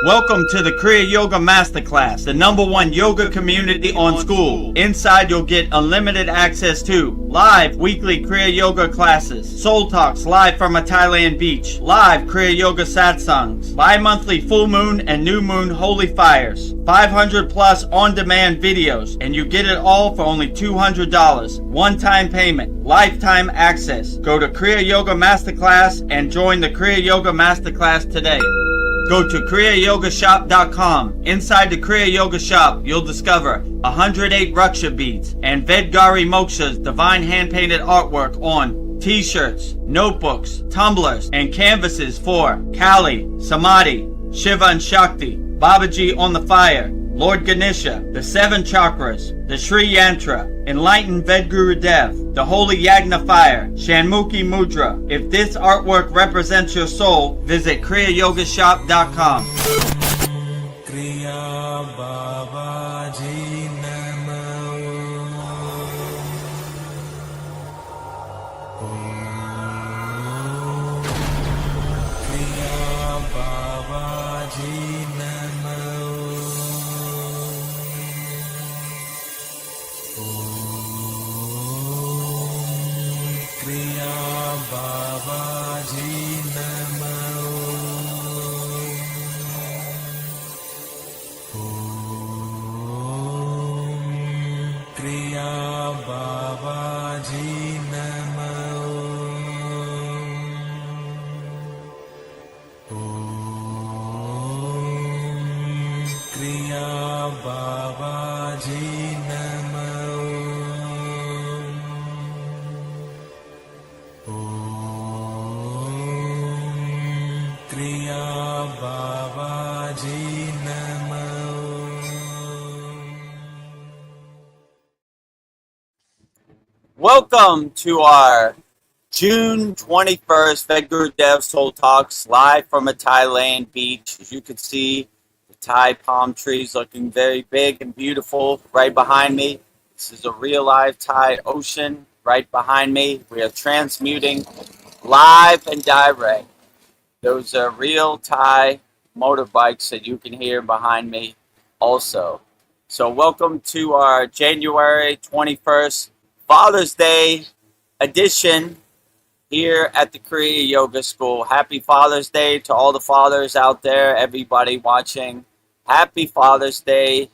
Welcome to the Kriya Yoga Masterclass, the #1 yoga community on SKOOL. Inside you'll get unlimited access to live weekly Kriya Yoga classes, soul talks live from a Thailand beach, live Kriya Yoga satsangs, bi-monthly full moon and new moon holy fires, 500 plus on-demand videos, and you get it all for only $200. One-time payment, lifetime access. Go to Kriya Yoga Masterclass and join the Kriya Yoga Masterclass today. Go to kriyayogashop.com. Inside the Kriya Yoga Shop, you'll discover 108 Raksha beads and Vedagurudev divine hand-painted artwork on t-shirts, notebooks, tumblers, and canvases for Kali, Samadhi, Shiva and Shakti, Babaji on the fire, Lord Ganesha, the 7 chakras, the Sri Yantra, enlightened Vedagurudev, the holy Yagna fire, Shanmukhi Mudra. If this artwork represents your soul, visit kriyayogashop.com. Kriya Babaji Namo. Kriya Babaji Namo. Kriya Babaji Namo. Kriya Babaji Namo. Kriya Babaji Namo. Kriya Babaji Namo. Welcome to our June 21st Vedagurudev Soul Talks live from a Thailand beach. As you can see, the Thai palm trees looking very big and beautiful right behind me. This is a real live Thai ocean right behind me. We are transmuting live and direct. Those are real Thai motorbikes that you can hear behind me also. So welcome to our January 21st Father's Day edition here at the Kriya Yoga School. Happy Father's Day to all the fathers out there, everybody watching. Happy Father's Day,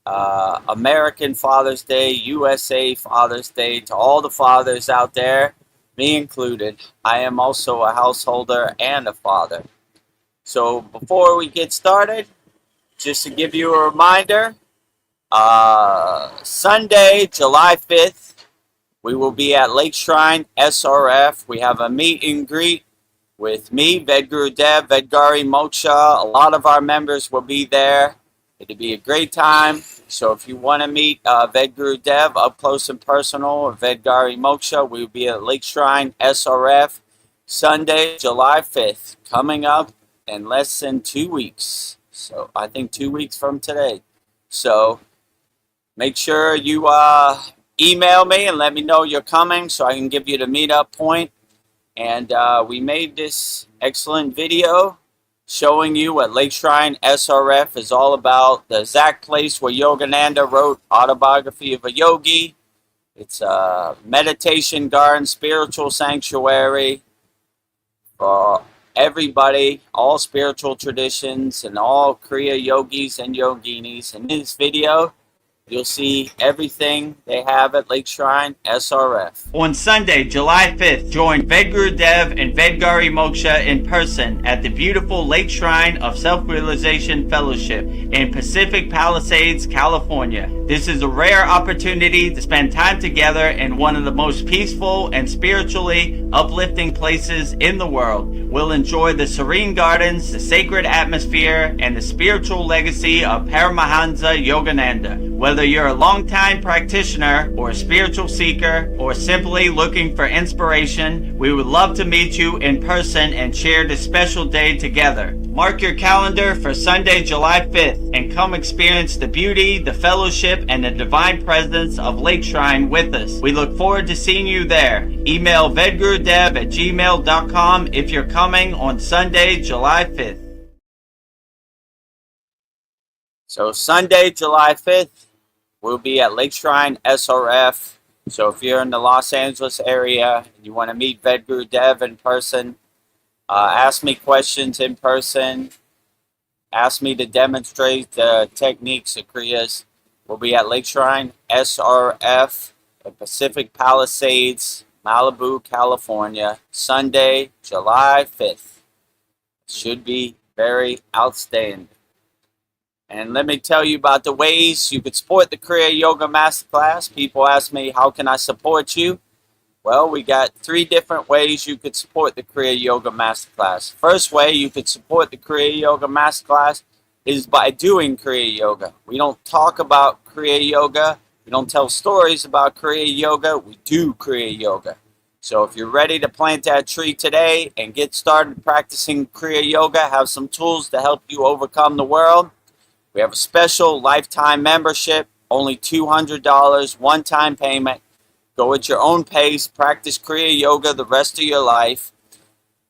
American Father's Day, USA Father's Day to all the fathers out there. Me included. I am also a householder and a father. So before we get started, just to give you a reminder, Sunday, July 5th, we will be at Lake Shrine SRF. We have a meet and greet with me, Vedagurudev, Vedgari Moksha. A lot of our members will be there. It'll be a great time. So if you want to meet Vedagurudev up close and personal, or Vedgari Moksha, we'll be at Lake Shrine SRF Sunday, July 5th, coming up in less than 2 weeks. So I think 2 weeks from today. So make sure you email me and let me know you're coming so I can give you the meetup point. And we made this excellent video showing you what Lake Shrine SRF is all about, the exact place where Yogananda wrote Autobiography of a Yogi. It's a meditation garden, spiritual sanctuary for everybody, all spiritual traditions, and all Kriya yogis and yoginis. In this video, you'll see everything they have at Lake Shrine SRF. On Sunday, July 5th, join Vedagurudev and Vedgari Moksha in person at the beautiful Lake Shrine of Self-Realization Fellowship in Pacific Palisades, California. This is a rare opportunity to spend time together in one of the most peaceful and spiritually uplifting places in the world. We'll enjoy the serene gardens, the sacred atmosphere, and the spiritual legacy of Paramahansa Yogananda. Whether you're a longtime practitioner or a spiritual seeker or simply looking for inspiration, we would love to meet you in person and share this special day together. Mark your calendar for Sunday, July 5th and come experience the beauty, the fellowship, and the divine presence of Lake Shrine with us. We look forward to seeing you there. Email vedagurudev@gmail.com if you're coming on Sunday, July 5th. So Sunday, July 5th, we'll be at Lake Shrine SRF. So if you're in the Los Angeles area and you want to meet Vedagurudev in person, ask me questions in person, ask me to demonstrate the techniques of Kriyas. We'll be at Lake Shrine SRF in Pacific Palisades, Malibu, California, Sunday, July 5th. Should be very outstanding. And let me tell you about the ways you could support the Kriya Yoga Masterclass. People ask me, how can I support you? Well, we got 3 different ways you could support the Kriya Yoga Masterclass. First way you could support the Kriya Yoga Masterclass is by doing Kriya Yoga. We don't talk about Kriya Yoga. We don't tell stories about Kriya Yoga. We do Kriya Yoga. So if you're ready to plant that tree today and get started practicing Kriya Yoga, have some tools to help you overcome the world, we have a special lifetime membership, only $200, one-time payment. Go at your own pace, practice Kriya Yoga the rest of your life.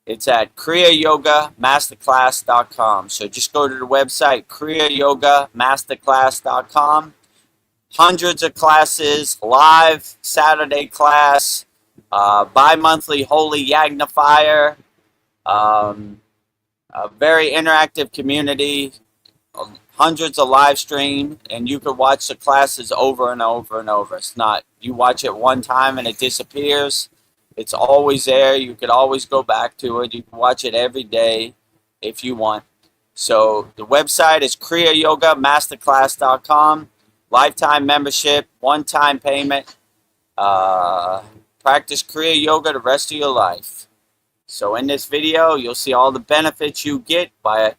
It's at kriyayogamasterclass.com. So just go to the website, kriyayogamasterclass.com. Hundreds of classes, live Saturday class, bi-monthly Holy Yagnifier, a very interactive community, hundreds of live stream, and you could watch the classes over and over and over. It's not, you watch it one time and it disappears. It's always there. You could always go back to it. You can watch it every day if you want. So the website is kriyayogamasterclass.com. Lifetime membership, one-time payment. Practice Kriya Yoga the rest of your life. So in this video, you'll see all the benefits you get by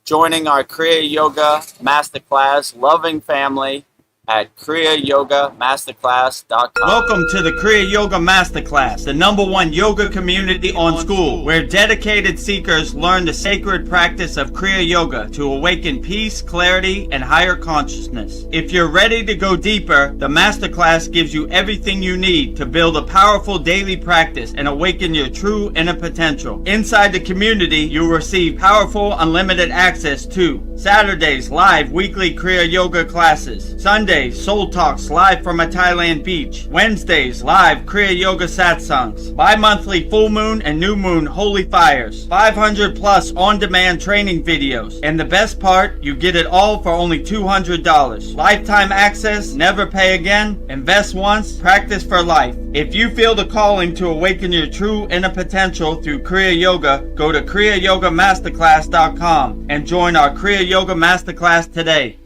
joining our Kriya Yoga Masterclass loving family at kriyayogamasterclass.com. Welcome to the Kriya Yoga Masterclass, the #1 yoga community on SKOOL, where dedicated seekers learn the sacred practice of Kriya Yoga to awaken peace, clarity, and higher consciousness. If you're ready to go deeper, the Masterclass gives you everything you need to build a powerful daily practice and awaken your true inner potential. Inside the community, you'll receive powerful, unlimited access to Saturdays, live weekly Kriya Yoga classes. Sundays, Soul Talks live from a Thailand beach. Wednesdays, live Kriya Yoga satsangs. Bi-monthly full moon and new moon holy fires. 500 plus on-demand training videos. And the best part, you get it all for only $200. Lifetime access, never pay again, invest once, practice for life. If you feel the calling to awaken your true inner potential through Kriya Yoga, go to kriyayogamasterclass.com and join our Kriya Yoga Masterclass today.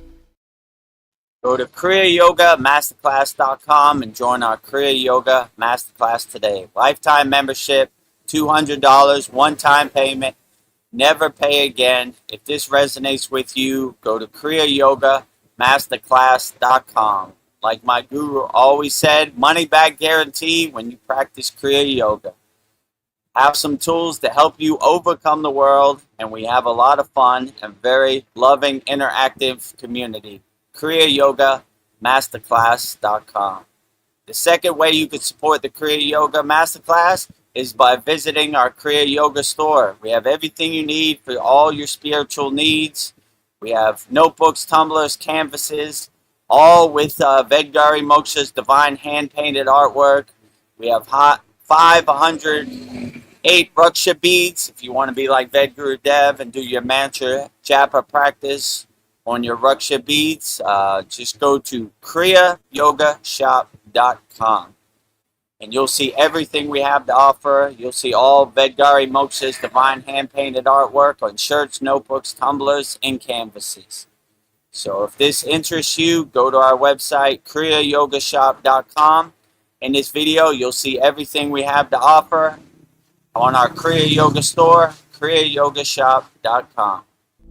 Go to kriyayogamasterclass.com and join our Kriya Yoga Masterclass today. Lifetime membership, $200, one-time payment, never pay again. If this resonates with you, go to kriyayogamasterclass.com. Like my guru always said, money back guarantee when you practice Kriya Yoga. Have some tools to help you overcome the world, and we have a lot of fun and very loving, interactive community. kriyayogamasterclass.com. The second way you could support the Kriya Yoga Masterclass is by visiting our Kriya Yoga store. We have everything you need for all your spiritual needs. We have notebooks, tumblers, canvases, all with Vedgari Moksha's divine hand-painted artwork. We have 508 Raksha beads if you want to be like Vedagurudev and do your mantra japa practice on your Raksha beads. Just go to kriyayogashop.com and you'll see everything we have to offer. You'll see all Vedgari Moksha's divine hand-painted artwork on shirts, notebooks, tumblers, and canvases. So if this interests you, go to our website, kriyayogashop.com. In this video, you'll see everything we have to offer on our Kriya Yoga store, kriyayogashop.com.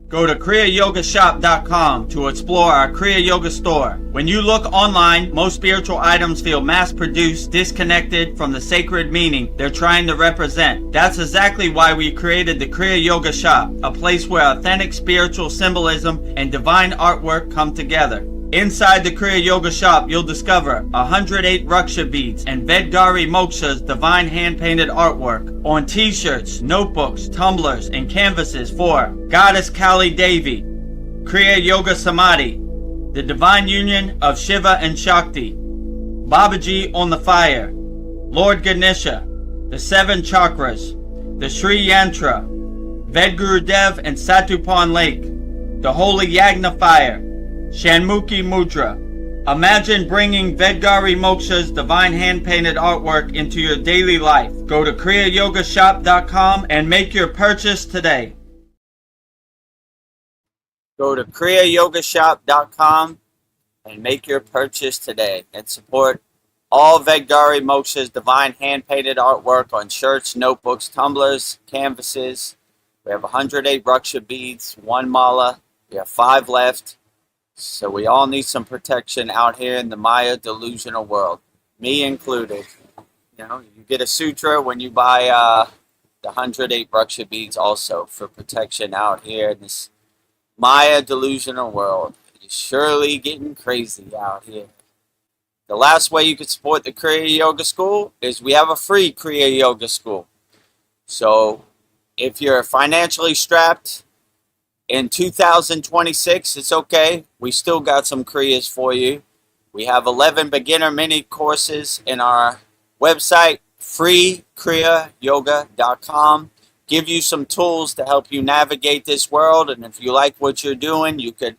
Go to kriyayogashop.com to explore our Kriya Yoga store. When you look online, most spiritual items feel mass-produced, disconnected from the sacred meaning they're trying to represent. That's exactly why we created the Kriya Yoga Shop, a place where authentic spiritual symbolism and divine artwork come together. Inside the Kriya Yoga Shop, you'll discover 108 Raksha beads and Vedgari Moksha's divine hand-painted artwork on t-shirts, notebooks, tumblers, and canvases for Goddess Kali Devi, Kriya Yoga Samadhi, the divine union of Shiva and Shakti. Babaji on the fire, Lord Ganesha, the 7 chakras, the Sri Yantra, Vedagurudev and Satupan Lake, the Holy Yagna fire, Shanmukhi Mudra. Imagine bringing Vedgari Moksha's divine hand-painted artwork into your daily life. Go to kriyayogashop.com and make your purchase today. Go to kriyayogashop.com and make your purchase today and support all Vedgari Moksha's divine hand-painted artwork on shirts, notebooks, tumblers, canvases. We have 108 Raksha beads, 1 mala. We have 5 left. So we all need some protection out here in the Maya delusional world, me included. You know, you get a sutra when you buy the 108 Raksha beads also for protection out here in this Maya delusional world. It's surely getting crazy out here. The last way you can support the Kriya Yoga School is we have a free Kriya Yoga School. So if you're financially strapped in 2026, it's okay. We still got some Kriyas for you. We have 11 beginner mini courses in our website, kriyayogashop.com. Give you some tools to help you navigate this world. And if you like what you're doing, you could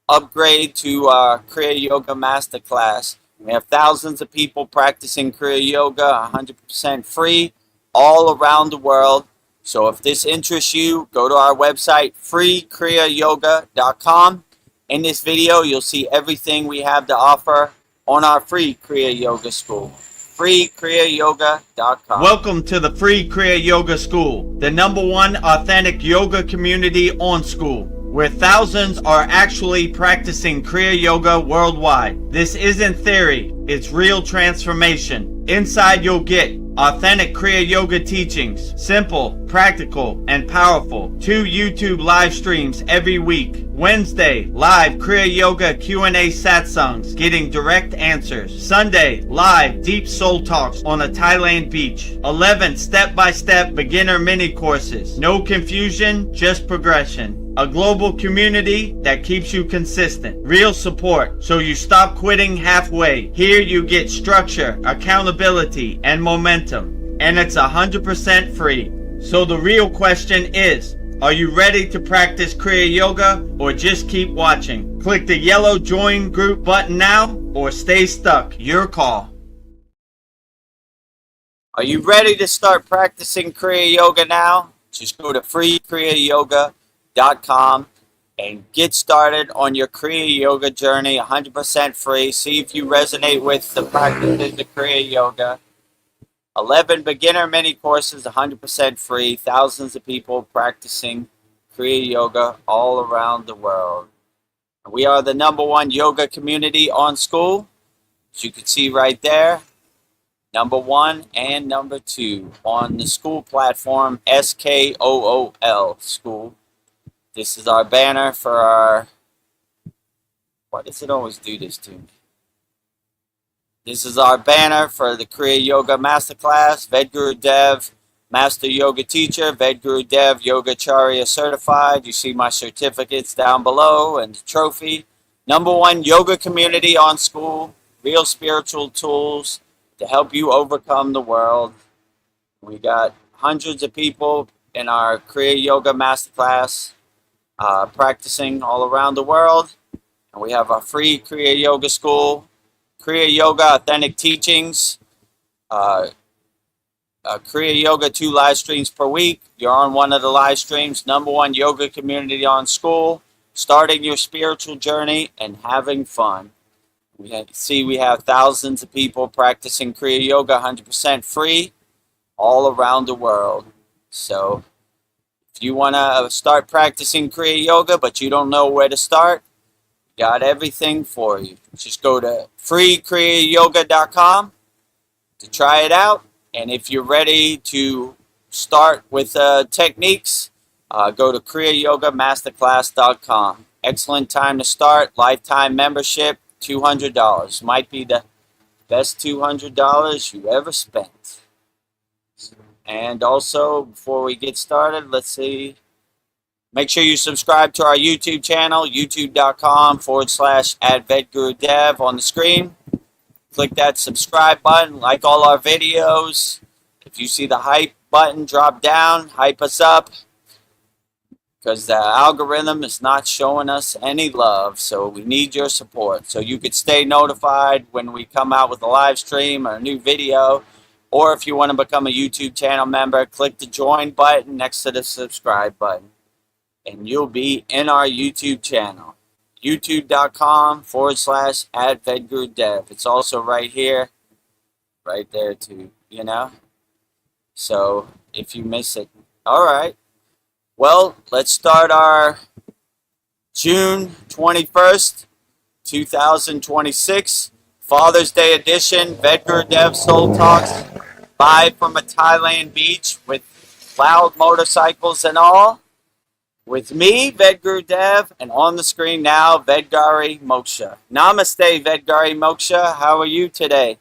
upgrade to our Kriya Yoga Masterclass. We have thousands of people practicing Kriya Yoga 100% free all around the world. So if this interests you, go to our website, freekriyayogashop.com. In this video, you'll see everything we have to offer on our free Kriya Yoga School. freekriyayogashop.com. Welcome to the free Kriya Yoga School, the #1 authentic yoga community on Skool, where thousands are actually practicing Kriya Yoga worldwide. This isn't theory, it's real transformation. Inside you'll get authentic Kriya Yoga teachings, simple, practical, and powerful. 2 YouTube live streams every week. Wednesday, live Kriya Yoga Q&A satsangs, getting direct answers. Sunday, live deep soul talks on a Thailand beach. 11 step-by-step beginner mini courses. No confusion, just progression. A global community that keeps you consistent. Real support, so you stop quitting halfway. Here you get structure, accountability, and momentum. And it's 100% free. So the real question is, are you ready to practice Kriya Yoga or just keep watching? Click the yellow join group button now or stay stuck. Your call. Are you ready to start practicing Kriya Yoga now? Just go to freekriyayogashop.com and get started on your Kriya Yoga journey 100% free. See if you resonate with the practices of Kriya Yoga. 11 beginner mini courses 100% free. Thousands of people practicing Kriya Yoga all around the world. We are the #1 yoga community on Skool. As you can see right there, #1 and #2 on the Skool platform, SKOOL, Skool. This is our banner for our... Why does it always do this to me? This is our banner for the Kriya Yoga Masterclass. Vedagurudev, Master Yoga Teacher. Vedagurudev, Yogacharya Certified. You see my certificates down below and the trophy. #1 yoga community on Skool. Real spiritual tools to help you overcome the world. We got hundreds of people in our Kriya Yoga Masterclass practicing all around the world. And we have our free Kriya Yoga School, Kriya Yoga Authentic Teachings, Kriya Yoga 2 live streams per week. You're on one of the live streams. #1 yoga community on Skool, starting your spiritual journey and having fun. We have thousands of people practicing Kriya Yoga 100% free all around the world. So if you want to start practicing Kriya Yoga but you don't know where to start, got everything for you. Just go to freekriyayogashop.com to try it out. And if you're ready to start with techniques, go to kriyayogamasterclass.com. Excellent time to start. Lifetime membership, $200. Might be the best $200 you ever spent. And also, before we get started, let's see. Make sure you subscribe to our YouTube channel, youtube.com/@Vedagurudev on the screen. Click that subscribe button, like all our videos. If you see the hype button, drop down, hype us up, because the algorithm is not showing us any love, so we need your support. So you could stay notified when we come out with a live stream or a new video, or if you want to become a YouTube channel member, click the join button next to the subscribe button, and you'll be in our YouTube channel. youtube.com/@Vedagurudev. It's also right here, right there too, So if you miss it, all right. Well, let's start our June 21st, 2026 Father's Day edition, Vedagurudev Soul Talks, live from a Thailand beach with loud motorcycles and all. With me, Vedagurudev, and on the screen now, Vedgari Moksha. Namaste, Vedgari Moksha. How are you today?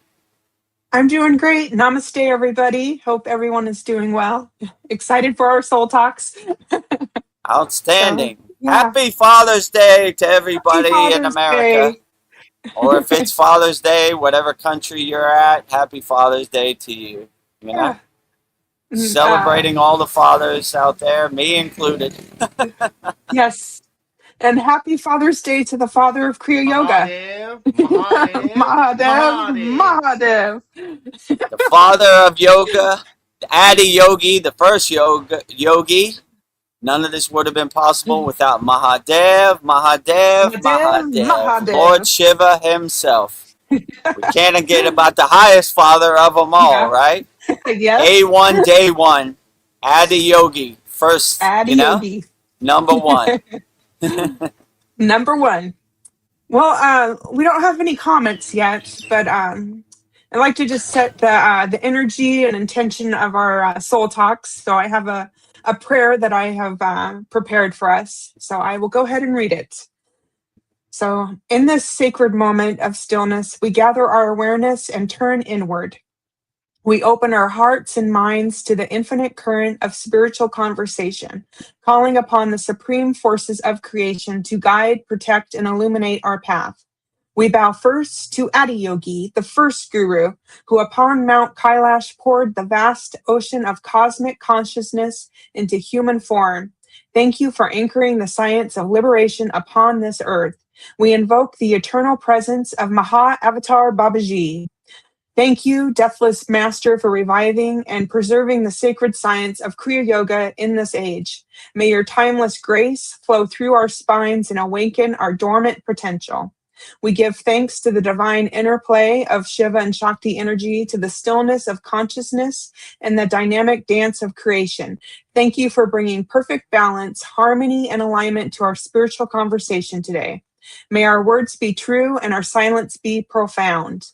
I'm doing great. Namaste, everybody. Hope everyone is doing well. Excited for our soul talks. Outstanding. So, yeah. Happy Father's Day to everybody in America. Day. Or if it's Father's Day, whatever country you're at, happy Father's Day to you. Yeah. Celebrating all the fathers out there, me included. Yes. And happy Father's Day to the father of Kriya Yoga. Mahadev. The father of yoga, the Adi Yogi, the first yogi. None of this would have been possible without Mahadev. Lord Shiva himself. We can't forget about the highest father of them all, right? Yes. A1 day one, Adi Yogi, first, Yogi. number one. Number one. Well, we don't have any comments yet, but I'd like to just set the energy and intention of our soul talks. So I have a prayer that I have prepared for us. So I will go ahead and read it. So in this sacred moment of stillness, we gather our awareness and turn inward. We open our hearts and minds to the infinite current of spiritual conversation, calling upon the supreme forces of creation to guide, protect, and illuminate our path. We bow first to Adi Yogi, the first guru, who upon Mount Kailash poured the vast ocean of cosmic consciousness into human form. Thank you for anchoring the science of liberation upon this earth. We invoke the eternal presence of Maha Avatar Babaji. Thank you, Deathless Master, for reviving and preserving the sacred science of Kriya Yoga in this age. May your timeless grace flow through our spines and awaken our dormant potential. We give thanks to the divine interplay of Shiva and Shakti energy, to the stillness of consciousness and the dynamic dance of creation. Thank you for bringing perfect balance, harmony, and alignment to our spiritual conversation today. May our words be true and our silence be profound.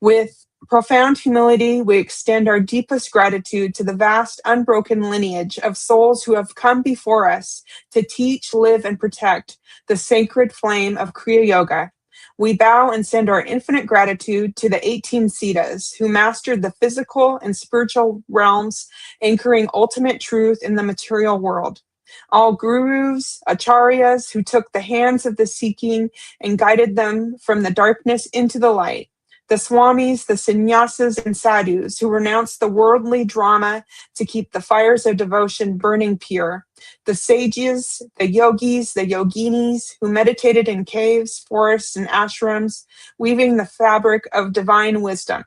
With profound humility, we extend our deepest gratitude to the vast, unbroken lineage of souls who have come before us to teach, live, and protect the sacred flame of Kriya Yoga. We bow and send our infinite gratitude to the 18 Siddhas who mastered the physical and spiritual realms, anchoring ultimate truth in the material world. All gurus, acharyas who took the hands of the seeking and guided them from the darkness into the light. The swamis, the sannyasas, and sadhus who renounced the worldly drama to keep the fires of devotion burning pure. The sages, the yogis, the yoginis who meditated in caves, forests, and ashrams, weaving the fabric of divine wisdom.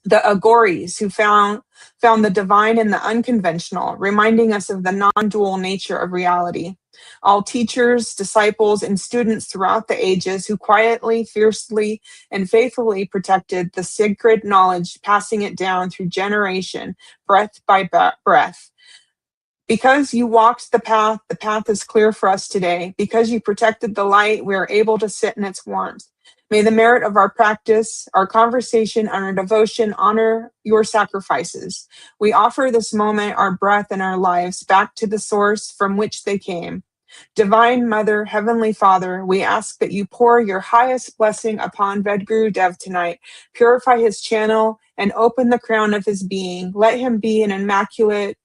The agoris who found the divine in the unconventional, reminding us of the non-dual nature of reality. All teachers, disciples, and students throughout the ages who quietly, fiercely, and faithfully protected the sacred knowledge, passing it down through generation, breath by breath. Because you walked the path is clear for us today. Because you protected the light, we are able to sit in its warmth. May the merit of our practice, our conversation, and our devotion honor your sacrifices. We offer this moment, our breath, and our lives back to the source from which they came. Divine Mother, Heavenly Father, we ask that you pour your highest blessing upon Vedagurudev tonight. Purify his channel and open the crown of his being. Let him be an immaculate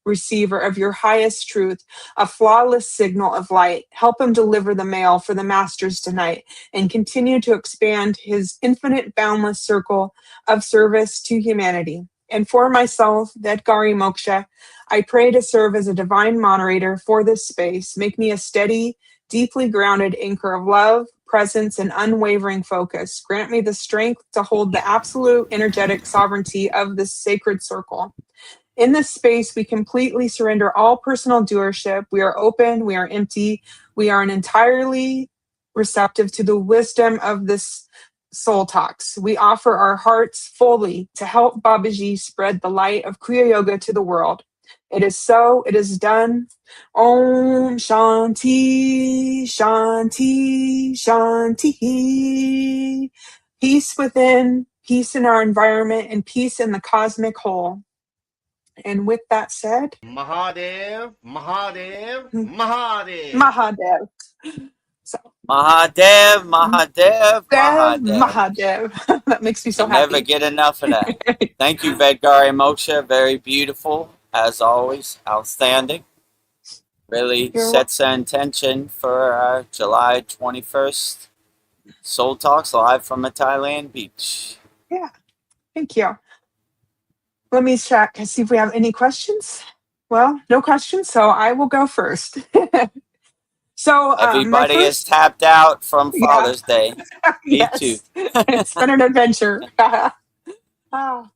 receiver of your highest truth, a flawless signal of light. Help him deliver the mail for the masters tonight and continue to expand his infinite, boundless circle of service to humanity. And for myself, Vedgari Moksha, I pray to serve as a divine moderator for this space. Make me a steady, deeply grounded anchor of love, presence, and unwavering focus. Grant me the strength to hold the absolute energetic sovereignty of this sacred circle. In this space, we completely surrender all personal doership. We are open, we are empty, we are entirely receptive to the wisdom of this soul talks. We offer our hearts fully to help Babaji spread the light of Kriya Yoga to the world. It is so, it is done. Om Shanti, Shanti, Shanti. Peace within, peace in our environment, and peace in the cosmic whole. And with that said, Mahadev, Mahadev, Mahadev. Mahadev. So, Mahadev, Mahadev, Mahadev. Mahadev. That makes me so Can happy. never get enough of that. Thank you, Vedgari Moksha. Very beautiful, as always. Outstanding. Really sets the intention for our July 21st Soul Talks live from a Thailand beach. Yeah, thank you. Let me check and see if we have any questions. Well, no questions, so I will go first. So everybody is tapped out from Father's Day. Me yes. too. It's been an adventure. Well,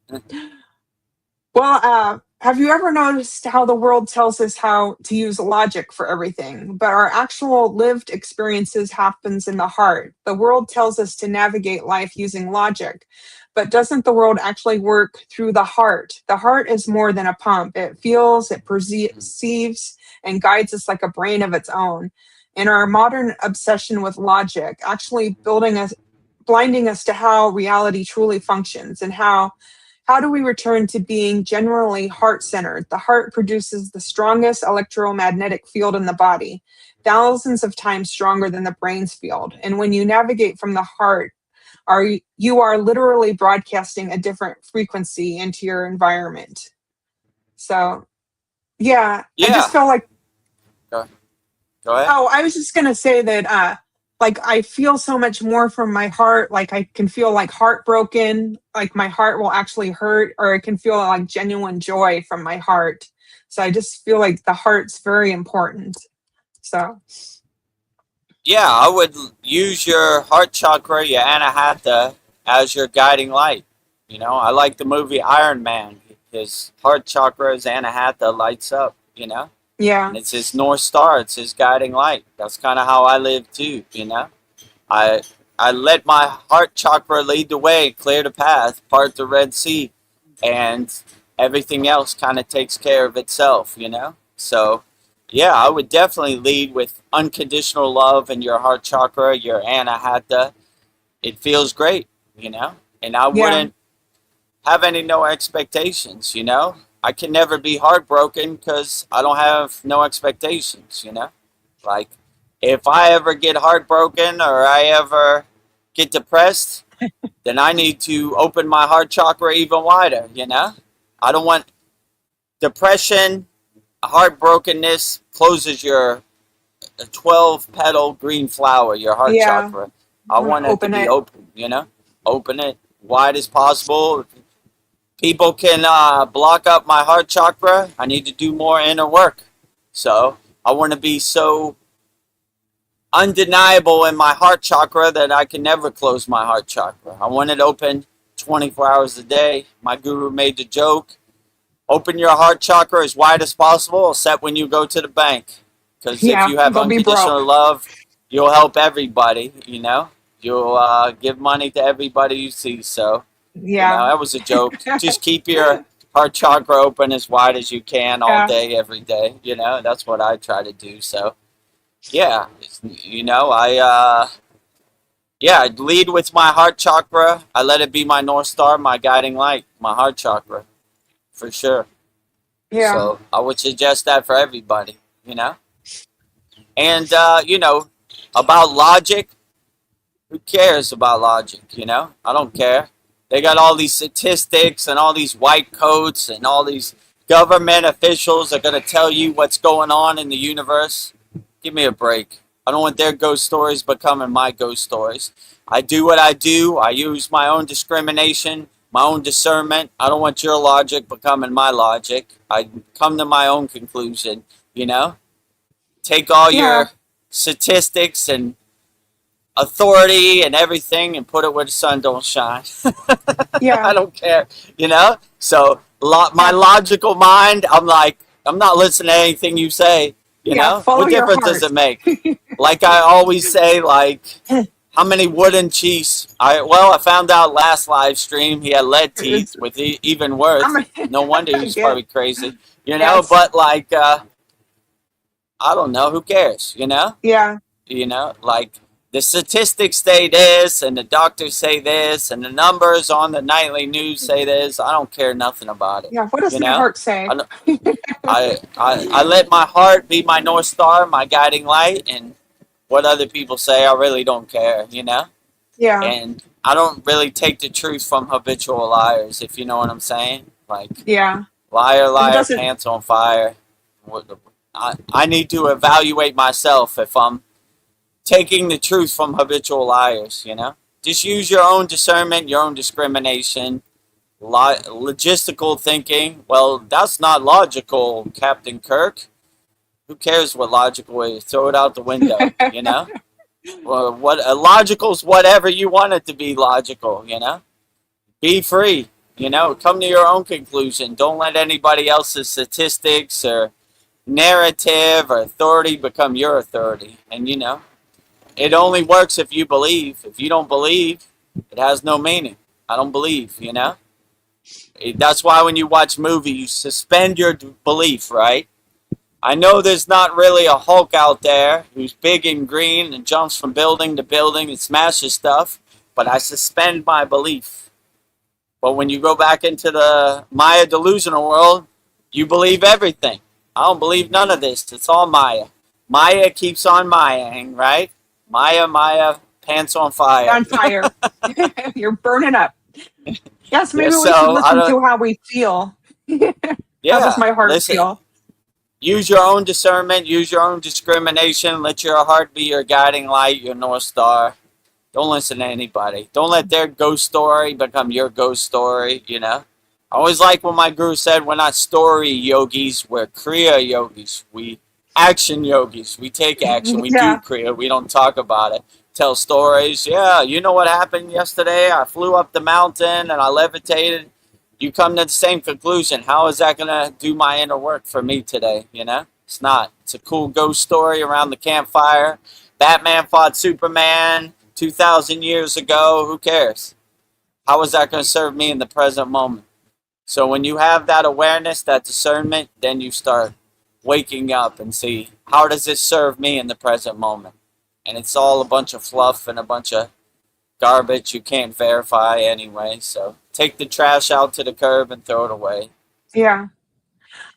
have you ever noticed how the world tells us how to use logic for everything, but our actual lived experiences happens in the heart? The world tells us to navigate life using logic, but doesn't the world actually work through the heart? The heart is more than a pump. It feels, it perceives, and guides us like a brain of its own. And our modern obsession with logic actually blinding us to how reality truly functions, and how do we return to being generally heart-centered? The heart produces the strongest electromagnetic field in the body, thousands of times stronger than the brain's field. And when you navigate from the heart, you are literally broadcasting a different frequency into your environment. So, I just feel like... Go ahead. Oh, I was just going to say that, like, I feel so much more from my heart. Like, I can feel like heartbroken, like my heart will actually hurt, or I can feel like genuine joy from my heart. So I just feel like the heart's very important. So. Yeah, I would use your heart chakra, your anahata, as your guiding light. You know, I like the movie Iron Man. His heart chakra, his anahata lights up, you know? Yeah. And it's his North Star. It's his guiding light. That's kind of how I live too, you know? I let my heart chakra lead the way, clear the path, part the Red Sea, and everything else kind of takes care of itself, you know? So, yeah, I would definitely lead with unconditional love in your heart chakra, your anahata. It feels great, you know? And I wouldn't have no expectations, you know? I can never be heartbroken because I don't have no expectations, you know? Like, if I ever get heartbroken or I ever get depressed, then I need to open my heart chakra even wider, you know? I don't want depression, heartbrokenness closes your 12-petal green flower, your heart chakra. I want it to be open, you know? Open it wide as possible. People can block up my heart chakra. I need to do more inner work. So I want to be so undeniable in my heart chakra that I can never close my heart chakra. I want it open 24 hours a day. My guru made the joke, open your heart chakra as wide as possible, except when you go to the bank. Because if you have unconditional love, you'll help everybody, you know. You'll give money to everybody you see, so... Yeah, you know, that was a joke. Just keep your heart chakra open as wide as you can all day, every day. You know, that's what I try to do. So, yeah, you know, I lead with my heart chakra. I let it be my North Star, my guiding light, my heart chakra, for sure. Yeah. So I would suggest that for everybody, you know. And, you know, about logic, who cares about logic, you know? I don't care. They got all these statistics and all these white coats and all these government officials are going to tell you what's going on in the universe. Give me a break. I don't want their ghost stories becoming my ghost stories. I do what I do. I use my own discrimination, my own discernment. I don't want your logic becoming my logic. I come to my own conclusion, you know? Take all Yeah. your statistics and authority and everything and put it where the sun don't shine. Yeah. I don't care, you know? So my Yeah. logical mind, I'm like, I'm not listening to anything you say, you Yeah. know? Follow What your difference does heart. it make? Like I always say, like, how many wooden teeth? I found out last live stream he had lead teeth It's, with even worse. I'm No wonder I he's get. probably crazy, you know? Yes. But like, I don't know. Who cares, you know? Yeah. You know, like the statistics say this and the doctors say this and the numbers on the nightly news say this. I don't care nothing about it, Yeah. What does you my know. heart say? I, I let my heart be my north star, my guiding light, and what other people say, I really don't care, you know. Yeah. And I don't really take the truth from habitual liars, if you know what I'm saying. Like Yeah. liar, Because it liar, doesn't. pants on fire. I need to evaluate myself if I'm taking the truth from habitual liars, you know? Just use your own discernment, your own discrimination, logistical thinking. Well, that's not logical, Captain Kirk. Who cares what logical is? Throw it out the window, you know? Well, what logical's whatever you want it to be logical, you know? Be free, you know? Come to your own conclusion. Don't let anybody else's statistics or narrative or authority become your authority. And, you know, it only works if you believe. If you don't believe, it has no meaning. I don't believe, you know? That's why when you watch movies, you suspend your belief, right? I know there's not really a Hulk out there who's big and green and jumps from building to building and smashes stuff, but I suspend my belief. But when you go back into the Maya delusional world, you believe everything. I don't believe none of this. It's all Maya. Maya keeps on Mayaing, right? Maya, pants on fire. On fire. You're burning up. Yes, Yeah, maybe we should so I listen don't. to how we feel. How does Yeah, my heart listen. feel? Use your own discernment. Use your own discrimination. Let your heart be your guiding light, your north star. Don't listen to anybody. Don't let their ghost story become your ghost story. You know. I always like when my guru said, "We're not story yogis. We're kriya yogis. We action yogis. We take action. We do Yeah. kriya. We don't talk about it. Tell stories. Yeah, you know what happened yesterday? I flew up the mountain and I levitated. You come to the same conclusion. How is that going to do my inner work for me today? You know, it's not. It's a cool ghost story around the campfire. Batman fought Superman 2,000 years ago. Who cares? How is that going to serve me in the present moment? So when you have that awareness, that discernment, then you start waking up and see, how does this serve me in the present moment? And it's all a bunch of fluff and a bunch of garbage you can't verify anyway. So take the trash out to the curb and throw it away. Yeah.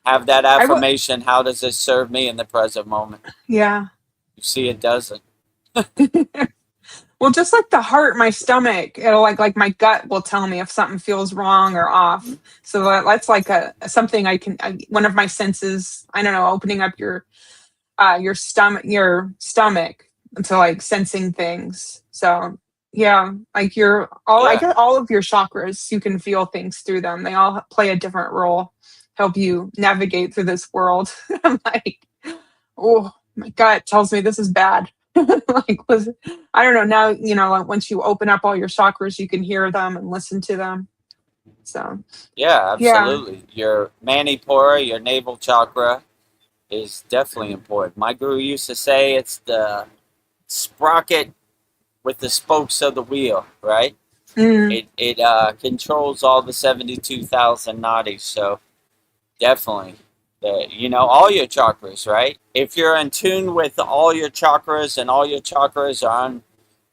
Have that I will. affirmation, how does this serve me in the present moment? Yeah. You see it doesn't. Well, just like the heart, my stomach, it'll like my gut will tell me if something feels wrong or off. So that's like something one of my senses. I don't know, opening up your stomach to like sensing things. So yeah, like I Yeah. guess all of your chakras, you can feel things through them. They all play a different role, help you navigate through this world. I'm like, oh, my gut tells me this is bad. Like, I don't know. Now, like, once you open up all your chakras, you can hear them and listen to them. So Yeah, yeah. absolutely. Your manipura, your navel chakra, is definitely important. My guru used to say it's the sprocket with the spokes of the wheel, right? Mm, It controls all the 72,000 nadis. So definitely, all your chakras, right? If you're in tune with all your chakras and all your chakras are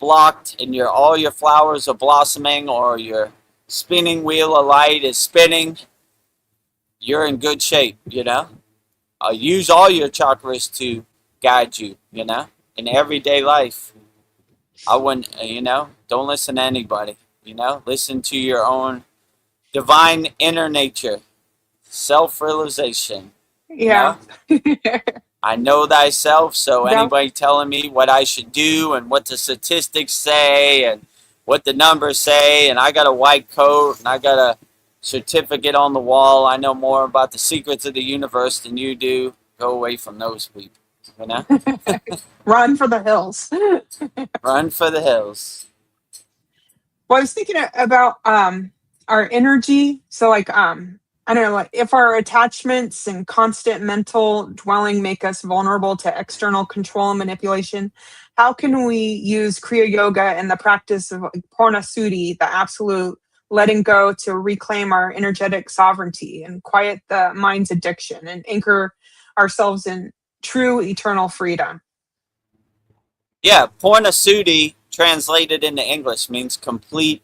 unblocked and all your flowers are blossoming or your spinning wheel of light is spinning, you're in good shape, you know? Use all your chakras to guide you, in everyday life. I wouldn't, don't listen to anybody, listen to your own divine inner nature. self-realization. Yeah. You know? I know thyself, so Yep. anybody telling me what I should do and what the statistics say and what the numbers say, and I got a white coat and I got a certificate on the wall, I know more about the secrets of the universe than you do. Go away from those people, you know? Run for the hills. Run for the hills. Well, I was thinking about our energy. So like I don't know, like if our attachments and constant mental dwelling make us vulnerable to external control and manipulation, how can we use Kriya Yoga and the practice of like, Purna Shuddhi, the absolute letting go, to reclaim our energetic sovereignty and quiet the mind's addiction and anchor ourselves in true eternal freedom? Yeah, Purna Shuddhi, translated into English, means complete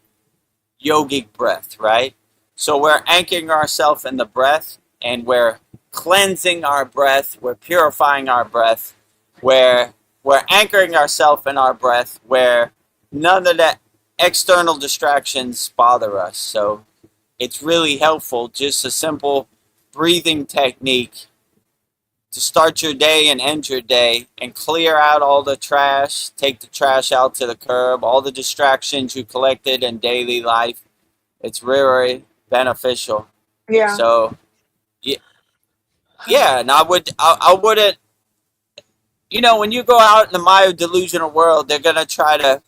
yogic breath, right? So we're anchoring ourselves in the breath, and we're cleansing our breath, we're purifying our breath, where we're anchoring ourselves in our breath, where none of the external distractions bother us. So it's really helpful, just a simple breathing technique to start your day and end your day and clear out all the trash, take the trash out to the curb, all the distractions you collected in daily life. It's very beneficial. Yeah. So, yeah, and I wouldn't, when you go out in the Maya delusional world, they're going to try to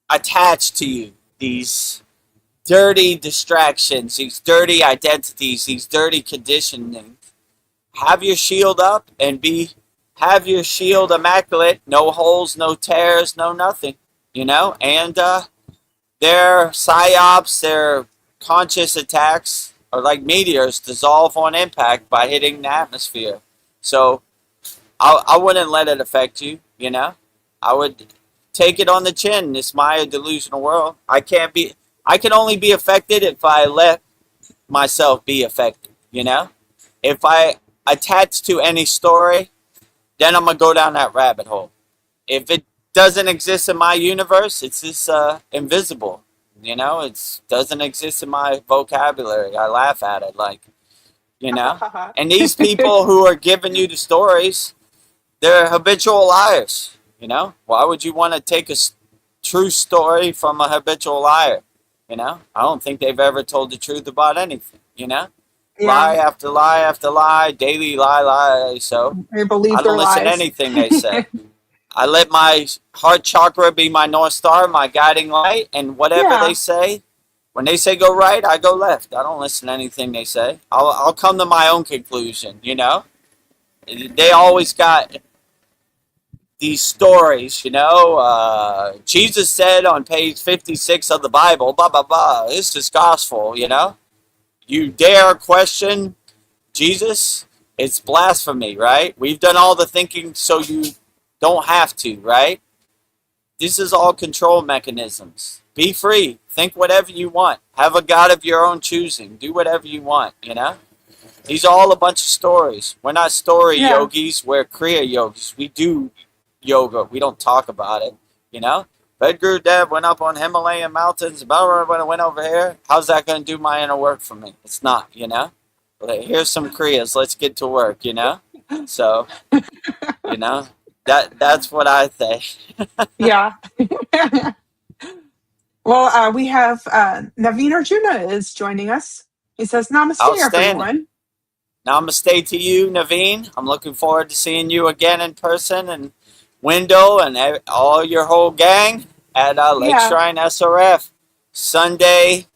attach to you these dirty distractions, these dirty identities, these dirty conditioning. Have your shield up and have your shield immaculate, no holes, no tears, no nothing, and their psyops, their conscious attacks are like meteors, dissolve on impact by hitting the atmosphere. So I wouldn't let it affect you, I would take it on the chin, this Maya delusional world. I can only be affected if I let myself be affected, If I attach to any story, then I'm going to go down that rabbit hole. If it doesn't exist in my universe, it's just invisible. It doesn't exist in my vocabulary. I laugh at it And these people who are giving you the stories, they're habitual liars. Why would you want to take a true story from a habitual liar? I don't think they've ever told the truth about anything, Yeah. Lie after lie after lie, daily lie. So I believe I don't their listen to lies. anything they say. I let my heart chakra be my North Star, my guiding light, and whatever Yeah. they say, when they say go right, I go left. I don't listen to anything they say. I'll come to my own conclusion, They always got these stories, Jesus said on page 56 of the Bible, blah, blah, blah. It's just gospel, You dare question Jesus, it's blasphemy, right? We've done all the thinking so you don't have to, right? This is all control mechanisms. Be free. Think whatever you want. Have a God of your own choosing. Do whatever you want, These are all a bunch of stories. We're not story yogis. We're Kriya yogis. We do yoga. We don't talk about it, Vedagurudev went up on Himalayan mountains. When I went over here, how's that going to do my inner work for me? It's not, Here's some Kriyas. Let's get to work, So, that's what I think. Yeah. Well, we have Naveen Arjuna is joining us. He says, Namaste, Outstanding. everyone. Namaste to you, Naveen. I'm looking forward to seeing you again in person, and Wendell and all your whole gang at Lake Shrine SRF. Sunday,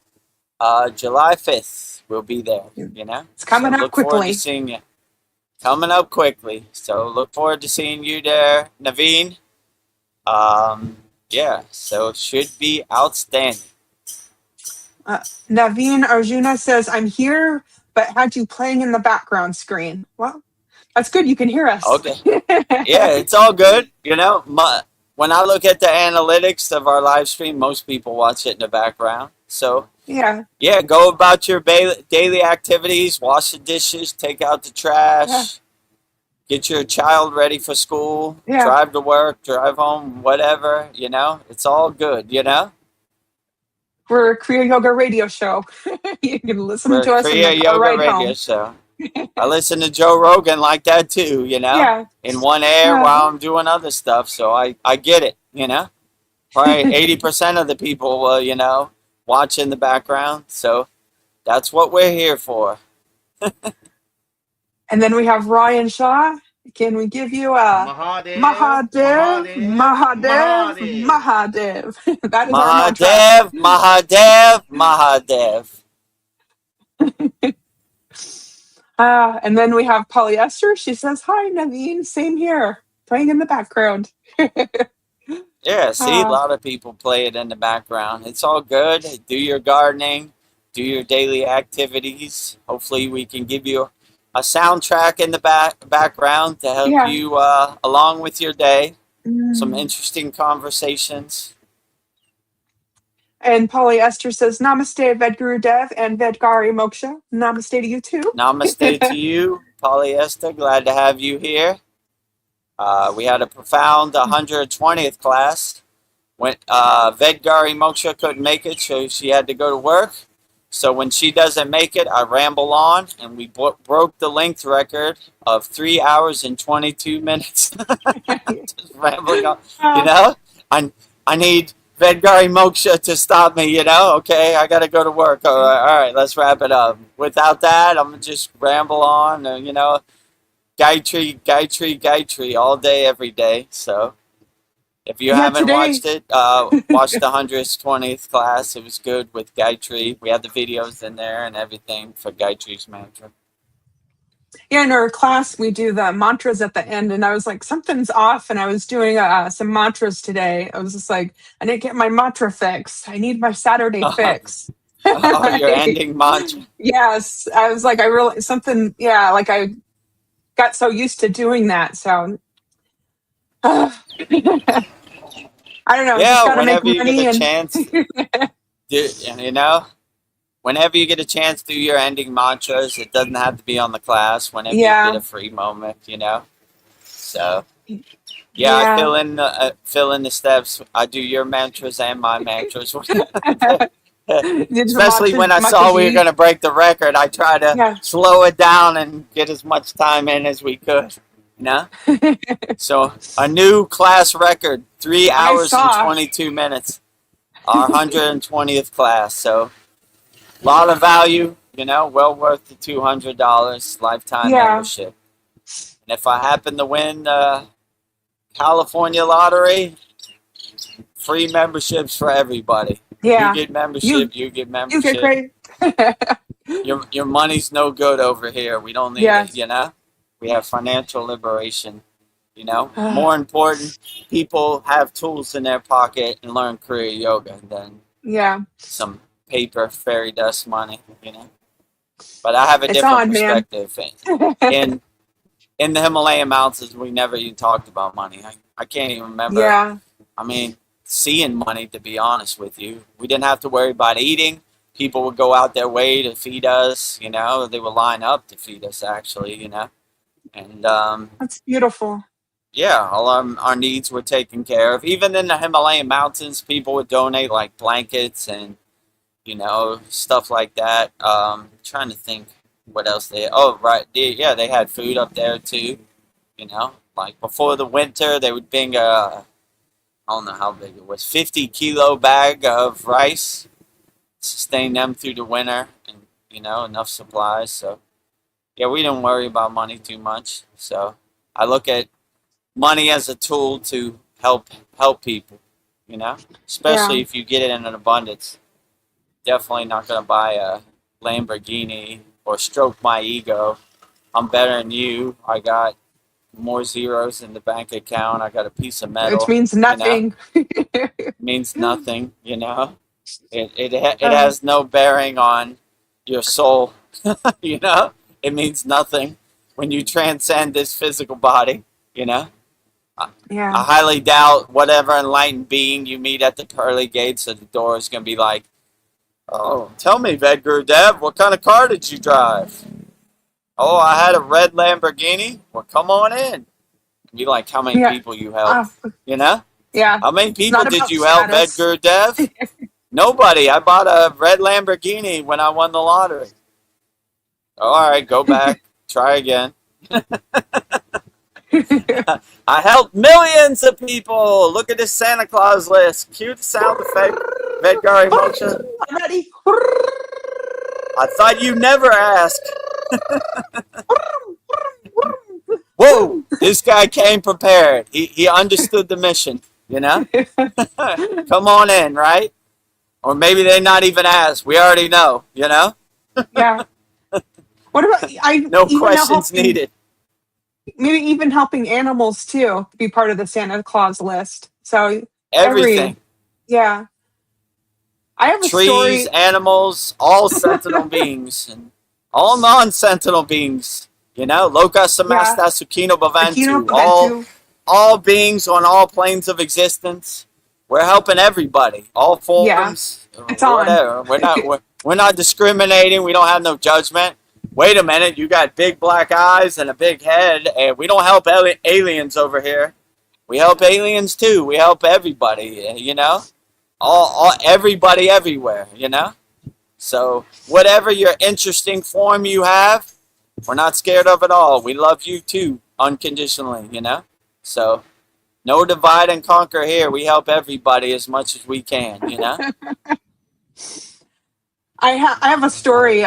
July 5th. We'll be there, It's coming up look forward quickly. to seeing you. Coming up quickly. So look forward to seeing you there, Naveen. So it should be outstanding. Naveen Arjuna says, I'm here, but had you playing in the background screen. Well, that's good. You can hear us. Okay. Yeah, it's all good. When I look at the analytics of our live stream, most people watch it in the background. So, Yeah. Go about your daily activities, wash the dishes, take out the trash, get your child ready for school, drive to work, drive home, whatever, It's all good, We're a Kriya Yoga radio show. You can listen We're a to us on Kriya a Yoga ride radio home. show. I listen to Joe Rogan like that too, Yeah. in one ear while I'm doing other stuff. So I get it, Probably 80% of the people will, watch in the background. So that's what we're here for. And then we have Ryan Shaw. Can we give you a Mahadev, Mahadev, Mahadev, Mahadev, Mahadev. Mahadev? That is our mantra. Mahadev, Mahadev, Mahadev. And then we have Polyester. She says, "Hi, Naveen. Same here." Playing in the background. Yeah, see, a lot of people play it in the background. It's all good. Do your gardening, do your daily activities. Hopefully, we can give you a soundtrack in the background to help you along with your day. Some interesting conversations. And Polyester says, "Namaste, Vedagurudev and Vedgari Moksha." Namaste to you too. Namaste to you, Polyester. Glad to have you here. We had a profound 120th class. When Vedgari Moksha couldn't make it, so she had to go to work. So when she doesn't make it, I ramble on, and we broke the length record of 3 hours and 22 minutes. Just rambling on, I need Vedgari Moksha to stop me, Okay, I got to go to work. All right, let's wrap it up. Without that, I'm going to just ramble on, Gayatri all day, every day. So if you haven't watched it, watch the 120th class. It was good with Gayatri. We had the videos in there and everything for Gayatri's mantra. Yeah, in our class, we do the mantras at the end, and I was like, something's off, and I was doing some mantras today. I was just like, I didn't get my mantra fix. I need my Saturday fix. Your ending mantra. Yes, I was like, I got so used to doing that, so I don't know. Yeah, just gotta whenever make you money get a and chance, whenever you get a chance, do your ending mantras. It doesn't have to be on the class. Whenever you get a free moment, So, I fill in the steps. I do your mantras and my mantras. Especially when I saw we were going to break the record, I try to slow it down and get as much time in as we could. So a new class record, 3 hours and 22 minutes. Our 120th class. So a lot of value, well worth the $200 lifetime membership. And if I happen to win the California lottery, free memberships for everybody. Yeah. You get membership, you get membership. You get great. Your money's no good over here. We don't need it, We have financial liberation, More important, people have tools in their pocket and learn Kriya Yoga than some paper fairy dust money, But I have a different perspective. In the Himalayan mountains, we never even talked about money. I can't even remember. Yeah. I mean, seeing money, to be honest with you. We didn't have to worry about eating. People would go out their way to feed us, They would line up to feed us, actually, And that's beautiful. Yeah, all our needs were taken care of. Even in the Himalayan mountains, people would donate like blankets and stuff like that. Trying to think what else they. Oh, right, they had food up there too. Like before the winter, they would bring I don't know how big it was, 50-kilo bag of rice, sustain them through the winter, and enough supplies. So we didn't worry about money too much. So I look at money as a tool to help people, especially if you get it in an abundance. Definitely not going to buy a Lamborghini or stroke my ego. I'm better than you. I got more zeros in the bank account. I got a piece of metal. Which means nothing. It means nothing, It has no bearing on your soul, It means nothing when you transcend this physical body, I highly doubt whatever enlightened being you meet at the pearly gates of the door is going to be like, oh, tell me, Vedagurudev, what kind of car did you drive? Oh, I had a red Lamborghini. Well, come on in. Be like, how many people you helped? Yeah. How many people did you help, Vedagurudev? Nobody. I bought a red Lamborghini when I won the lottery. All right, go back. Try again. I helped millions of people. Look at this Santa Claus list. Cue the sound effect. Vedgari Moksha. I'm ready. I thought you never asked. Whoa, this guy came prepared. He understood the mission, you know? Come on in, right? Or maybe they not even asked. We already know, you know? Yeah. What about No questions needed. Maybe even helping animals too to be part of the Santa Claus list. So Everything. Yeah. I have a Trees, story. animals, all sentinel beings, and all non-sentinel beings. You know, Loka Samasta Sukino Aquino Bhavantu. Paventu. All beings on all planes of existence. We're helping everybody, all forms, It's on. whatever. We're not discriminating. We don't have no judgment. Wait a minute, you got big black eyes and a big head, and we don't help aliens over here. We help aliens too. We help everybody. You know, all everybody everywhere. You know, so whatever your interesting form you have, we're not scared of it all. We love you too, unconditionally. You know, so. No divide and conquer here. We help everybody as much as we can, you know? I have a story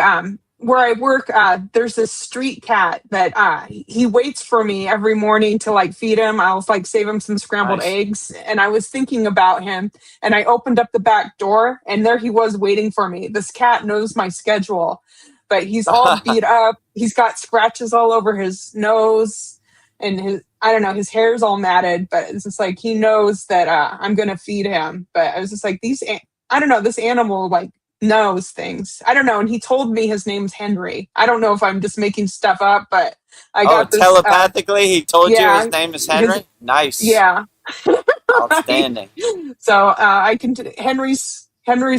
where I work. There's this street cat that he waits for me every morning to like feed him. I'll like save him some scrambled Nice. eggs. And I was thinking about him and I opened up the back door and there he was waiting for me. This cat knows my schedule, but he's all beat up. He's got scratches all over his nose and his hair's all matted, but it's just like he knows that I'm gonna feed him. But I was just like, this animal like knows things. I don't know. And he told me his name's Henry. I don't know if I'm just making stuff up, but I got this. Telepathically, he told you his name is Henry? Nice. Yeah. Outstanding. So Henry's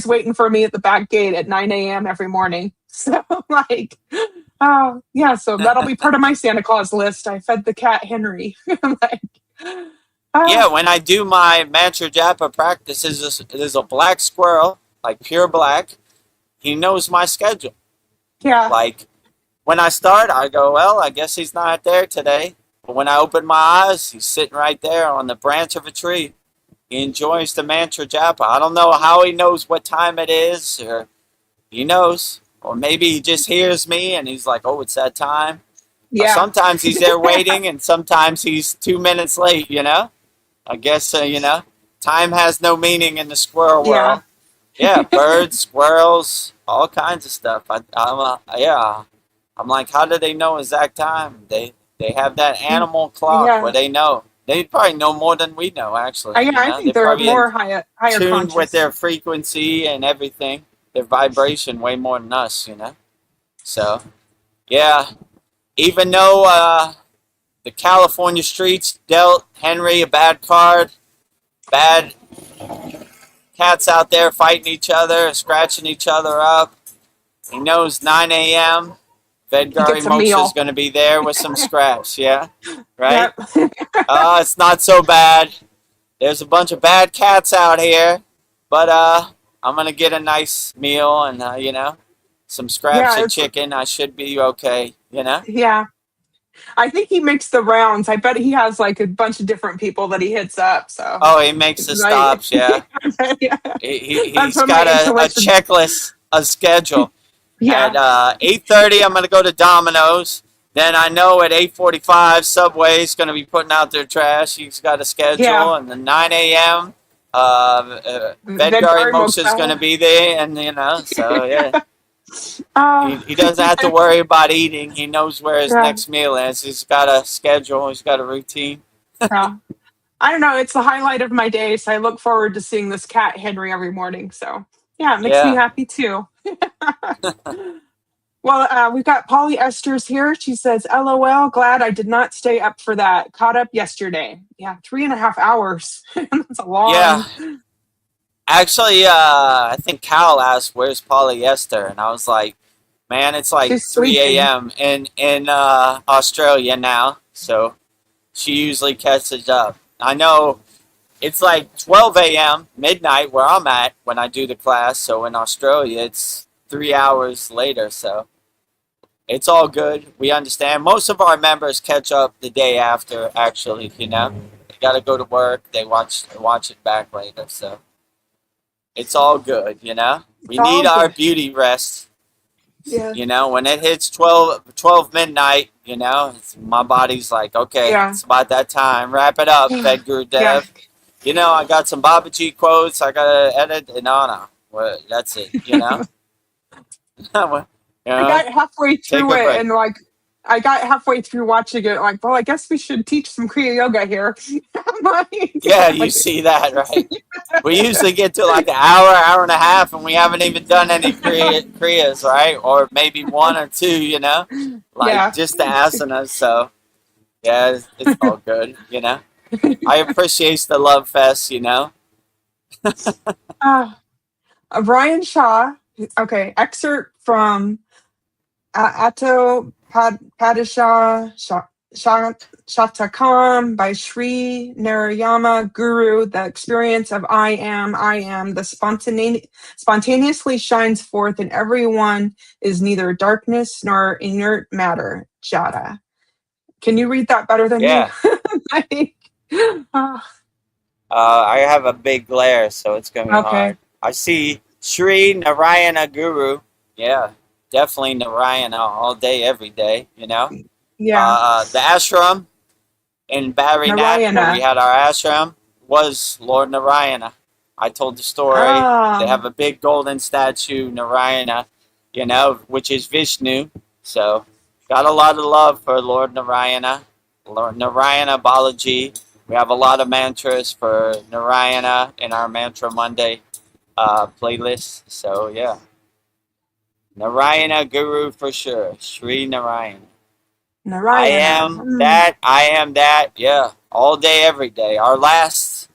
waiting for me at the back gate at 9 a.m. every morning. So like, so that'll be part of my Santa Claus list. I fed the cat Henry. Like, Yeah, when I do my mantra japa practices, there's a black squirrel, like pure black. He knows my schedule. Yeah. Like, when I start, I go, well, I guess he's not there today. But when I open my eyes, he's sitting right there on the branch of a tree. He enjoys the mantra japa. I don't know how he knows what time it is, or he knows. Or maybe he just hears me and he's like, oh, it's that time. Yeah. Sometimes he's there waiting and sometimes he's 2 minutes late, you know? I guess, time has no meaning in the squirrel world. Yeah, birds, squirrels, all kinds of stuff. I'm like, how do they know exact time? They have that animal clock where they know. They probably know more than we know, actually. I think they're more higher tuned conscious. with their frequency and everything. Their vibration way more than us, you know? So, yeah. Even though the California streets dealt Henry a bad card, bad cats out there fighting each other, scratching each other up, he knows 9 a.m. Vedgari Moksha is going to be there with some scraps, yeah? Right? Yep. It's not so bad. There's a bunch of bad cats out here, but I'm going to get a nice meal and, some scraps of chicken. I should be okay, you know? Yeah. I think he makes the rounds. I bet he has like a bunch of different people that he hits up. So. Oh, he makes the stops, yeah. He's got a checklist, a schedule. Yeah. At 8:30, I'm going to go to Domino's. Then I know at 8:45, Subway's going to be putting out their trash. He's got a schedule. Yeah. And then 9 a.m., Vedgari Moksha is going to be there. And, so, yeah. He doesn't have to worry about eating. He knows where his next meal is. He's got a schedule. He's got a routine. I don't know. It's the highlight of my day. So I look forward to seeing this cat, Henry, every morning. So, yeah, it makes me happy, too. Well, we've got Polyesters here. She says, LOL, glad I did not stay up for that. Caught up yesterday. Yeah, 3.5 hours. That's a long. Yeah. Actually, I think Cal asked, where's Polyester? And I was like, man, it's like 3 a.m. in Australia now. So she usually catches up. I know it's like 12 a.m., midnight where I'm at when I do the class. So in Australia, it's 3 hours later. So it's all good. We understand. Most of our members catch up the day after, actually, you know. They got to go to work. They watch it back later. So it's all good, you know. It's We all need our good. beauty rest. Yeah. You know, when it hits 12 midnight, you know, my body's like, okay, Yeah. it's about that time. Wrap it up, Yeah. Vedagurudev. You know, I got some Babaji quotes I got to edit. And no. Well, that's it, you know. You I know, got halfway take through a it break. and like I got halfway through watching it, like, well, I guess we should teach some Kriya yoga here. I'm Yeah, you like, see that, right? We usually get to like an hour and a half, and we haven't even done any kriyas, right? Or maybe one or two, you know, like yeah. just the asanas. So yeah, it's all good, you know. I appreciate the love fest, you know. Uh, Brian Shaw, okay, excerpt from Atto Padishah Shatakam by Sri Narayama Guru. The experience of I am, the spontaneously shines forth, and everyone is neither darkness nor inert matter. Jada. Can you read that better than me? Yeah, Like, oh, I have a big glare, so it's gonna be okay. hard. I see Sri Narayana Guru. Yeah, definitely Narayana all day, every day. You know, Yeah. the ashram in Barry Nat, where we Narayana. had our ashram, was Lord Narayana. I told the story. They Oh, have a big golden statue, Narayana, you know, which is Vishnu. So, got a lot of love for Lord Narayana, Lord Narayana Balaji. We have a lot of mantras for Narayana in our Mantra Monday playlist. So, yeah, Narayana Guru for sure. Sri Narayana. I Narayana. am that. I am that. Yeah, all day, every day. Our last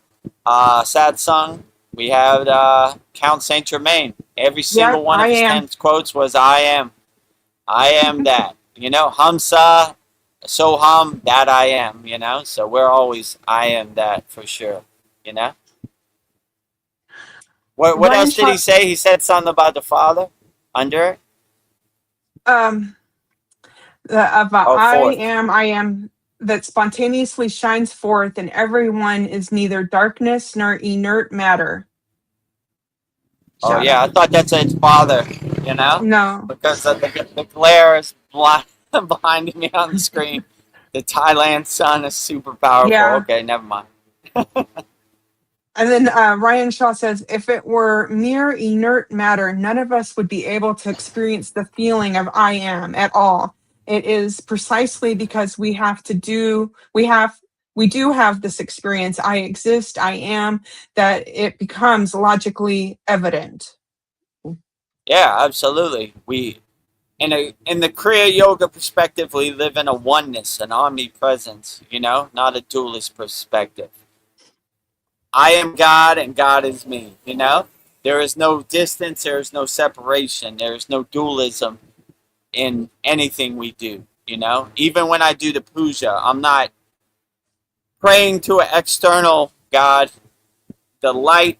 satsang, we had Count Saint Germain. Every single Yep, one I of his am. 10 quotes was "I am. I am that." You know, Hamsa, Soham, that I am. You know, so we're always "I am that" for sure. You know. What Brian else did he Shaw. say? He said something about the Father under it. Um, Oh, fourth. I am that spontaneously shines forth, and everyone is neither darkness nor inert matter. Oh yeah, I Jada. thought that said Father. You know, No. because the glare is blind behind me on the screen. The Thailand sun is super powerful. Yeah. Okay, never mind. And then Ryan Shaw says, if it were mere inert matter, none of us would be able to experience the feeling of I am at all. It is precisely because we do have this experience, I exist, I am, that it becomes logically evident. Yeah, absolutely. We in the Kriya Yoga perspective, we live in a oneness, an omnipresence. You know, not a dualist perspective. I am God and God is me. You know, there is no distance, there is no separation, there is no dualism in anything we do. You know, even when I do the puja, I'm not praying to an external God. The light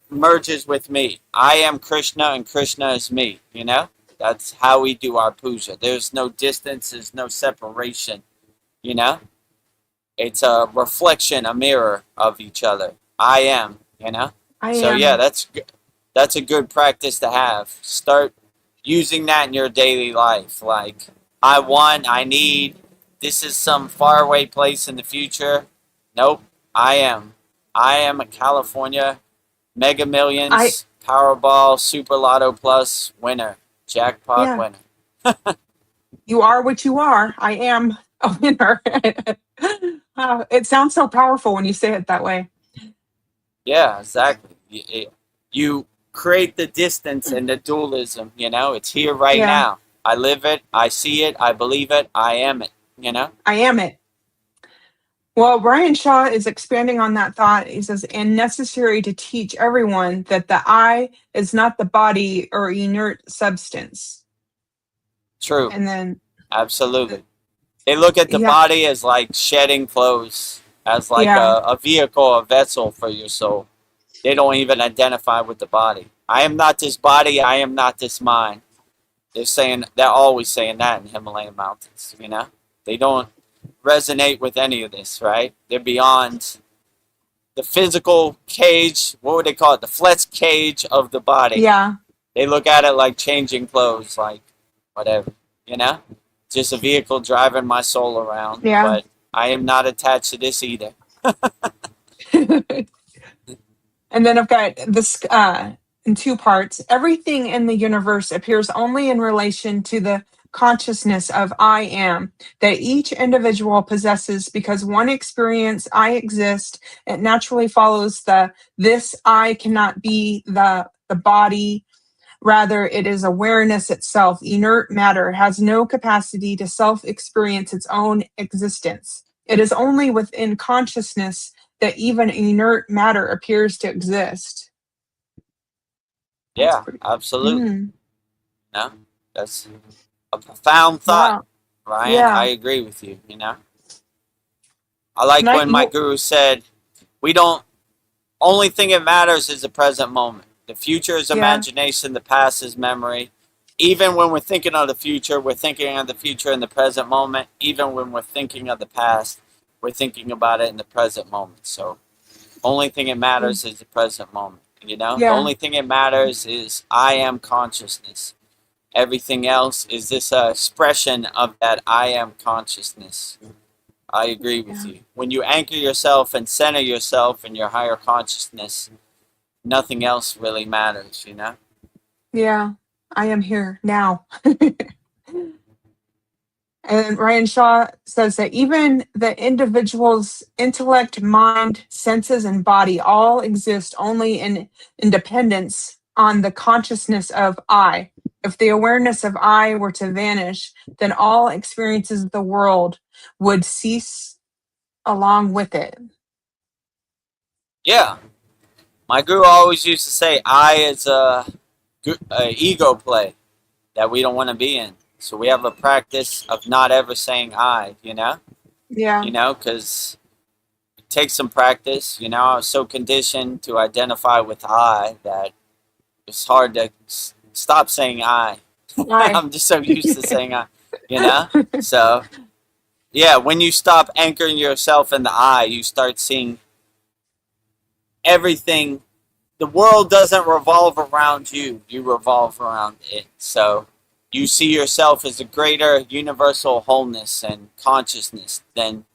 merges with me. I am Krishna and Krishna is me, you know? That's how we do our puja. There's no distance, there's no separation, you know? It's a reflection, a mirror of each other. I am, you know? I So yeah, am. that's a good practice to have. Start using that in your daily life. Like, I want, I need, this is some faraway place in the future. Nope, I am. I am a California Mega I Millions, Powerball, Super Lotto Plus winner, jackpot yeah, winner. you are what you are. I am a winner. It sounds so powerful when you say it that way. Yeah, exactly. You create the distance and the dualism, you know, it's here right Yeah, now. I live it, I see it, I believe it, I am it, you know? I am it. Well, Brian Shaw is expanding on that thought. He says, and necessary to teach everyone that the I is not the body or inert substance. True, And then, absolutely. They look at the yeah, body as like shedding clothes, as like Yeah. a vehicle, a vessel for your soul. They don't even identify with the body. I am not this body. I am not this mind. They're always saying that in Himalayan mountains, you know? They don't resonate with any of this, right? They're beyond the physical cage. What would they call it? The flesh cage of the body. Yeah. They look at it like changing clothes, like whatever, you know? Just a vehicle driving my soul around. Yeah. But I am not attached to this either. And then I've got this in two parts. Everything in the universe appears only in relation to the consciousness of I am that each individual possesses, because one experience I exist, it naturally follows this I cannot be the body. Rather, it is awareness itself. Inert matter has no capacity to self-experience its own existence. It is only within consciousness that even inert matter appears to exist. Yeah, absolutely. Mm. No, that's a profound thought, Wow. Ryan. Yeah. I agree with you, you know? I like Tonight when my guru said, only thing that matters is the present moment. The future is Yeah. imagination, the past is memory. Even when we're thinking of the future, we're thinking of the future in the present moment. Even when we're thinking of the past, we're thinking about it in the present moment. So, only thing that matters is the present moment. You know, the Yeah. only thing that matters is I am consciousness. Everything else is this expression of that I am consciousness. I agree with you. When you anchor yourself and center yourself in your higher consciousness, nothing else really matters, you know? Yeah. I am here now. And Ryan Shaw says that even the individual's intellect, mind, senses, and body all exist only in independence on the consciousness of I. If the awareness of I were to vanish, then all experiences of the world would cease along with it. Yeah. My guru always used to say I is a ego play that we don't want to be in. So we have a practice of not ever saying I, you know? Yeah. You know, because it takes some practice. You know, I was so conditioned to identify with I that it's hard to stop saying I. I'm just so used to saying I, you know? So, yeah, when you stop anchoring yourself in the I, you start seeing everything. The world doesn't revolve around you, you revolve around it. So, you see yourself as a greater universal wholeness and consciousness than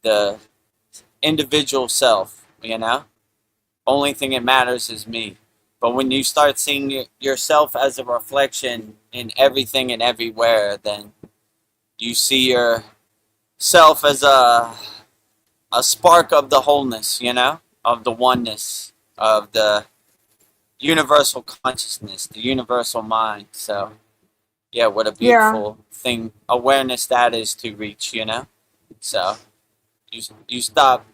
the individual self, you know? Only thing that matters is me. But when you start seeing yourself as a reflection in everything and everywhere, then you see yourself as a spark of the wholeness, you know? Of the oneness, of the universal consciousness, the universal mind. So, yeah, what a beautiful thing, awareness that is to reach, you know? So, you stop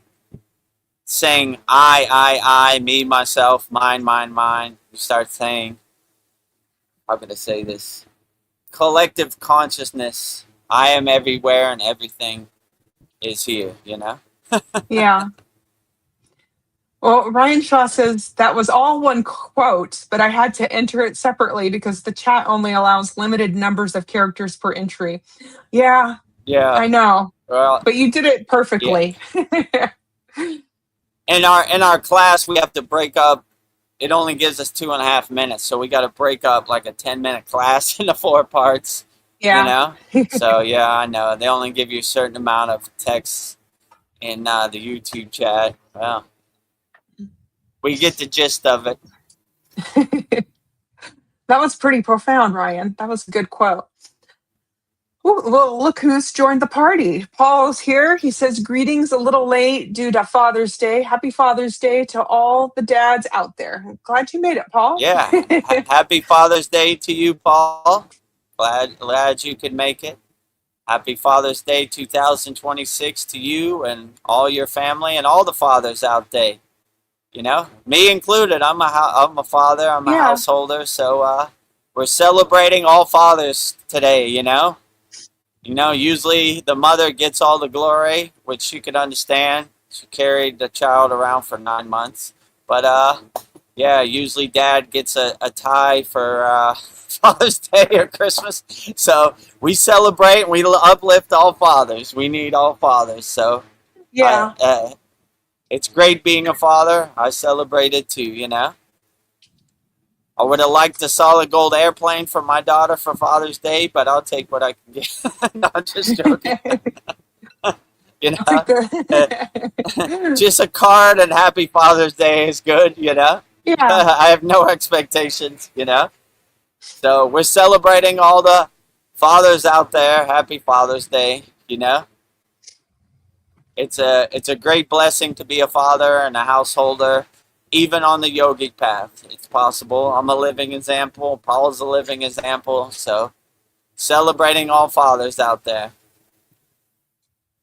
saying I, me, myself, mine. You start saying, how can I say this? Collective consciousness. I am everywhere and everything is here, you know? Yeah. Well, Ryan Shaw says that was all one quote, but I had to enter it separately because the chat only allows limited numbers of characters per entry. Yeah, Yeah. I know. Well, But you did it perfectly. Yeah. In our class, we have to break up. It only gives us 2.5 minutes, so we got to break up like a 10-minute class into 4 parts. Yeah. You know. So yeah, I know they only give you a certain amount of text in the YouTube chat. Well, we get the gist of it. That was pretty profound, Ryan. That was a good quote. Ooh, well, look who's joined the party. Paul's here. He says, greetings a little late due to Father's Day. Happy Father's Day to all the dads out there. I'm glad you made it, Paul. Yeah. Happy Father's Day to you, Paul. Glad you could make it. Happy Father's Day 2026 to you and all your family and all the fathers out there. You know, me included. I'm a father. I'm a householder. So we're celebrating all fathers today. You know, usually the mother gets all the glory, which you can understand. She carried the child around for 9 months. But yeah, usually Dad gets a tie for Father's Day or Christmas. So we celebrate and we uplift all fathers. We need all fathers. So Yeah. it's great being a father. I celebrate it too, you know. I would have liked a solid gold airplane for my daughter for Father's Day, but I'll take what I can get. No, I'm just joking. You I'll take know, the just a card and Happy Father's Day is good. You know, yeah. I have no expectations. You know, so we're celebrating all the fathers out there. Happy Father's Day. You know, it's a great blessing to be a father and a householder. Even on the yogic path, it's possible. I'm a living example. Paul's a living example. So, celebrating all fathers out there.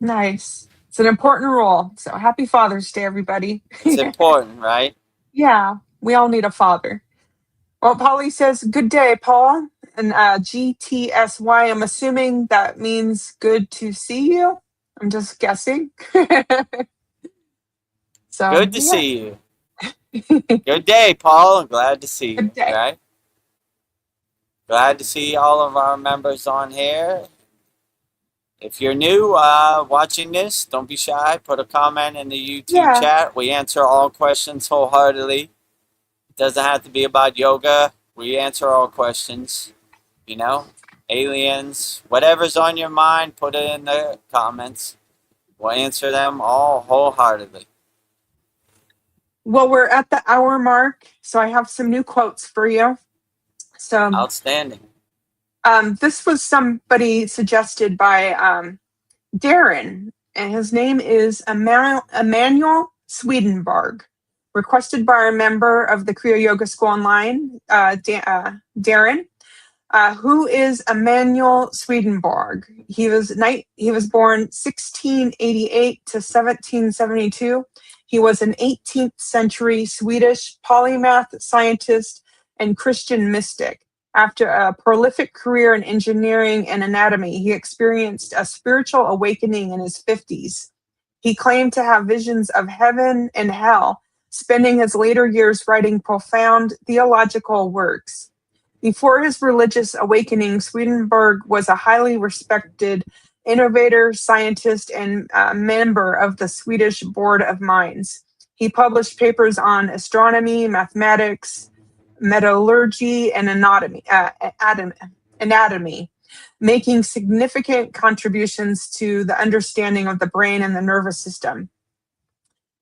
Nice. It's an important role. So happy Father's Day, everybody. It's important, right? Yeah, we all need a father. Well, Polly says, good day, Paul. And GTSY, I'm assuming that means good to see you. I'm just guessing. So, Good to yeah. see you. Good day, Paul. I'm glad to see you. Good day. Right? Glad to see all of our members on here. If you're new watching this, don't be shy. Put a comment in the YouTube chat. We answer all questions wholeheartedly. It doesn't have to be about yoga. We answer all questions. You know, aliens, whatever's on your mind, put it in the comments. We'll answer them all wholeheartedly. Well, we're at the hour mark, so I have some new quotes for you. So, outstanding. This was somebody suggested by Darren, and his name is Emmanuel Swedenborg, requested by a member of the Kriya Yoga School Online, Darren. Who is Emmanuel Swedenborg? He was born 1688 to 1772. He was an 18th century Swedish polymath, scientist, and Christian mystic. After a prolific career in engineering and anatomy, he experienced a spiritual awakening in his 50s. He claimed to have visions of heaven and hell, spending his later years writing profound theological works. Before his religious awakening, Swedenborg was a highly respected innovator, scientist, and member of the Swedish Board of Mines. He published papers on astronomy, mathematics, metallurgy, and anatomy, making significant contributions to the understanding of the brain and the nervous system.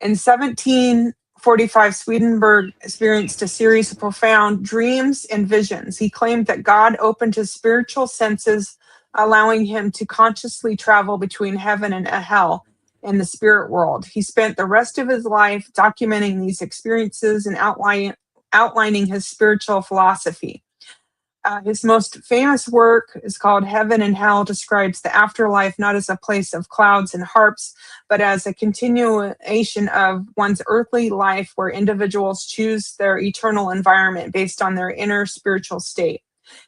In 1745, Swedenborg experienced a series of profound dreams and visions. He claimed that God opened his spiritual senses, allowing him to consciously travel between heaven and hell in the spirit world. He spent the rest of his life documenting these experiences and outlining his spiritual philosophy. His most famous work is called Heaven and Hell, describes the afterlife not as a place of clouds and harps, but as a continuation of one's earthly life where individuals choose their eternal environment based on their inner spiritual state.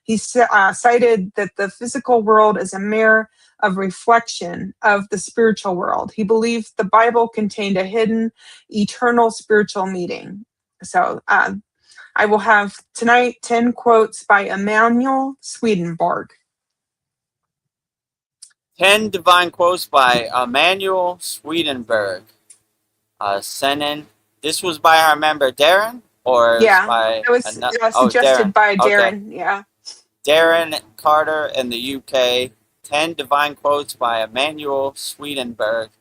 He cited that the physical world is a mirror of reflection of the spiritual world. He believed the Bible contained a hidden, eternal spiritual meaning. So, I will have tonight 10 quotes by Emmanuel Swedenborg. 10 divine quotes by Emmanuel Swedenborg. Sent in. This was by our member Darren? Or it was suggested by Darren. Okay. Yeah. Darren Carter in the UK. 10 divine quotes by Emmanuel Swedenborg.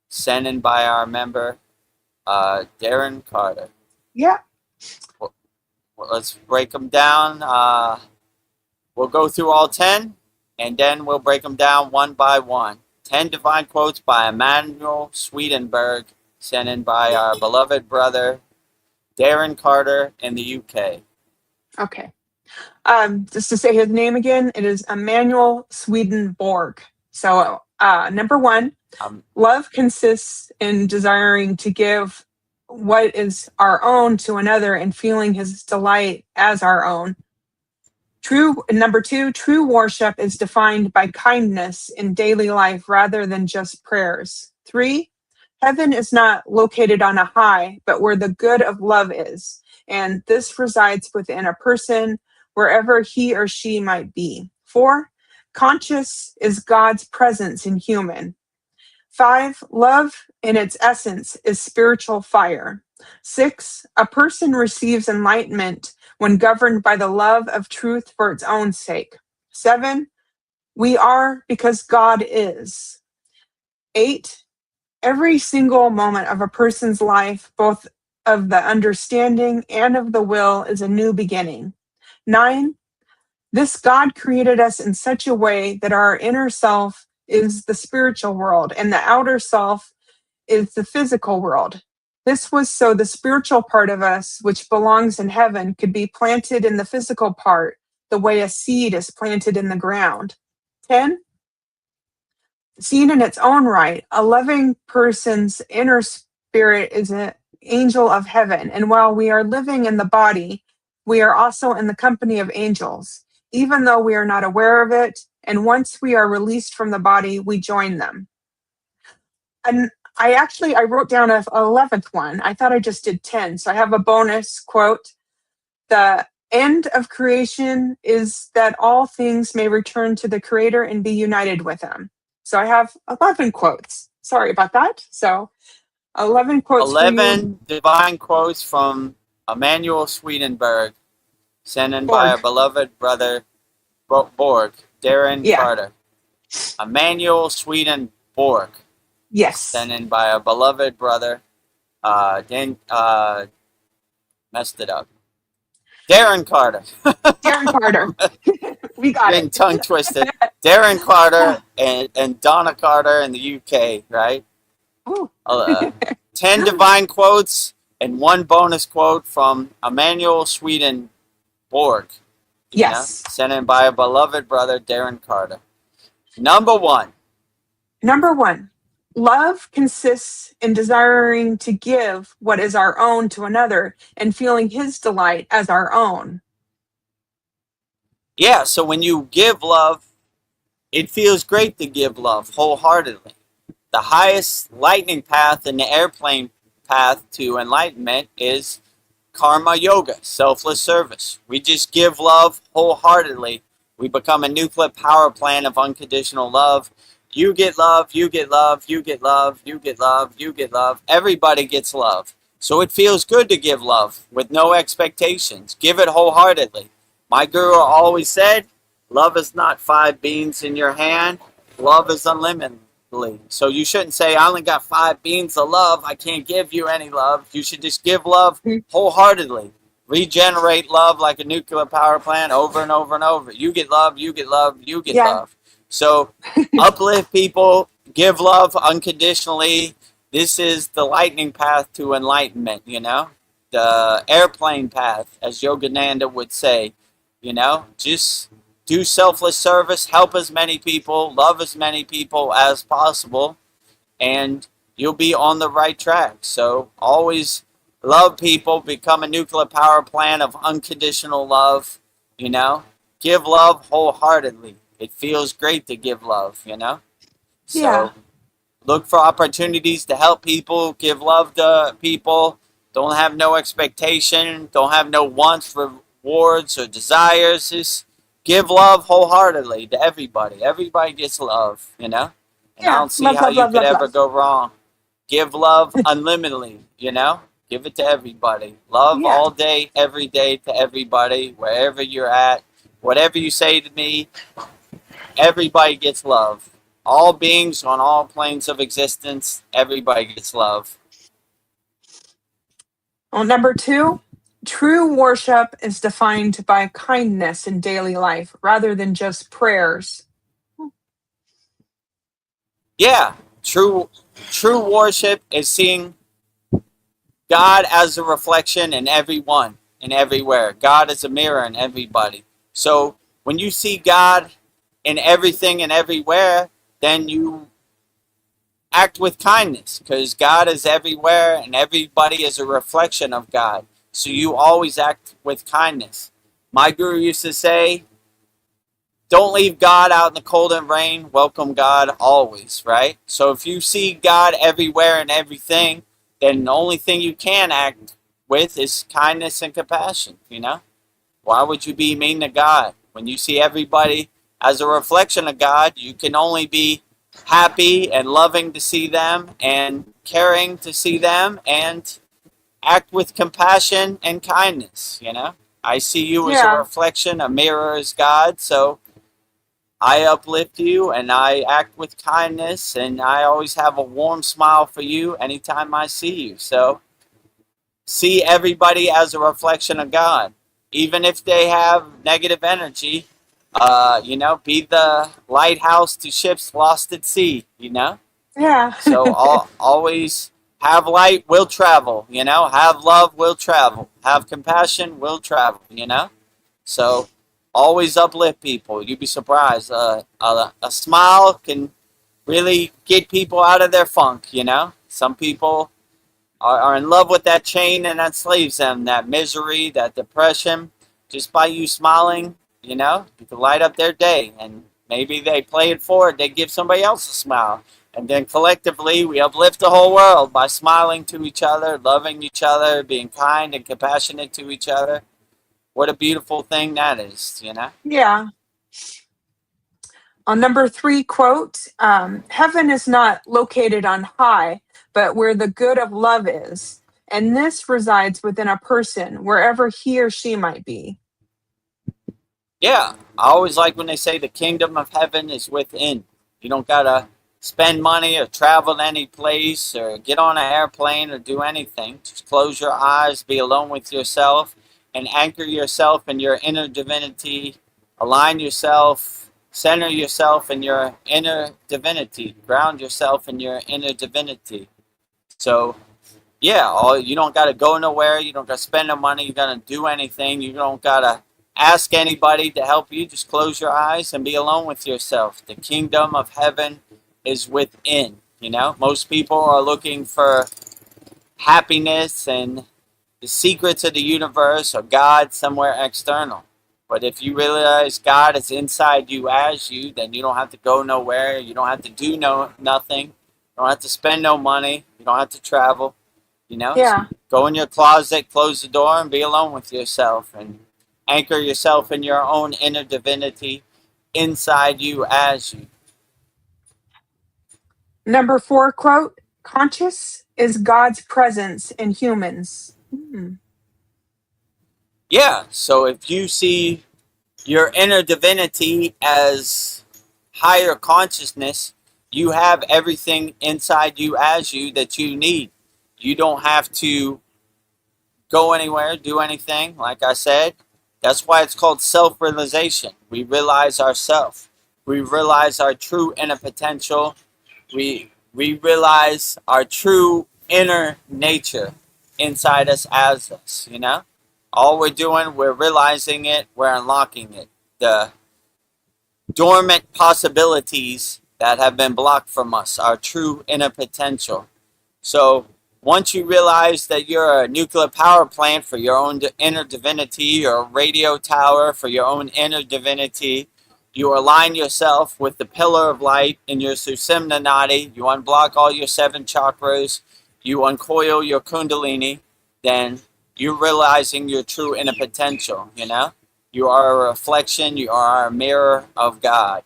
Sent in by our member Darren Carter. Yeah. Well, let's break them down. We'll go through all 10, and then we'll break them down one by one. 10 divine quotes by Emmanuel Swedenborg, sent in by our beloved brother, Darren Carter in the UK. Okay. Just to say his name again, it is Emmanuel Swedenborg. So, number one, love consists in desiring to give what is our own to another and feeling his delight as our own. Number two, true worship is defined by kindness in daily life rather than just prayers. 3, Heaven is not located on a high, but where the good of love is. And this resides within a person, wherever he or she might be. 4, conscious is God's presence in human. 5, love in its essence is spiritual fire. 6, a person receives enlightenment when governed by the love of truth for its own sake. 7, we are because God is. 8, every single moment of a person's life, both of the understanding and of the will, is a new beginning. 9, this God created us in such a way that our inner self is the spiritual world and the outer self is the physical world. This was so the spiritual part of us, which belongs in heaven, could be planted in the physical part, the way a seed is planted in the ground. 10, seen in its own right, a loving person's inner spirit is an angel of heaven. And while we are living in the body, we are also in the company of angels, even though we are not aware of it. And once we are released from the body, we join them. And I wrote down an 11th one. I thought I just did 10. So I have a bonus quote. The end of creation is that all things may return to the Creator and be united with Him. So I have 11 quotes. Sorry about that. So 11 quotes 11 divine quotes from Emanuel Swedenborg, sent in by a Borg. beloved brother, Borg, Darren Yeah. Carter. Emanuel Swedenborg, Yes. sent in by a beloved brother, messed it up. Darren Carter. Darren Carter. We got Getting it. tongue twisted. Darren Carter and Donna Carter in the UK, right? Ooh. 10 divine quotes and 1 bonus quote from Emanuel Swedenborg. Yes. Sent in by a beloved brother, Darren Carter. Number 1. Number 1, love consists in desiring to give what is our own to another and feeling his delight as our own. Yeah, so when you give love, it feels great to give love wholeheartedly. The highest lightning path in the airplane path to enlightenment is karma yoga, selfless service. We just give love wholeheartedly. We become a nuclear power plant of unconditional love. You get love, you get love, you get love, you get love, you get love. Everybody gets love. So it feels good to give love with no expectations. Give it wholeheartedly. My guru always said, love is not 5 beans in your hand. Love is unlimited. So you shouldn't say, I only got 5 beans of love. I can't give you any love. You should just give love wholeheartedly. Regenerate love like a nuclear power plant over and over and over. You get love, you get love, you get love. So uplift people, give love unconditionally. This is the lightning path to enlightenment, the airplane path, as Yogananda would say, just do selfless service, help as many people, love as many people as possible, and you'll be on the right track. So always love people, become a nuclear power plant of unconditional love, give love wholeheartedly. It feels great to give love, So look for opportunities to help people, give love to people. Don't have no expectation, don't have no wants, rewards, or desires. Just give love wholeheartedly to everybody. Everybody gets love, And I don't see how you could ever go wrong. Give love unlimitedly, Give it to everybody. Love all day, every day to everybody, wherever you're at. Whatever you say to me, everybody gets love. All beings on all planes of existence, everybody gets love. Well, number 2, true worship is defined by kindness in daily life rather than just prayers. Yeah, true worship is seeing God as a reflection in everyone and everywhere. God is a mirror in everybody. So when you see God in everything and everywhere, then you act with kindness, because God is everywhere and everybody is a reflection of God. So you always act with kindness. My guru used to say, don't leave God out in the cold and rain. Welcome God always, right? So if you see God everywhere and everything, then the only thing you can act with is kindness and compassion, you know? Why would you be mean to God? When you see everybody as a reflection of God, you can only be happy and loving to see them and caring to see them and act with compassion and kindness, you know? I see you as a Yeah. reflection, a mirror is God, so I uplift you and I act with kindness and I always have a warm smile for you anytime I see you. So see everybody as a reflection of God. Even if they have negative energy, you know, be the lighthouse to ships lost at sea, you know? Yeah. So always have light, will travel, you know? Have love, will travel. Have compassion, will travel, you know? So always uplift people. You'd be surprised. A smile can really get people out of their funk, you know? Some people are in love with that chain and that enslaves them, that misery, that depression. Just by you smiling, you know, you can light up their day. And maybe they play it forward, they give somebody else a smile. And then collectively, we uplift the whole world by smiling to each other, loving each other, being kind and compassionate to each other. What a beautiful thing that is, you know? Yeah. On number 3 quote, heaven is not located on high, but where the good of love is. And this resides within a person, wherever he or she might be. Yeah, I always like when they say the kingdom of heaven is within. You don't gotta spend money or travel to any place or get on an airplane or do anything. Just close your eyes, be alone with yourself, and anchor yourself in your inner divinity. Align yourself, center yourself in your inner divinity. Ground yourself in your inner divinity. So, yeah, you don't gotta go nowhere. You don't gotta spend no money. You gotta do anything. You don't gotta ask anybody to help you. Just close your eyes and be alone with yourself. The kingdom of heaven is within. You know, most people are looking for happiness and the secrets of the universe or God somewhere external. But if you realize God is inside you as you, then you don't have to go nowhere. You don't have to do nothing. You don't have to spend no money. You don't have to travel. You know, Yeah. go in your closet, close the door, and be alone with yourself and anchor yourself in your own inner divinity inside you as you. Number 4 quote, conscious is God's presence in humans. Hmm. Yeah, so if you see your inner divinity as higher consciousness, you have everything inside you as you that you need. You don't have to go anywhere, do anything, like I said. That's why it's called self-realization. We realize ourselves. We realize our true inner potential. We realize our true inner nature inside us as us, you know? All we're doing, we're realizing it, we're unlocking it. The dormant possibilities that have been blocked from us, our true inner potential. So once you realize that you're a nuclear power plant for your own inner divinity, or a radio tower for your own inner divinity, you align yourself with the pillar of light in your Sushumna Nadi, you unblock all your 7 chakras, you uncoil your kundalini, then you're realizing your true inner potential, you know? You are a reflection, you are a mirror of God.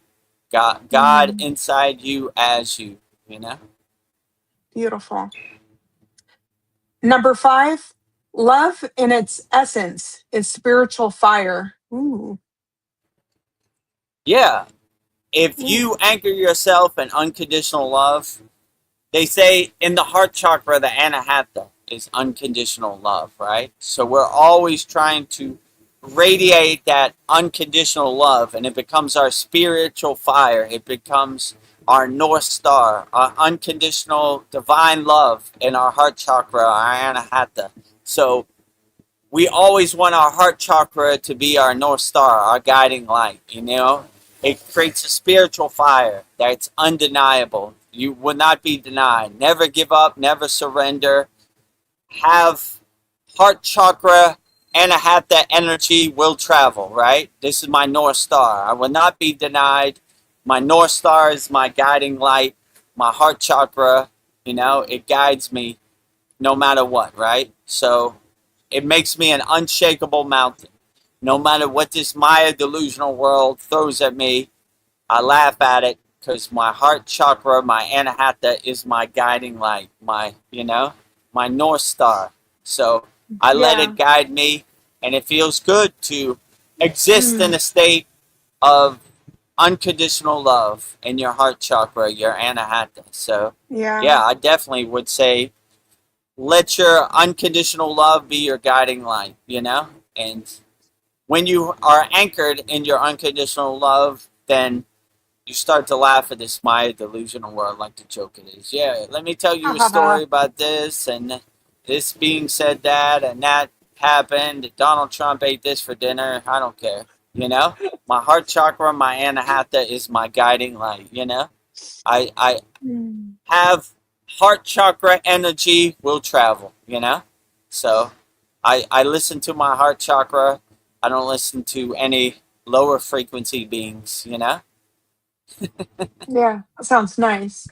God inside you as you, you know? Beautiful. Number 5, love in its essence is spiritual fire. Ooh. Yeah, if Ooh. you anchor yourself in unconditional love, they say in the heart chakra, the anahata is unconditional love, right? So we're always trying to radiate that unconditional love, and it becomes our spiritual fire. It becomes our North Star, our unconditional divine love in our heart chakra, our anahata. So we always want our heart chakra to be our North Star, our guiding light, you know? It creates a spiritual fire that's undeniable. You will not be denied. Never give up, never surrender. Have heart chakra Anahata energy will travel, right? This is my North Star. I will not be denied. My North Star is my guiding light, my heart chakra, it guides me no matter what, right? So it makes me an unshakable mountain. No matter what this Maya delusional world throws at me, I laugh at it because my heart chakra, my Anahata, is my guiding light, my North Star. So I let Yeah. it guide me, and it feels good to exist in a state of unconditional love in your heart chakra, your Anahata. So, Yeah. yeah, I definitely would say let your unconditional love be your guiding light, And when you are anchored in your unconditional love, then you start to laugh at this Maya delusional world like the joke it is. Yeah, let me tell you a story about this, and this being said that, and that happened. Donald Trump ate this for dinner. I don't care. My heart chakra, my Anahata is my guiding light. I Mm. have heart chakra energy will travel. So I listen to my heart chakra. I don't listen to any lower frequency beings. Yeah, that sounds nice.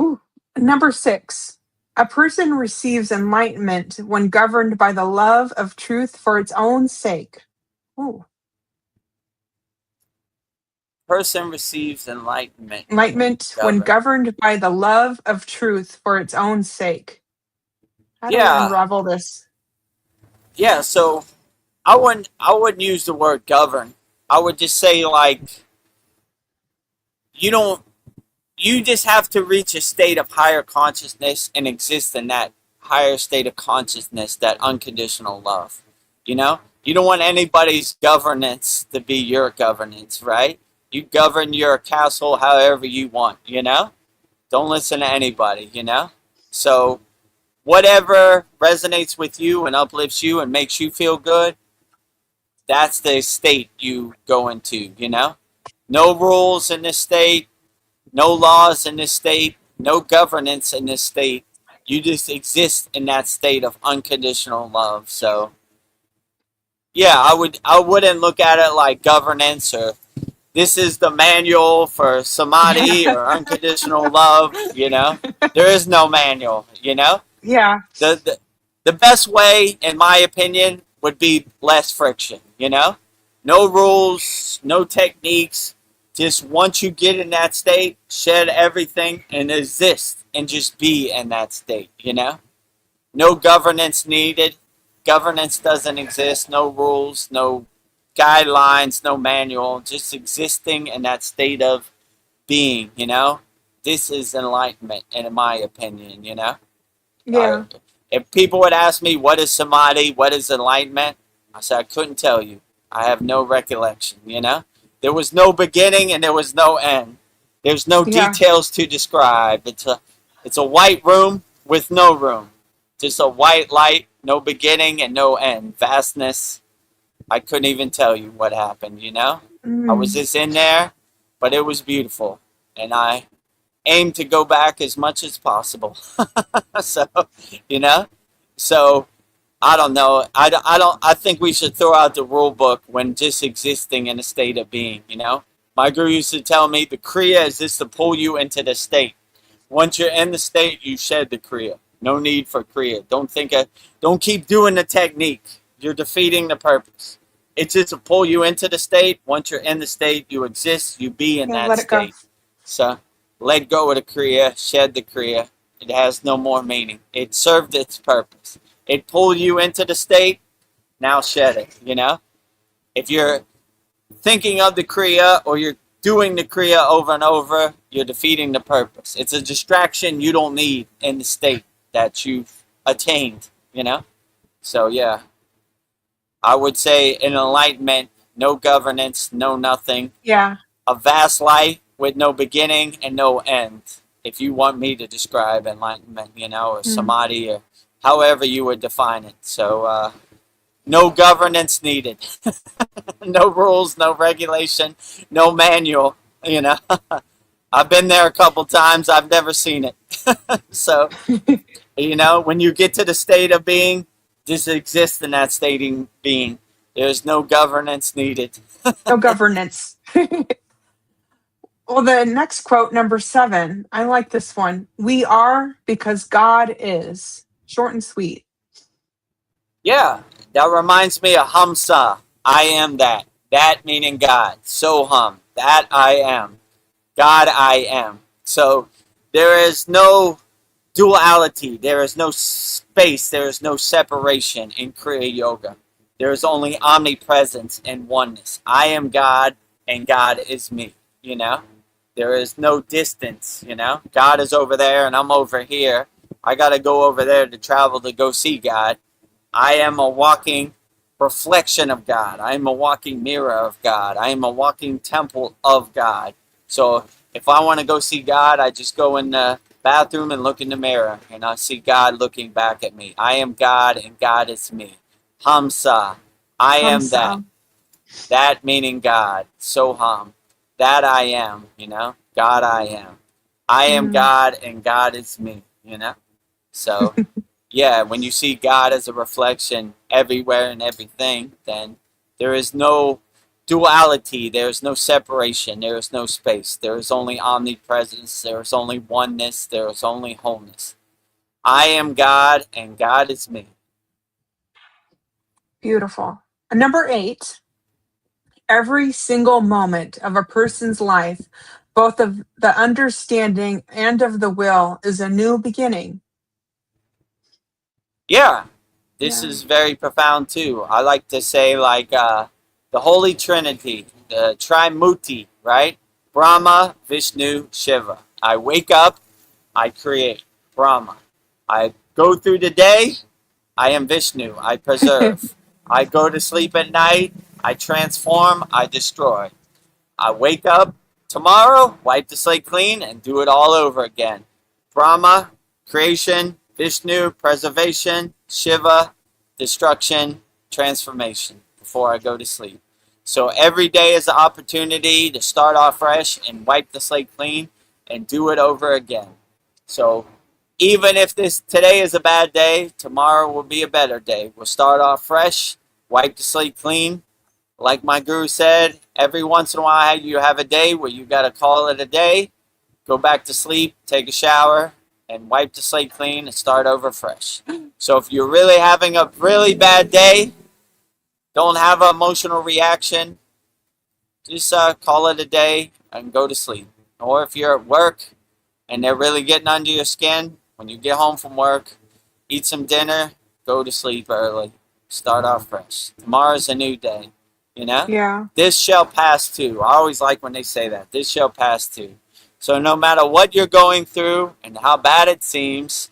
Ooh, number 6. A person receives enlightenment when governed by the love of truth for its own sake. Ooh, Person receives enlightenment when enlightenment when governed. governed by the love of truth for its own sake. How do we Yeah, unravel this? yeah. So I wouldn't use the word govern. I would just say like you don't you just have to reach a state of higher consciousness and exist in that higher state of consciousness, that unconditional love. You don't want anybody's governance to be your governance, right? You govern your castle however you want. Don't listen to anybody. So whatever resonates with you and uplifts you and makes you feel good, that's the state you go into. No rules in this state, no laws in this state, no governance in this state. You just exist in that state of unconditional love. So yeah, I wouldn't look at it like governance or this is the manual for samadhi or unconditional love. There is no manual. Yeah. the, the the best way, in my opinion, would be less friction. No rules, no techniques. Just once you get in that state, shed everything and exist and just be in that state. No governance needed. Governance doesn't exist. No rules, no guidelines, no manual. Just existing in that state of being. This is enlightenment, in my opinion. I, Yeah. if people would ask me what is samadhi, what is enlightenment, I said I couldn't tell you. I have no recollection. There was no beginning and there was no end. There's no Yeah. details to describe. It's a white room with no room. Just a white light, no beginning and no end. Vastness. I couldn't even tell you what happened. I was Mm. just in there, but it was beautiful, and I aim to go back as much as possible. so, you know, so I don't know. I think we should throw out the rule book when just existing in a state of being. My guru used to tell me the kriya is just to pull you into the state. Once you're in the state, you shed the kriya. No need for kriya. Don't keep doing the technique. You're defeating the purpose. It's just to pull you into the state. Once you're in the state, you exist. You be in Yeah, that let it go. state. So let go of the kriya. Shed the kriya. It has no more meaning. It served its purpose. It pulled you into the state. Now shed it. If you're thinking of the kriya or you're doing the kriya over and over, you're defeating the purpose. It's a distraction you don't need in the state that you've attained. So yeah, I would say in enlightenment, no governance, no nothing, Yeah. a vast light with no beginning and no end. If you want me to describe enlightenment, or Mm. samadhi, or however you would define it. So no governance needed, no rules, no regulation, no manual. I've been there a couple times. I've never seen it. So when you get to the state of being, just exist in that stating being. There's no governance needed. No governance. Well, the next quote, number 7, I like this one. We are because God is. Short and sweet. Yeah, that reminds me of Hamsa. I am that. That meaning God. Soham. That I am. God I am. So there is no duality. There is no space. There is no separation in Kriya Yoga. There is only omnipresence and oneness. I am God and God is me, you know? There is no distance, you know? God is over there and I'm over here. I got to go over there to travel to go see God. I am a walking reflection of God. I am a walking mirror of God. I am a walking temple of God. So if I want to go see God, I just go in the bathroom and look in the mirror and I see God looking back at me. I am God and God is me. Hamsa. I am that. Hamsa. That meaning God. Soham. That I am, you know? God I am. I am God and God is me, you know? So, yeah, when you see God as a reflection everywhere and everything, then there is no duality, there is no separation, there is no space. There is only omnipresence, there is only oneness, there is only wholeness. I am God and God is me. Beautiful. Number 8, every single moment of a person's life, both of the understanding and of the will, is a new beginning. Yeah, this Yeah. is very profound too. I like to say like the Holy Trinity, the Trimuti, right? Brahma, Vishnu, Shiva. I wake up, I create. Brahma. I go through the day, I am Vishnu, I preserve. I go to sleep at night, I transform, I destroy. I wake up tomorrow, wipe the slate clean, and do it all over again. Brahma, creation. Vishnu, preservation. Shiva, destruction, transformation before I go to sleep. So every day is an opportunity to start off fresh and wipe the slate clean and do it over again. So even if today is a bad day, tomorrow will be a better day. We'll start off fresh, wipe the slate clean. Like my guru said, every once in a while you have a day where you got to call it a day, go back to sleep, take a shower, and wipe the slate clean and start over fresh. So if you're really having a really bad day, don't have an emotional reaction, just call it a day and go to sleep. Or if you're at work and they're really getting under your skin, when you get home from work, eat some dinner, go to sleep early, start off fresh. Tomorrow's a new day, you know? Yeah. This shall pass too. I always like when they say that. This shall pass too. So no matter what you're going through and how bad it seems,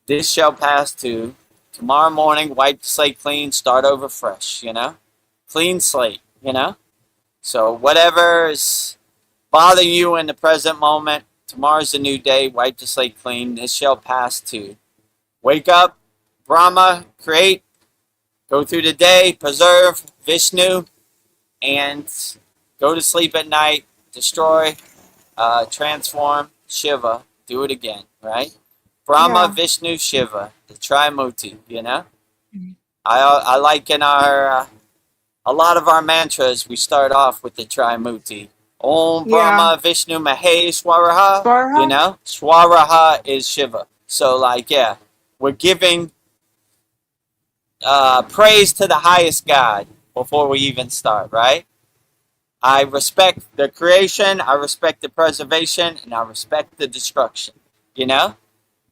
this shall pass too. Tomorrow morning, wipe the slate clean, start over fresh, you know? Clean slate, you know? So whatever is bothering you in the present moment, tomorrow's a new day, wipe the slate clean, this shall pass too. Wake up, Brahma, create, go through the day, preserve, Vishnu, and go to sleep at night, destroy, transform, Shiva, do it again, right? Brahma, Yeah. Vishnu, Shiva, the Trimuti, you know? I like in our, a lot of our mantras, we start off with the Trimuti. Om Yeah. Brahma, Vishnu, Maheshwaraha, Swaraha? you know? Swaraha is Shiva. So like, yeah, we're giving praise to the highest God before we even start, right? I respect the creation, I respect the preservation, and I respect the destruction. You know?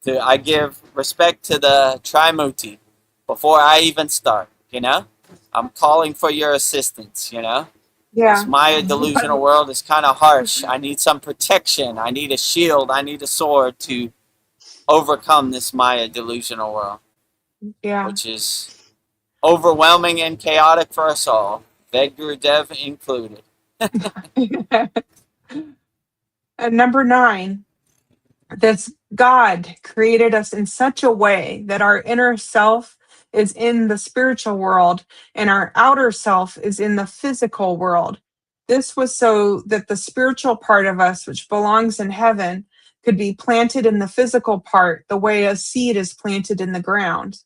I give respect to the Trimuti before I even start, you know? I'm calling for your assistance, you know? Yeah. This Maya delusional world is kind of harsh. I need some protection. I need a shield. I need a sword to overcome this Maya delusional world, Yeah. which is overwhelming and chaotic for us all, Vedagurudev included. And number 9, that's God created us in such a way that our inner self is in the spiritual world and our outer self is in the physical world. This was so that the spiritual part of us, which belongs in heaven, could be planted in the physical part the way a seed is planted in the ground.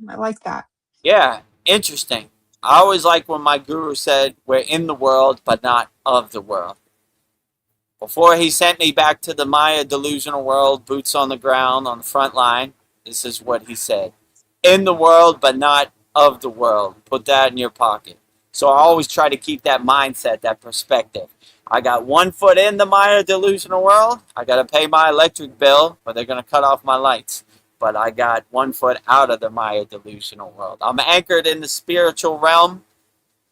I like that. Yeah, interesting. I always like when my guru said, we're in the world, but not of the world. Before he sent me back to the Maya delusional world, boots on the ground, on the front line, this is what he said. In the world, but not of the world. Put that in your pocket. So I always try to keep that mindset, that perspective. I got 1 foot in the Maya delusional world. I got to pay my electric bill, or they're going to cut off my lights. But I got 1 foot out of the Maya delusional world. I'm anchored in the spiritual realm,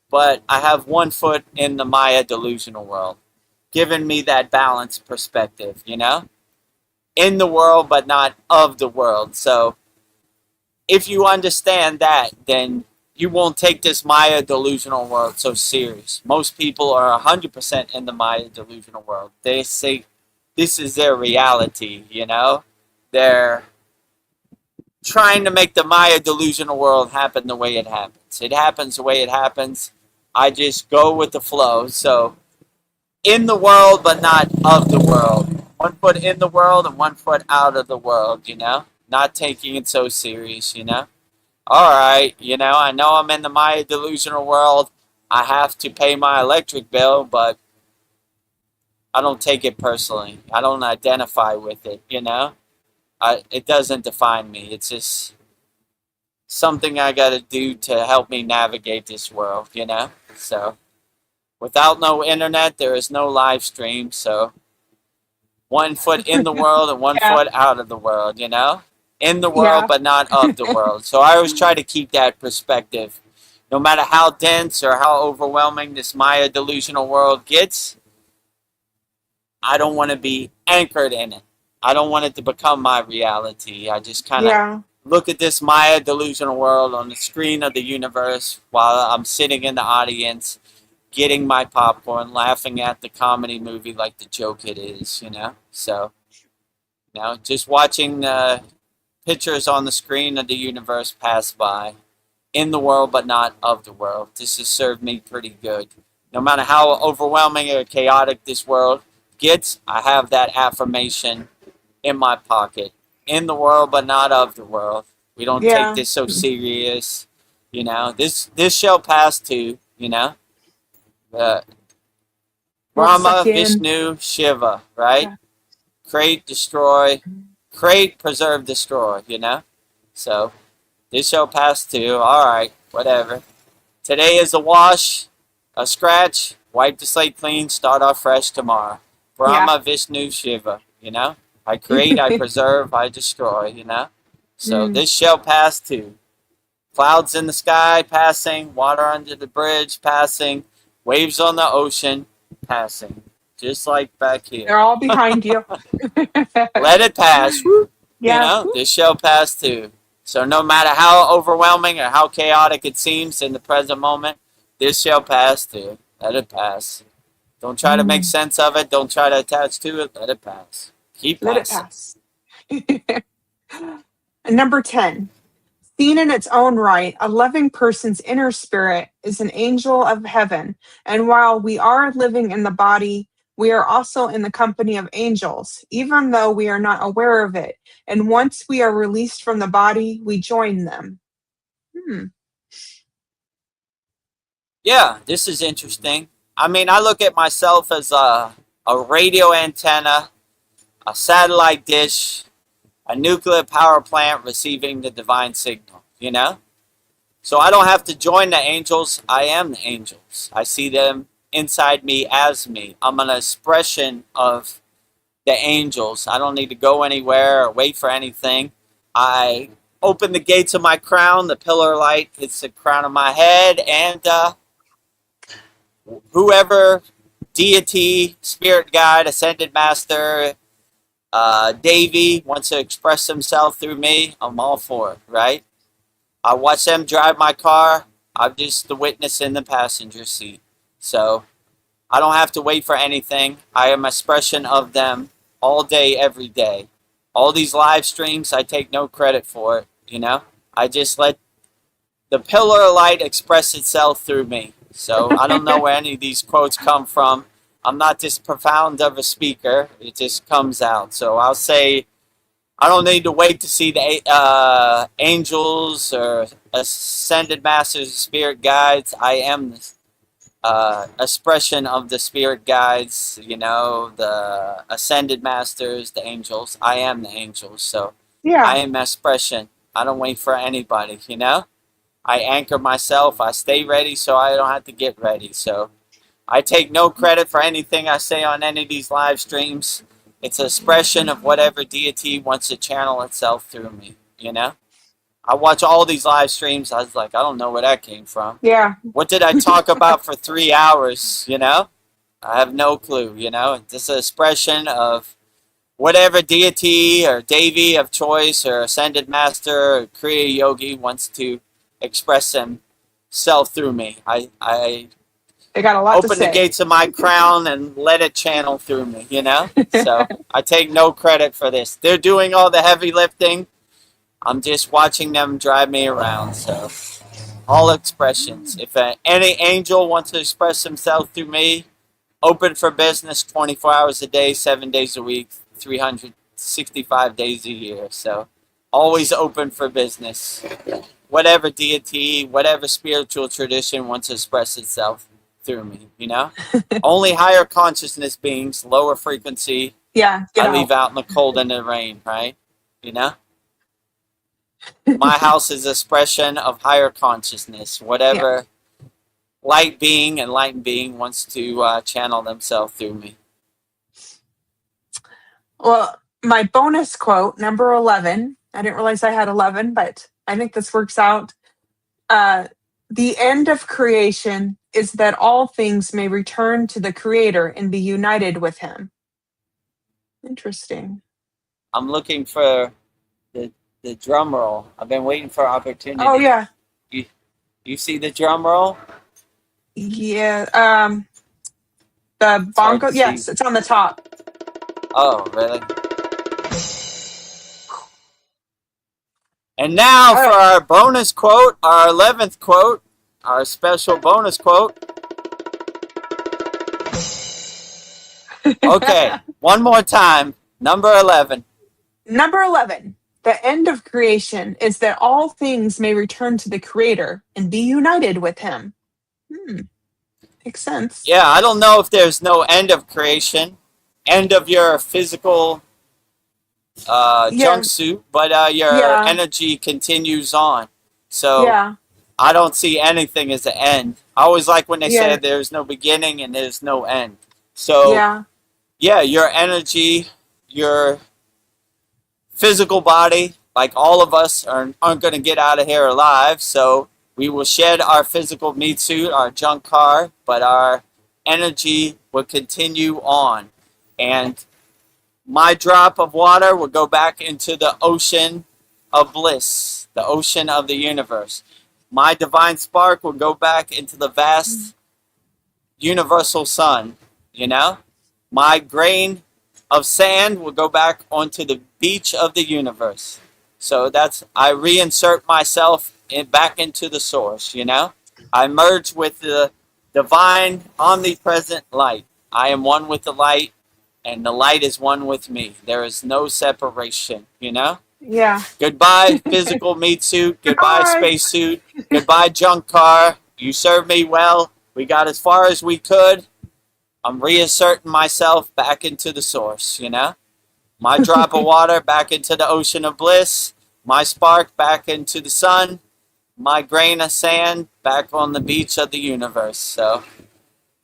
but I have 1 foot in the Maya delusional world, giving me that balanced perspective, you know? In the world, but not of the world. So if you understand that, then you won't take this Maya delusional world so serious. Most people are 100% in the Maya delusional world. They say this is their reality, you know? They're trying to make the Maya delusional world happen the way it happens. It happens the way it happens. I just go with the flow. So, in the world, but not of the world. 1 foot in the world and 1 foot out of the world, you know? Not taking it so serious, you know? All right, you know, I know I'm in the Maya delusional world. I have to pay my electric bill, but I don't take it personally. I don't identify with it, you know? It doesn't define me. It's just something I got to do to help me navigate this world, you know? So, without no internet, there is no live stream. So, 1 foot in the world and 1 Yeah. foot out of the world, you know? In the Yeah. world, but not of the world. So, I always try to keep that perspective. No matter how dense or how overwhelming this Maya delusional world gets, I don't want to be anchored in it. I don't want it to become my reality. I just kind of Yeah. look at this Maya delusional world on the screen of the universe while I'm sitting in the audience, getting my popcorn, laughing at the comedy movie like the joke it is, you know? So, you know, just watching the pictures on the screen of the universe pass by. In the world, but not of the world. This has served me pretty good. No matter how overwhelming or chaotic this world gets, I have that affirmation in my pocket. In the world, but not of the world. We don't take Yeah. this so serious. You know, this shall pass too, you know? Uh, Won't suck Brahma, in. Vishnu, Shiva, right? Yeah. Create, destroy. Create, preserve, destroy, you know? So, this shall pass too. Alright, whatever. Today is a wash, a scratch, wipe the slate clean, start off fresh tomorrow. Brahma, Vishnu, Shiva, you know? I create, I preserve, I destroy, you know? So Mm. this shall pass too. Clouds in the sky, passing. Water under the bridge, passing. Waves on the ocean, passing. Just like back here. They're all behind you. Let it pass. Whoop. You Yeah. know, this shall pass too. So no matter how overwhelming or how chaotic it seems in the present moment, this shall pass too. Let it pass. Don't try to make sense of it. Don't try to attach to it. Let it pass. Keep Let it passing. pass. And number 10. Seen in its own right, a loving person's inner spirit is an angel of heaven. And while we are living in the body, we are also in the company of angels, even though we are not aware of it. And once we are released from the body, we join them. Yeah, this is interesting. I mean, I look at myself as a radio antenna, a satellite dish, a nuclear power plant receiving the divine signal, you know? So I don't have to join the angels. I am the angels. I see them inside me as me. I'm an expression of the angels. I don't need to go anywhere or wait for anything. I open the gates of my crown. The pillar light hits the crown of my head. And whoever, deity, spirit guide, ascended master, Davy wants to express himself through me, I'm all for it, right? I watch them drive my car. I'm just the witness in the passenger seat. So I don't have to wait for anything. I am an expression of them all day, every day. All these live streams, I take no credit for it, you know? I just let the pillar of light express itself through me. So I don't know where any of these quotes come from. I'm not this profound of a speaker. It just comes out. So I'll say I don't need to wait to see the angels or ascended masters, spirit guides. I am the expression of the spirit guides, the ascended masters, the angels. I am the angels, so I Yeah. am expression. I don't wait for anybody, I anchor myself. I stay ready so I don't have to get ready. So I take no credit for anything I say on any of these live streams. It's an expression of whatever deity wants to channel itself through me, I watch all these live streams. I was like, I don't know where that came from. Yeah. What did I talk about for 3 hours, I have no clue, It's just an expression of whatever deity or devi of choice or ascended master or kriya yogi wants to express himself through me. I They got a lot to open say. the gates of my crown and let it channel through me, So I take no credit for this. They're doing all the heavy lifting. I'm just watching them drive me around. So all expressions. If any angel wants to express himself through me, open for business 24 hours a day, 7 days a week, 365 days a year. So always open for business. Whatever deity, whatever spiritual tradition wants to express itself through me, Only higher consciousness beings, lower frequency, Yeah. I leave out in the cold and the rain, right? My house is expression of higher consciousness. Whatever light being, enlightened being wants to channel themselves through me. Well, my bonus quote, number 11. I didn't realize I had 11, but I think this works out. The end of creation is that all things may return to the Creator and be united with Him. Interesting. I'm looking for the drum roll. I've been waiting for opportunity. Oh, yeah. You see the drum roll? Yeah. The hard to bongo. Yes, see. it's on the top. Oh, really? And now for our bonus quote, our 11th quote, our special bonus quote. Okay, one more time. Number 11. Number 11. The end of creation is that all things may return to the Creator and be united with Him. Makes sense. Yeah, I don't know if there's no end of creation, end of your physical jumpsuit, but your energy continues on. So I don't see anything as an end. I always like when they say there's no beginning and there's no end. So your energy, your physical body, like all of us aren't going to get out of here alive. So we will shed our physical meat suit, our junk car, but our energy will continue on. And my drop of water will go back into the ocean of bliss, the ocean of the universe. My divine spark will go back into the vast universal sun, My grain of sand will go back onto the beach of the universe. So I reinsert myself back into the source, I merge with the divine omnipresent light. I am one with the light, and the light is one with me. There is no separation, Yeah. Goodbye, physical meat suit. Goodbye, spacesuit. Goodbye, junk car. You served me well. We got as far as we could. I'm reinserting myself back into the source, My drop of water back into the ocean of bliss. My spark back into the sun. My grain of sand back on the beach of the universe. So,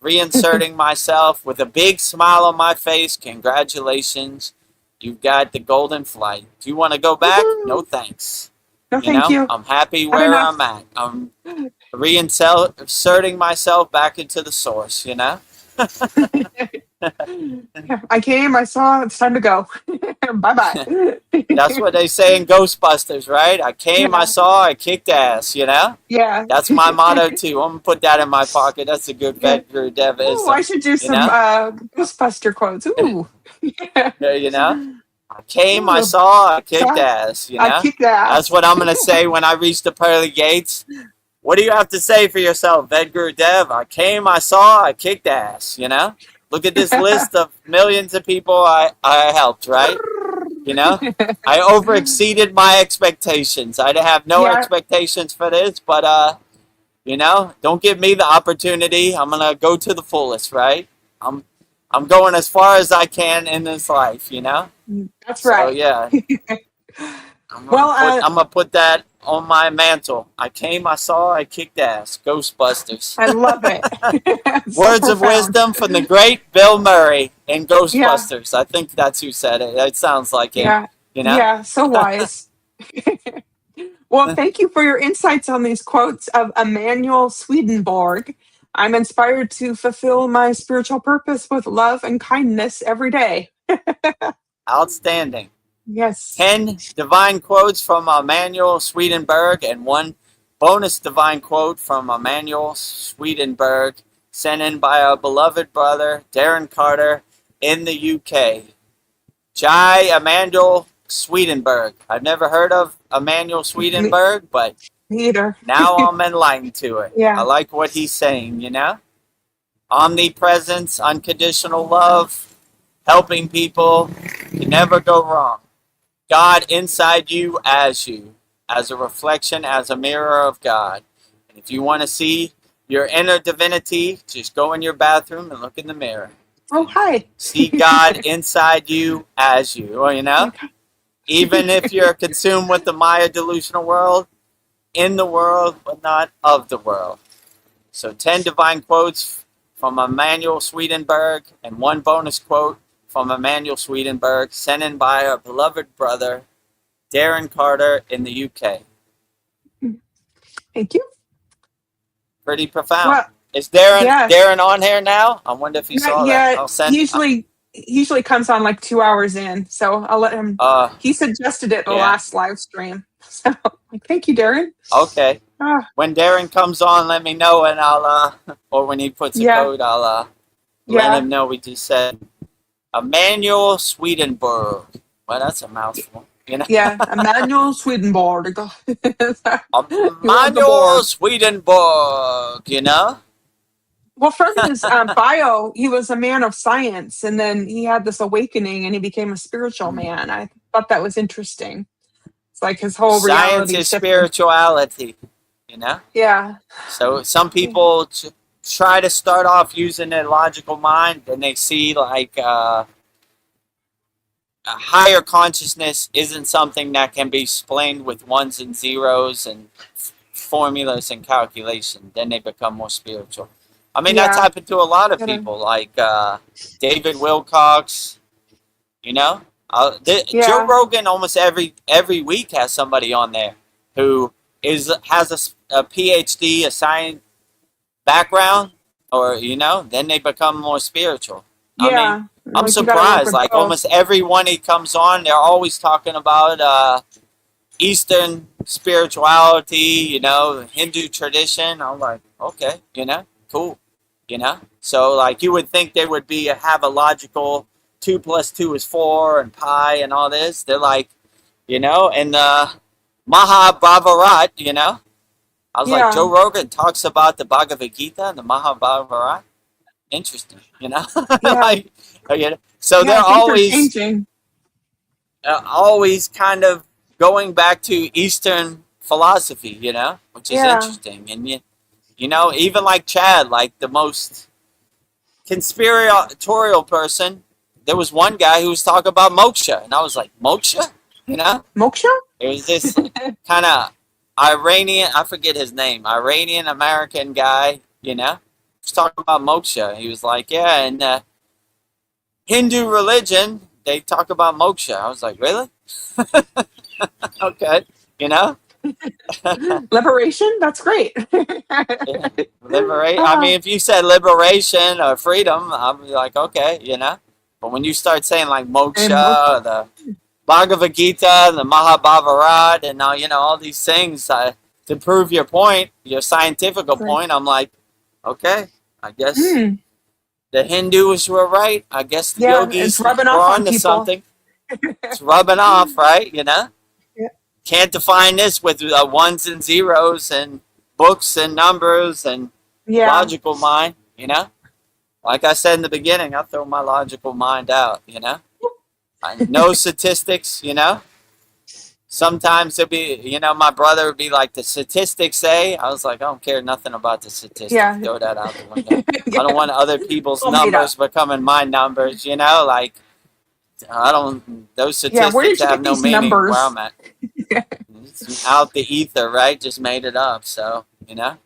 reinserting myself with a big smile on my face. Congratulations. You've got the golden flight. Do you want to go back? No thanks. No, thank you. I'm happy where I'm at. I'm reinserting myself back into the source, I came, I saw, it's time to go. Bye-bye. That's what they say in Ghostbusters, right? I came, I saw, I kicked ass, Yeah. That's my motto, too. I'm going to put that in my pocket. That's a good Vedagurudev. Oh, I should do some Ghostbuster quotes. Ooh. I came, I saw, I kicked ass, I kicked ass. That's what I'm going to say when I reach the pearly gates. What do you have to say for yourself, Vedagurudev? I came, I saw, I kicked ass, Look at this list of millions of people I helped, right? You know, I overexceeded my expectations. I have no Yeah, expectations for this, but you know, don't give me the opportunity. I'm gonna go to the fullest, right? I'm I'm going as far as I can in this life, you know. that's So right. yeah, Well, I'm gonna put that on my mantle. I came, I saw, I kicked ass. Ghostbusters. I love it. It's so Words of profound. wisdom from the great Bill Murray in Yeah, Ghostbusters. I think that's who said it. It sounds like him, yeah, you know. yeah. So wise. Well, thank you for your insights on these quotes of Emanuel Swedenborg. I'm inspired to fulfill my spiritual purpose with love and kindness every day. Outstanding. Yes. 10 divine quotes from Emanuel Swedenborg and one bonus divine quote from Emanuel Swedenborg sent in by our beloved brother Darren Carter in the UK. Jai Emanuel Swedenborg. I've never heard of Emanuel Me, Swedenborg, but me either. now I'm enlightened to it. I Yeah. like what he's saying, you know? Omnipresence, unconditional love, helping people, can never go wrong. God inside you, as a reflection, as a mirror of God. And if you want to see your inner divinity, just go in your bathroom and look in the mirror. Oh, hi. See God inside you as you, or, you know? Okay. Even if you're consumed with the Maya delusional world, in the world, but not of the world. So 10 divine quotes from Emanuel Swedenborg and one bonus quote from Emanuel Swedenborg sent in by our beloved brother, Darren Carter in the UK. Thank you. Pretty profound. Well, Is Darren yeah. Darren on here now? I wonder if he Not saw that. yet. I'll send. He usually comes on like 2 hours in, so I'll let him. He suggested it the Yeah. last live stream. So thank you, Darren. Okay. Ah, When Darren comes on, let me know, and I'll or when he puts a yeah, code, I'll let yeah, him know we just said Emanuel Swedenborg. Well, that's a mouthful, you know. yeah. Emmanuel Swedenborg. You love the Emanuel board. Swedenborg, you know. Well, from his bio, he was a man of science, and then he had this awakening, and he became a spiritual man. I thought that was interesting. It's like his whole Science reality is shifted. spirituality, you know. Yeah, So some people try to start off using their logical mind, and they see like a higher consciousness isn't something that can be explained with ones and zeros and formulas and calculation. Then they become more spiritual. I mean, that's yeah, happened to a lot of gotta- people, like David Wilcox. You know, Joe yeah, Rogan almost every week has somebody on there who has a PhD, a science background, or you know, then they become more spiritual. I mean, yeah. I'm Like you gotta work surprised. with Like both. almost everyone he comes on, they're always talking about Eastern spirituality, you know, Hindu tradition. I'm like, okay, you know, cool, you know. So like you would think they would have a logical 2 + 2 is 4 and pi and all this. They're like, you know, and Mahabhavarat, you know. I was like, Yeah, Joe Rogan talks about the Bhagavad Gita and the Mahabhavarat. Interesting, you know. yeah, Like, you know, so yeah. they're Things are changing. always kind of going back to Eastern philosophy, you know, which is Yeah, interesting. And you know, even like Chad, like the most conspiratorial person, there was one guy who was talking about moksha, and I was like, moksha, you know. moksha. It was this kind of Iranian, I forget his name, Iranian American guy, you know, was talking about moksha. He was like, yeah, and Hindu religion, they talk about moksha. I was like, really? Okay, you know? Liberation. That's great. Yeah. Liberate. I Ah, mean, if you said liberation or freedom, I'd be like, okay, you know? But when you start saying like and moksha. moksha, or the Bhagavad Gita, the Mahabhavarat, and now, you know, all these things to prove your point, your scientific Right. point, I'm like, okay, I guess Hmm. the Hindus were right. I guess the Yeah, it's yogis rubbing were off on onto people. something. It's rubbing off, right? You know? Yeah. Can't define this with ones and zeros and books and numbers and Yeah. logical mind, you know? Like I said in the beginning, I throw my logical mind out, you know? No statistics, you know. Sometimes it'd be, you know, my brother would be like, the statistics say. I was like, I don't care nothing about the statistics. Yeah. Throw that out the window. Yeah. I don't want other people's All made numbers up. becoming my numbers, you know. Like, I don't. Those Yeah, where did statistics you have get no these meaning where numbers? I'm at. It's out the ether, right? Just made it up. So, you know,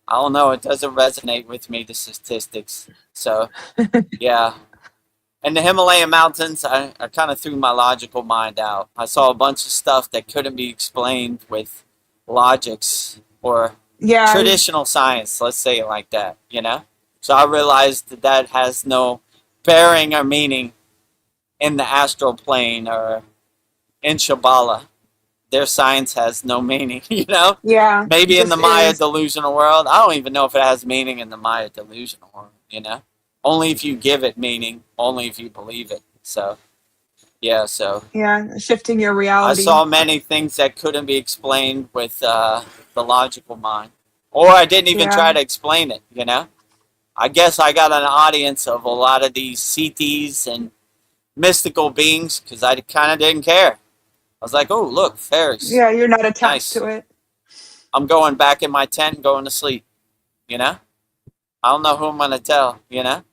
I don't know. It doesn't resonate with me, the statistics. So, yeah. In the Himalayan mountains, I kind of threw my logical mind out. I saw a bunch of stuff that couldn't be explained with logics or Yeah. traditional science, let's say it like that, you know? So I realized that that has no bearing or meaning in the astral plane or in Shambhala. Their science has no meaning, you know? Yeah. Maybe in the Just Maya is. delusional world. I don't even know if it has meaning in the Maya delusional world, you know? Only if you give it meaning, only if you believe it. So, yeah, so Yeah. Shifting your I reality. saw many things that couldn't be explained with the logical mind. Or I didn't even try Yeah. to explain it, you know? I guess I got an audience of a lot of these CTs and mystical beings because I kind of didn't care. I was like, oh, look, fairies. Yeah. You're not attached Nice. to it. I'm going back in my tent and going to sleep, you know? I don't know who I'm going to tell, you know?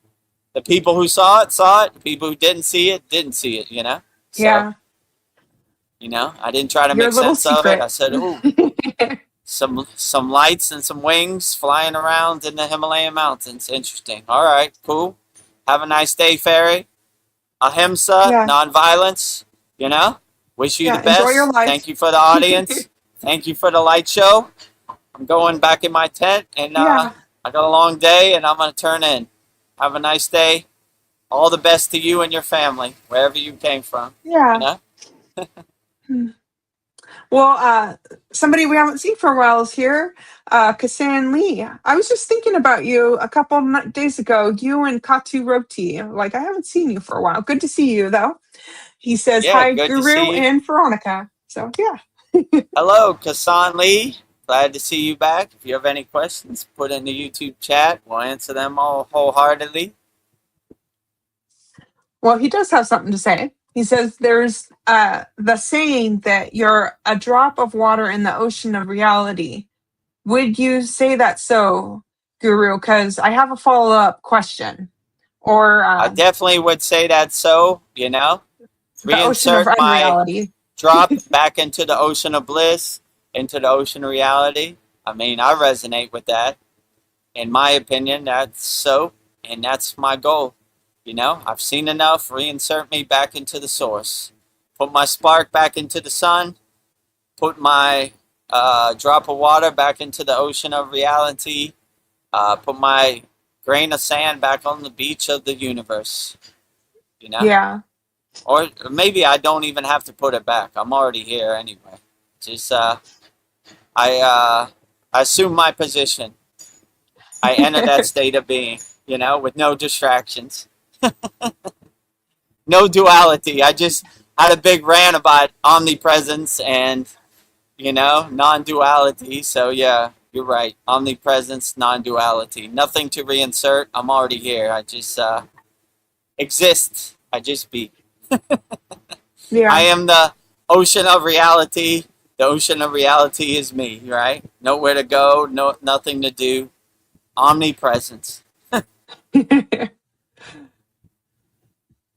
The people who saw it, saw it. The people who didn't see it, didn't see it, you know? So, Yeah. you know, I didn't try to Your make little sense of it. I secret. said, ooh, some lights and some wings flying around in the Himalayan mountains. Interesting. All right, cool. Have a nice day, fairy. Ahimsa, Yeah. nonviolence, you know? Wish you the Yeah. Enjoy your best. life. Thank you for the audience. Thank you for the light show. I'm going back in my tent, and Yeah. I got a long day, and I'm going to turn in. Have a nice day. All the best to you and your family, wherever you came from. Yeah. You know? Well, somebody we haven't seen for a while is here, Kassan Lee. I was just thinking about you a couple of days ago. You and Katu Roti. Like, I haven't seen you for a while. Good to see you, though. He says, Yeah, hi, good to Guru see you. and Veronica. So, yeah. Hello, Kassan Lee. Glad to see you back. If you have any questions, put in the YouTube chat. We'll answer them all wholeheartedly. Well, he does have something to say. He says there's the saying that you're a drop of water in the ocean of reality. Would you say that so, Guru? Because I have a follow-up question. Or I definitely would say that so, you know. the ocean of Reinsert my unreality. drop back into the ocean of bliss, into the ocean of reality. I mean, I resonate with that. In my opinion, that's so, and that's my goal. You know, I've seen enough. Reinsert me back into the source. Put my spark back into the sun. Put my drop of water back into the ocean of reality. Put my grain of sand back on the beach of the universe. You know? Yeah. Or maybe I don't even have to put it back. I'm already here anyway. Just, I assume my position. I enter that state of being, you know, with no distractions. No duality. I just had a big rant about omnipresence and, you know, non-duality. So yeah, you're right. Omnipresence, non-duality. Nothing to reinsert. I'm already here. I just exist. I just be. Yeah. I am the ocean of reality. The ocean of reality is me, right? Nowhere to go, nothing to do. Omnipresence.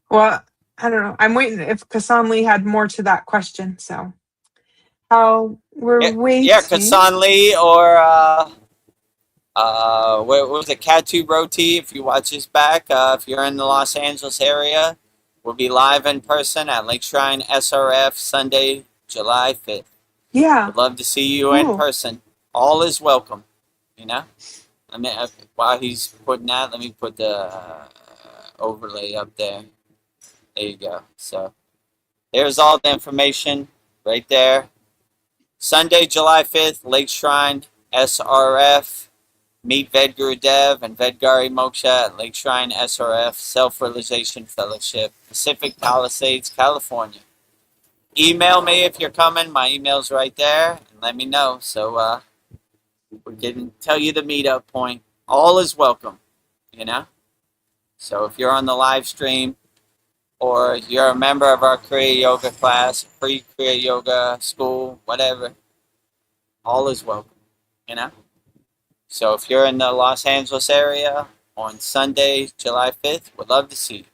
Well, I don't know. I'm waiting if Kassan Lee had more to that question. So, how we're waiting. Yeah, Kassan Lee or what was it, Katu Roti? If you watch this back, if you're in the Los Angeles area, we'll be live in person at Lake Shrine SRF Sunday, July 5th. Yeah. Would love to see you in person. All is welcome. You know. While he's putting that, let me put the overlay up there. There you go. So there's all the information right there. Sunday, July 5th, Lake Shrine, SRF. Meet Vedagurudev and Vedgari Moksha at Lake Shrine SRF Self-Realization Fellowship, Pacific Palisades, California. Email me if you're coming. My email's right there. And let me know. So we can tell you the meetup point. All is welcome, you know? So if you're on the live stream, or you're a member of our Kriya Yoga class, free Kriya Yoga school, whatever, all is welcome, you know? So if you're in the Los Angeles area on Sunday, July 5th, we'd love to see you,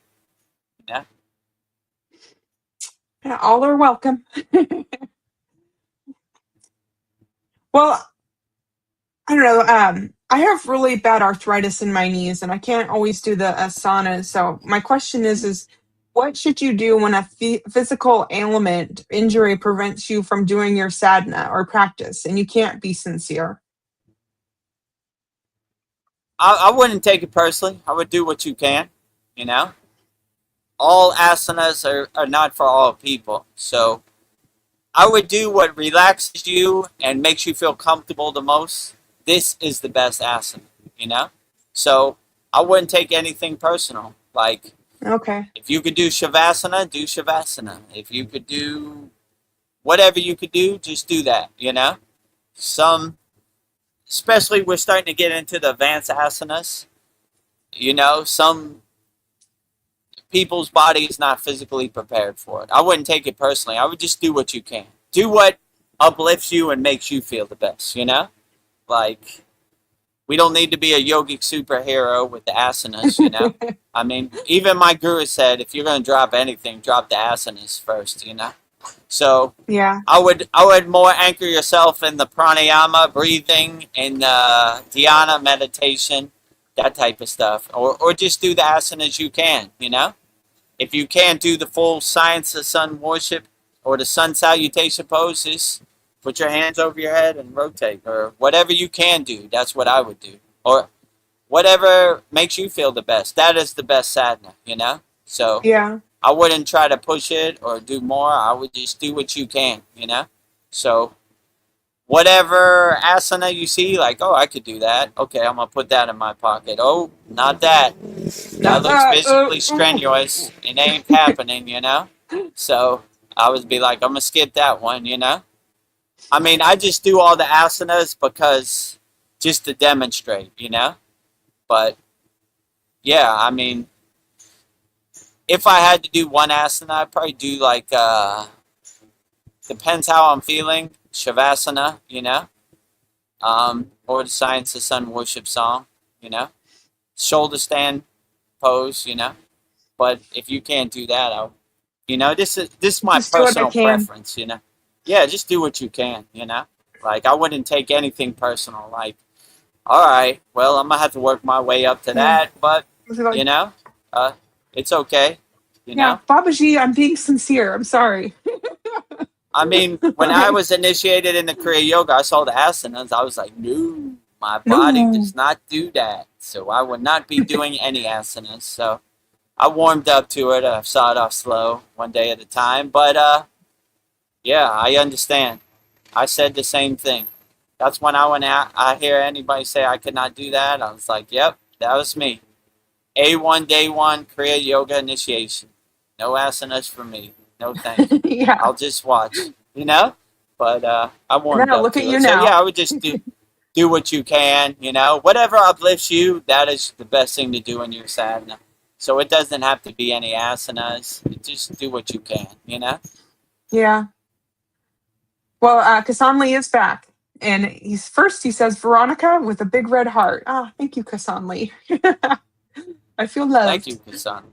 you know? Yeah, all are welcome. Well, I don't know. I have really bad arthritis in my knees, and I can't always do the asana. So my question is what should you do when a physical ailment injury prevents you from doing your sadhana or practice, and you can't be sincere? I wouldn't take it personally. I would do what you can, you know? All asanas are not for all people. So I would do what relaxes you and makes you feel comfortable the most. This is the best asana, you know? So I wouldn't take anything personal. Like, Okay. if you could do Shavasana, do Shavasana. If you could do whatever you could do, just do that, you know? Especially we're starting to get into the advanced asanas, you know, some people's body is not physically prepared for it. I wouldn't take it personally. I would just do what you can. Do what uplifts you and makes you feel the best, you know? Like, we don't need to be a yogic superhero with the asanas, you know? I mean, even my guru said, if you're going to drop anything, drop the asanas first, you know? So Yeah. I would more anchor yourself in the pranayama, breathing, and dhyana meditation, that type of stuff. Or just do the asanas you can, you know? If you can't do the full science of sun worship or the sun salutation poses, put your hands over your head and rotate. Or whatever you can do, that's what I would do. Or whatever makes you feel the best. That is the best sadhana, you know? So Yeah. I wouldn't try to push it or do more. I would just do what you can, you know? So whatever asana you see, like, oh, I could do that. Okay, I'm going to put that in my pocket. Oh, not that. That Not looks that. physically strenuous. It ain't happening, you know? So I would be like, I'm going to skip that one, you know? I mean, I just do all the asanas because just to demonstrate, you know? But yeah, I mean, if I had to do one asana, I'd probably do like, depends how I'm feeling, Shavasana, you know? Or the Science of Sun worship song, you know? Shoulder stand pose, you know? But if you can't do that, this is my Just do what I personal can. preference, you know? Yeah, just do what you can, you know? Like, I wouldn't take anything personal. Like, all right, well, I'm going to have to work my way up to Yeah. that, but, Like, you know, it's okay, you yeah, know? Babaji, I'm being sincere. I'm sorry. I mean, when I was initiated in the Kriya Yoga, I saw the asanas. I was like, no, my body No. does not do that. So I would not be doing any asanas. So I warmed up to it. I saw it off slow, one day at a time. But yeah, I understand. I said the same thing. That's when I hear anybody say I could not do that. I was like, yep, that was me. A1 day one Kriya Yoga initiation. No asanas for me. No thank you. Yeah. I'll just watch, you know? But I warmed Now up look to at you it. So now. yeah, I would just do what you can, you know? Whatever uplifts you, that is the best thing to do in your sadhana. So it doesn't have to be any asanas. Just do what you can, you know? Yeah. Well, Kasanli is back. And he says, Veronica with a big red heart. Ah, thank you, Kasanli. I feel Thank you, loved. Kusan.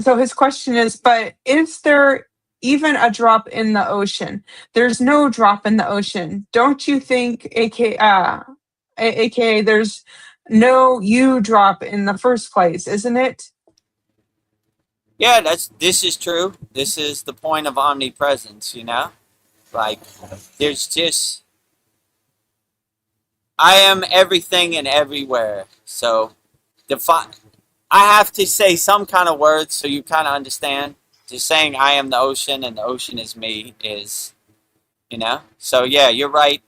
So his question is, but is there even a drop in the ocean? There's no drop in the ocean. Don't you think, aka there's no you drop in the first place, isn't it? Yeah, this is true. This is the point of omnipresence, you know? Like, there's just, I am everything and everywhere. So, I have to say some kind of words so you kind of understand. Just saying I am the ocean and the ocean is me is, you know? So, yeah, you're right.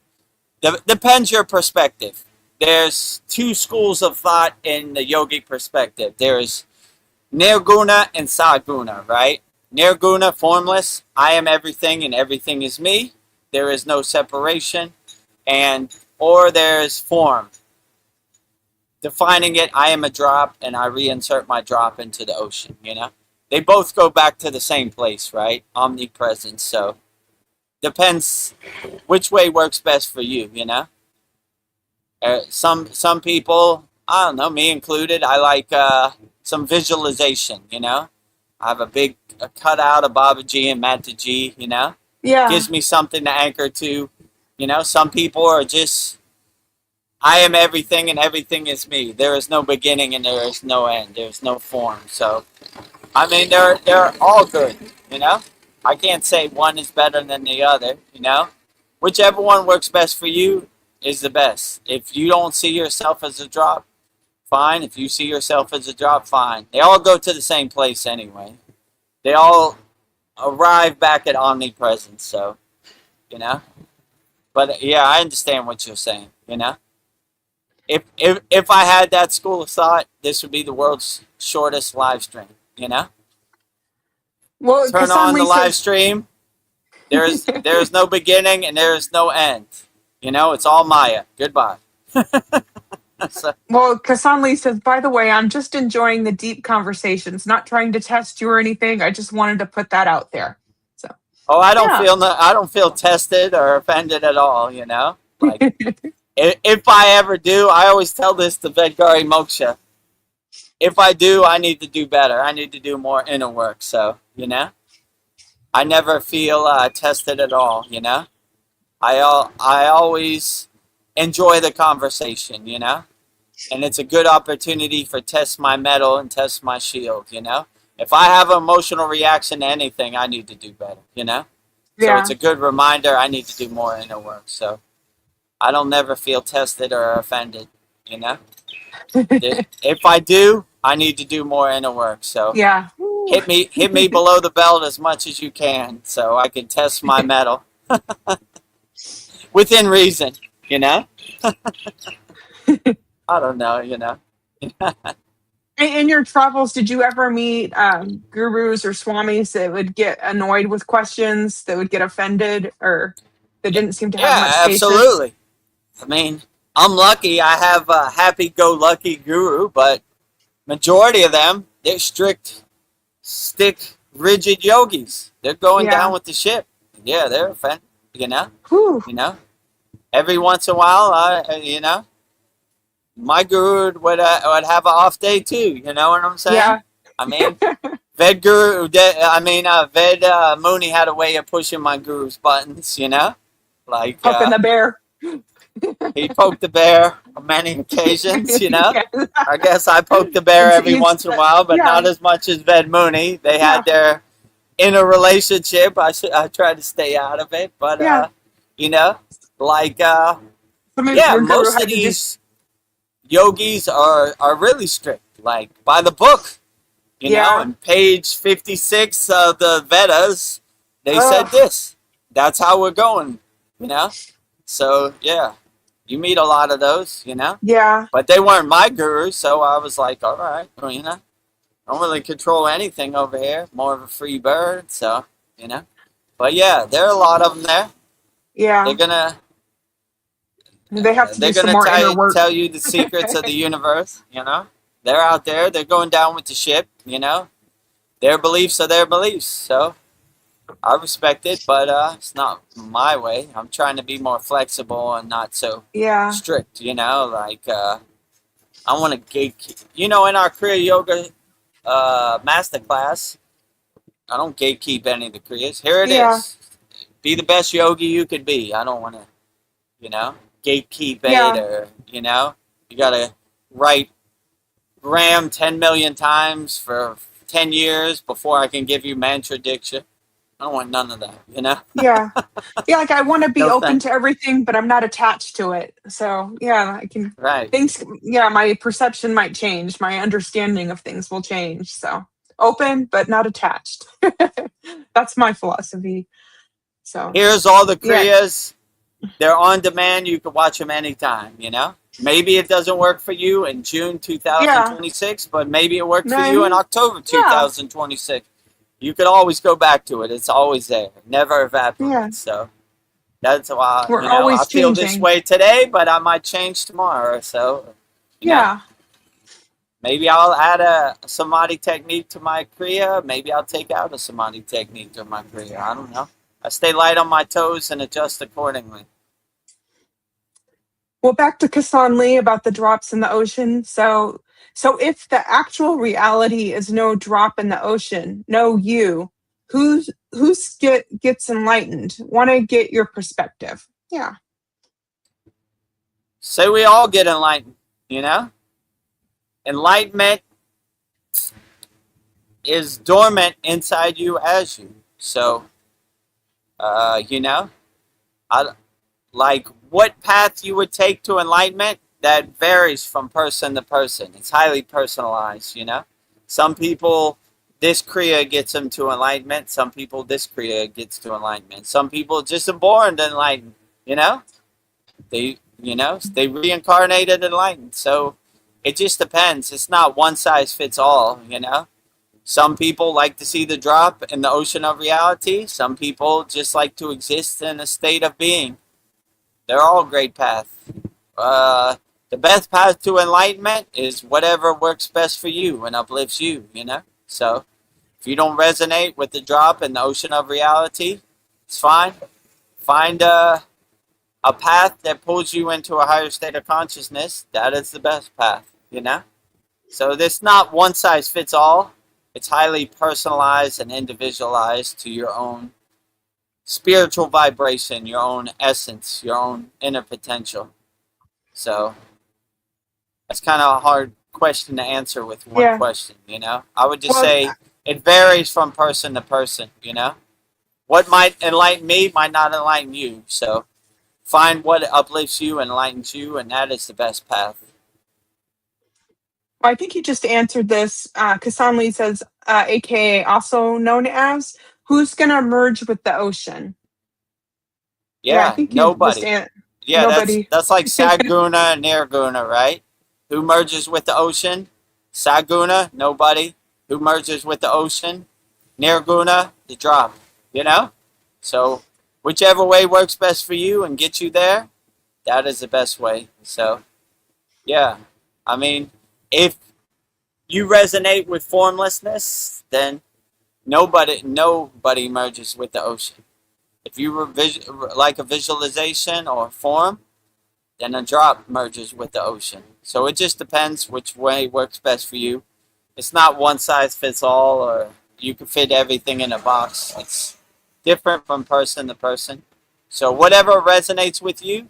Depends your perspective. There's two schools of thought in the yogic perspective. There's Nirguna and Saguna, right? Nirguna, formless. I am everything and everything is me. There is no separation. Or there's form. Defining it, I am a drop and I reinsert my drop into the ocean, you know? they both go back to the same place, right? Omnipresence. So depends which way works best for you, you know? Some people, I don't know, me included, I like some visualization, you know? I have a cutout of Babaji and Mataji, you know? Yeah. Gives me something to anchor to. You know, some people are just, I am everything and everything is me. There is no beginning and there is no end. There's no form. So, I mean, they're all good, you know? I can't say one is better than the other, you know? Whichever one works best for you is the best. If you don't see yourself as a drop, fine. If you see yourself as a drop, fine. They all go to the same place anyway. They all arrive back at omnipresence, so, you know? But yeah, I understand what you're saying, you know? If I had that school of thought, this would be the world's shortest live stream, you know? Well, Turn on the Kasanli live says, stream. There's no beginning and there is no end. You know, it's all Maya. Goodbye. So, well, Kasanli says, by the way, I'm just enjoying the deep conversations, not trying to test you or anything. I just wanted to put that out there. So, oh, I yeah. don't feel tested or offended at all, you know? Like, if I ever do, I always tell this to Vedgari Moksha. If I do, I need to do better. I need to do more inner work. So, you know, I never feel tested at all. You know, I always enjoy the conversation. You know, and it's a good opportunity for test my metal and test my shield. You know, if I have an emotional reaction to anything, I need to do better. You know, so Yeah. it's a good reminder. I need to do more inner work. So I don't never feel tested or offended. You know. If I do, I need to do more inner work. So Yeah. hit me below the belt as much as you can, so I can test my metal within reason. You know. I don't know. You know. In your travels, did you ever meet gurus or swamis that would get annoyed with questions, that would get offended, or that didn't seem to have Yeah, much patience? absolutely. I mean, I'm lucky. I have a happy-go-lucky guru, but majority of them, they're strict, rigid yogis. They're going down Yeah. with the ship. Yeah, they're offended. You know. Whew. You know. Every once in a while, you know, my guru would have an off day too. You know what I'm saying? Yeah. I mean, Ved Mooney had a way of pushing my guru's buttons. You know, like Poking the bear. he poked the bear on many occasions. You know, Yeah. I guess I poked the bear every It's- once in a while, but yeah. not as much as Ved Mooney. They Yeah. had their inner relationship. I tried to stay out of it, but Yeah. you know, like Some of yeah, your guru most had of to just, these yogis are really strict, like by the book, you know. yeah. And page 56 of the Vedas, they said Ugh. this. That's how we're going, you know. So yeah, you meet a lot of those, you know. Yeah. But they weren't my gurus, so I was like, all right, well, you know, I don't really control anything over here. More of a free bird, so you know. But yeah, there are a lot of them there. Yeah. They're gonna They have to they're do some gonna more inner work. tell you the secrets of the universe. You know, they're out there. They're going down with the ship. You know, their beliefs are their beliefs. So I respect it, but it's not my way. I'm trying to be more flexible and not so Yeah. strict. You know, like I want to gatekeep. You know, in our Kriya Yoga Masterclass, I don't gatekeep any of the Kriyas. Here it Yeah. is. Be the best yogi you could be. I don't want to, you know, gatekeep it, Yeah. or, you know, you got to write Gram 10 million times for 10 years before I can give you mantra diksha. I don't want none of that, you know? Yeah. Yeah. Like I want to be No open thanks. to everything, but I'm not attached to it. So yeah, I can, Right. things, yeah, my perception might change. My understanding of things will change. So open, but not attached. That's my philosophy. So Here's all the yeah. Kriyas. They're on demand. You can watch them anytime, you know? Maybe it doesn't work for you in June 2026, but maybe it worked for you in October Yeah. 2026. You could always go back to it. It's always there. Never evaporates. Yeah. So that's why, We're you know, always I feel this changing. way today, but I might change tomorrow. So, you know, Yeah. Maybe I'll add a samadhi technique to my kriya. Maybe I'll take out a samadhi technique to my kriya. I don't know. I stay light on my toes and adjust accordingly. Well, back to Kassan Lee about the drops in the ocean. So if the actual reality is no drop in the ocean, no you, who's gets enlightened? Want to get your perspective? Yeah. Say we all get enlightened, you know? Enlightenment is dormant inside you as you. So, you know, I like what path you would take to enlightenment, that varies from person to person. It's highly personalized, you know? Some people, this Kriya gets them to enlightenment. Some people, this Kriya gets to enlightenment. Some people just are born enlightened, you know? They reincarnated enlightened. So it just depends. It's not one size fits all, you know? Some people like to see the drop in the ocean of reality. Some people just like to exist in a state of being. They're all great paths. The best path to enlightenment is whatever works best for you and uplifts you, you know? So if you don't resonate with the drop in the ocean of reality, it's fine. Find a path that pulls you into a higher state of consciousness. That is the best path, you know? So there's not one size fits all. It's highly personalized and individualized to your own spiritual vibration, your own essence, your own inner potential. So that's kind of a hard question to answer with one question, you know? I would just say it varies from person to person, you know? What might enlighten me might not enlighten you. So find what uplifts you, enlightens you, and that is the best path. Well, I think you just answered this. Kassan Lee says, AKA also known as, who's going to merge with the ocean? Yeah, I think nobody. Nobody. That's like Saguna and Nirguna, right? Who merges with the ocean? Saguna, nobody. Who merges with the ocean? Nirguna, the drop, you know? So whichever way works best for you and gets you there, that is the best way. So, yeah. I mean, if you resonate with formlessness, then nobody merges with the ocean. If you were like a visualization or a form, then a drop merges with the ocean. So it just depends which way works best for you. It's not one size fits all, or you can fit everything in a box. It's different from person to person. So whatever resonates with you,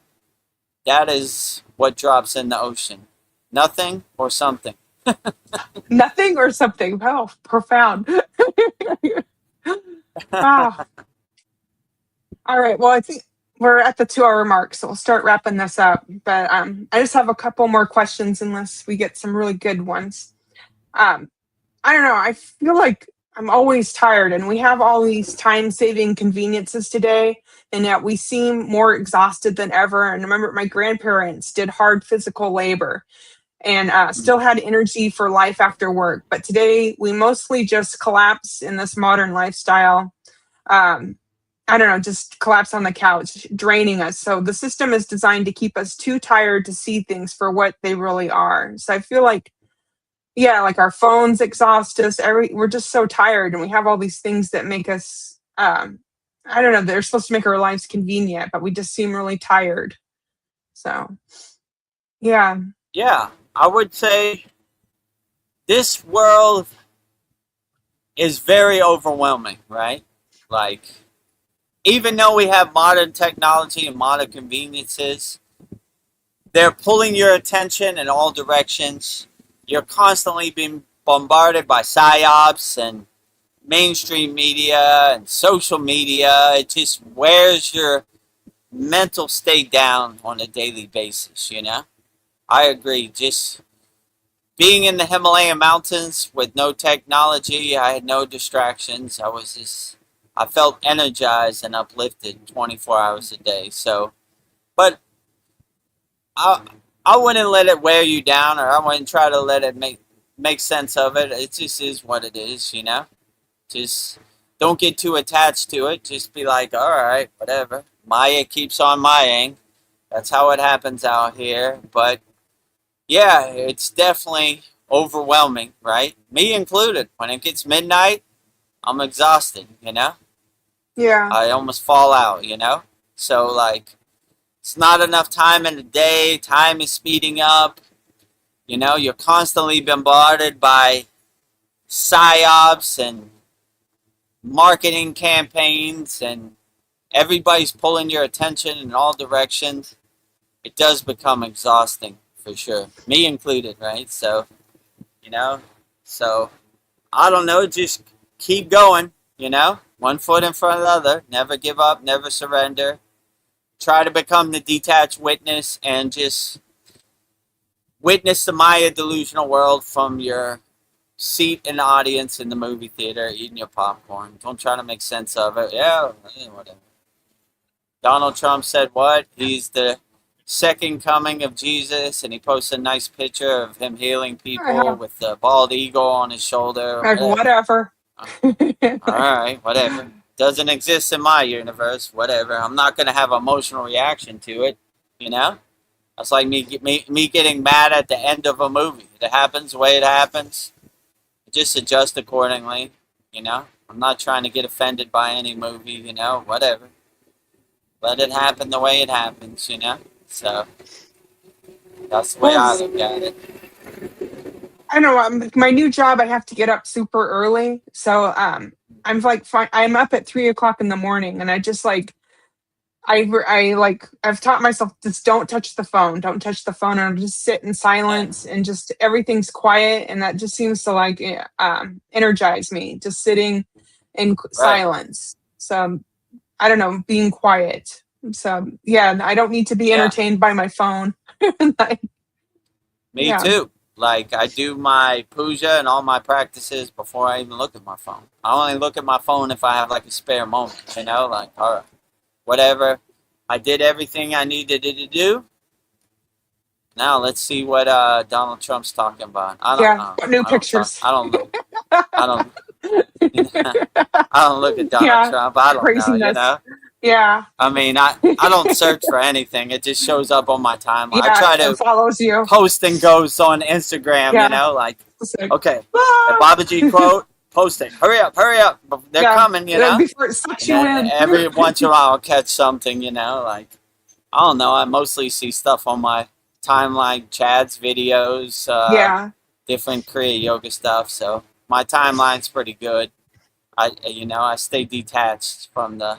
that is what drops in the ocean. Nothing or something. Nothing or something. Wow, profound. Ah. All right. Well, I think we're at the 2-hour mark, so we'll start wrapping this up. But I just have a couple more questions, unless we get some really good ones. I don't know. I feel like I'm always tired, and we have all these time-saving conveniences today, and yet we seem more exhausted than ever. And I remember my grandparents did hard physical labor and still had energy for life after work. But today, we mostly just collapse in this modern lifestyle. I don't know, just collapse on the couch, draining us. So the system is designed to keep us too tired to see things for what they really are. So I feel like, like our phones exhaust us. We're just so tired, and we have all these things that make us, I don't know, they're supposed to make our lives convenient, but we just seem really tired. So, yeah. Yeah, I would say this world is very overwhelming, right? Like, even though we have modern technology and modern conveniences, they're pulling your attention in all directions. You're constantly being bombarded by psyops and mainstream media and social media. It just wears your mental state down on a daily basis, you know? I agree. Just being in the Himalayan mountains with no technology, I had no distractions. I felt energized and uplifted 24 hours a day. So, but I wouldn't let it wear you down, or I wouldn't try to let it make sense of it. It just is what it is, you know? Just don't get too attached to it. Just be like, all right, whatever. Maya keeps on Maying. That's how it happens out here. But yeah, it's definitely overwhelming, right? Me included. When it gets midnight, I'm exhausted, you know? Yeah. I almost fall out, you know? So, like, it's not enough time in the day. Time is speeding up. You know, you're constantly bombarded by psyops and marketing campaigns, and everybody's pulling your attention in all directions. It does become exhausting, for sure. Me included, right? So, you know, so I don't know, just keep going, you know? One foot in front of the other. Never give up, never surrender. Try to become the detached witness and just witness the Maya delusional world from your seat in the audience in the movie theater, eating your popcorn. Don't try to make sense of it. Yeah, whatever. Donald Trump said what? He's the second coming of Jesus, and he posted a nice picture of him healing people with the bald eagle on his shoulder. Like, whatever. All right, whatever. Doesn't exist in my universe. Whatever. I'm not going to have an emotional reaction to it, you know? That's like me getting mad at the end of a movie. It happens the way it happens. Just adjust accordingly, you know? I'm not trying to get offended by any movie, you know? Whatever. Let it happen the way it happens, you know? So, that's the way I look at it. I don't know. My new job, I have to get up super early. So I'm like, I'm up at 3 o'clock in the morning, and I just like, I've taught myself, just don't touch the phone, and I'll just sit in silence, and just everything's quiet, and that just seems to like energize me, just sitting in silence. So I don't know, being quiet. So yeah, I don't need to be entertained by my phone. Me too. Like, I do my puja and all my practices before I even look at my phone. I only look at my phone if I have like a spare moment, you know? Like, all right, whatever. I did everything I needed to do. Now let's see what Donald Trump's talking about. I don't know. New pictures. I don't look at Donald Trump. I don't Craziness. know, you know? Yeah. I mean, I don't search for anything. It just shows up on my timeline. I try to follows you. Post and goes on Instagram, you know, like, okay, the Babaji quote, post it. Hurry up. They're coming, you know. Before it sucks you in. Every once in a while I'll catch something, you know, like, I don't know. I mostly see stuff on my timeline, Chad's videos, different Kriya yoga stuff. So my timeline's pretty good. I stay detached from the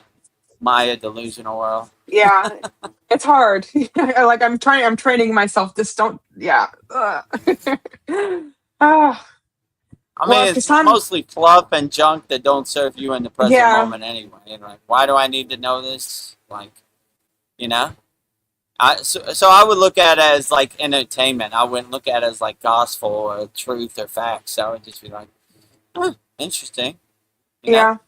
Maya delusional world. Yeah, it's hard. Like, I'm training myself. Just don't. Yeah. I mean, it's mostly fluff and junk that don't serve you in the present moment anyway. And like, why do I need to know this? Like, you know, so I would look at it as like entertainment. I wouldn't look at it as like gospel or truth or facts. So I would just be like, interesting. You know?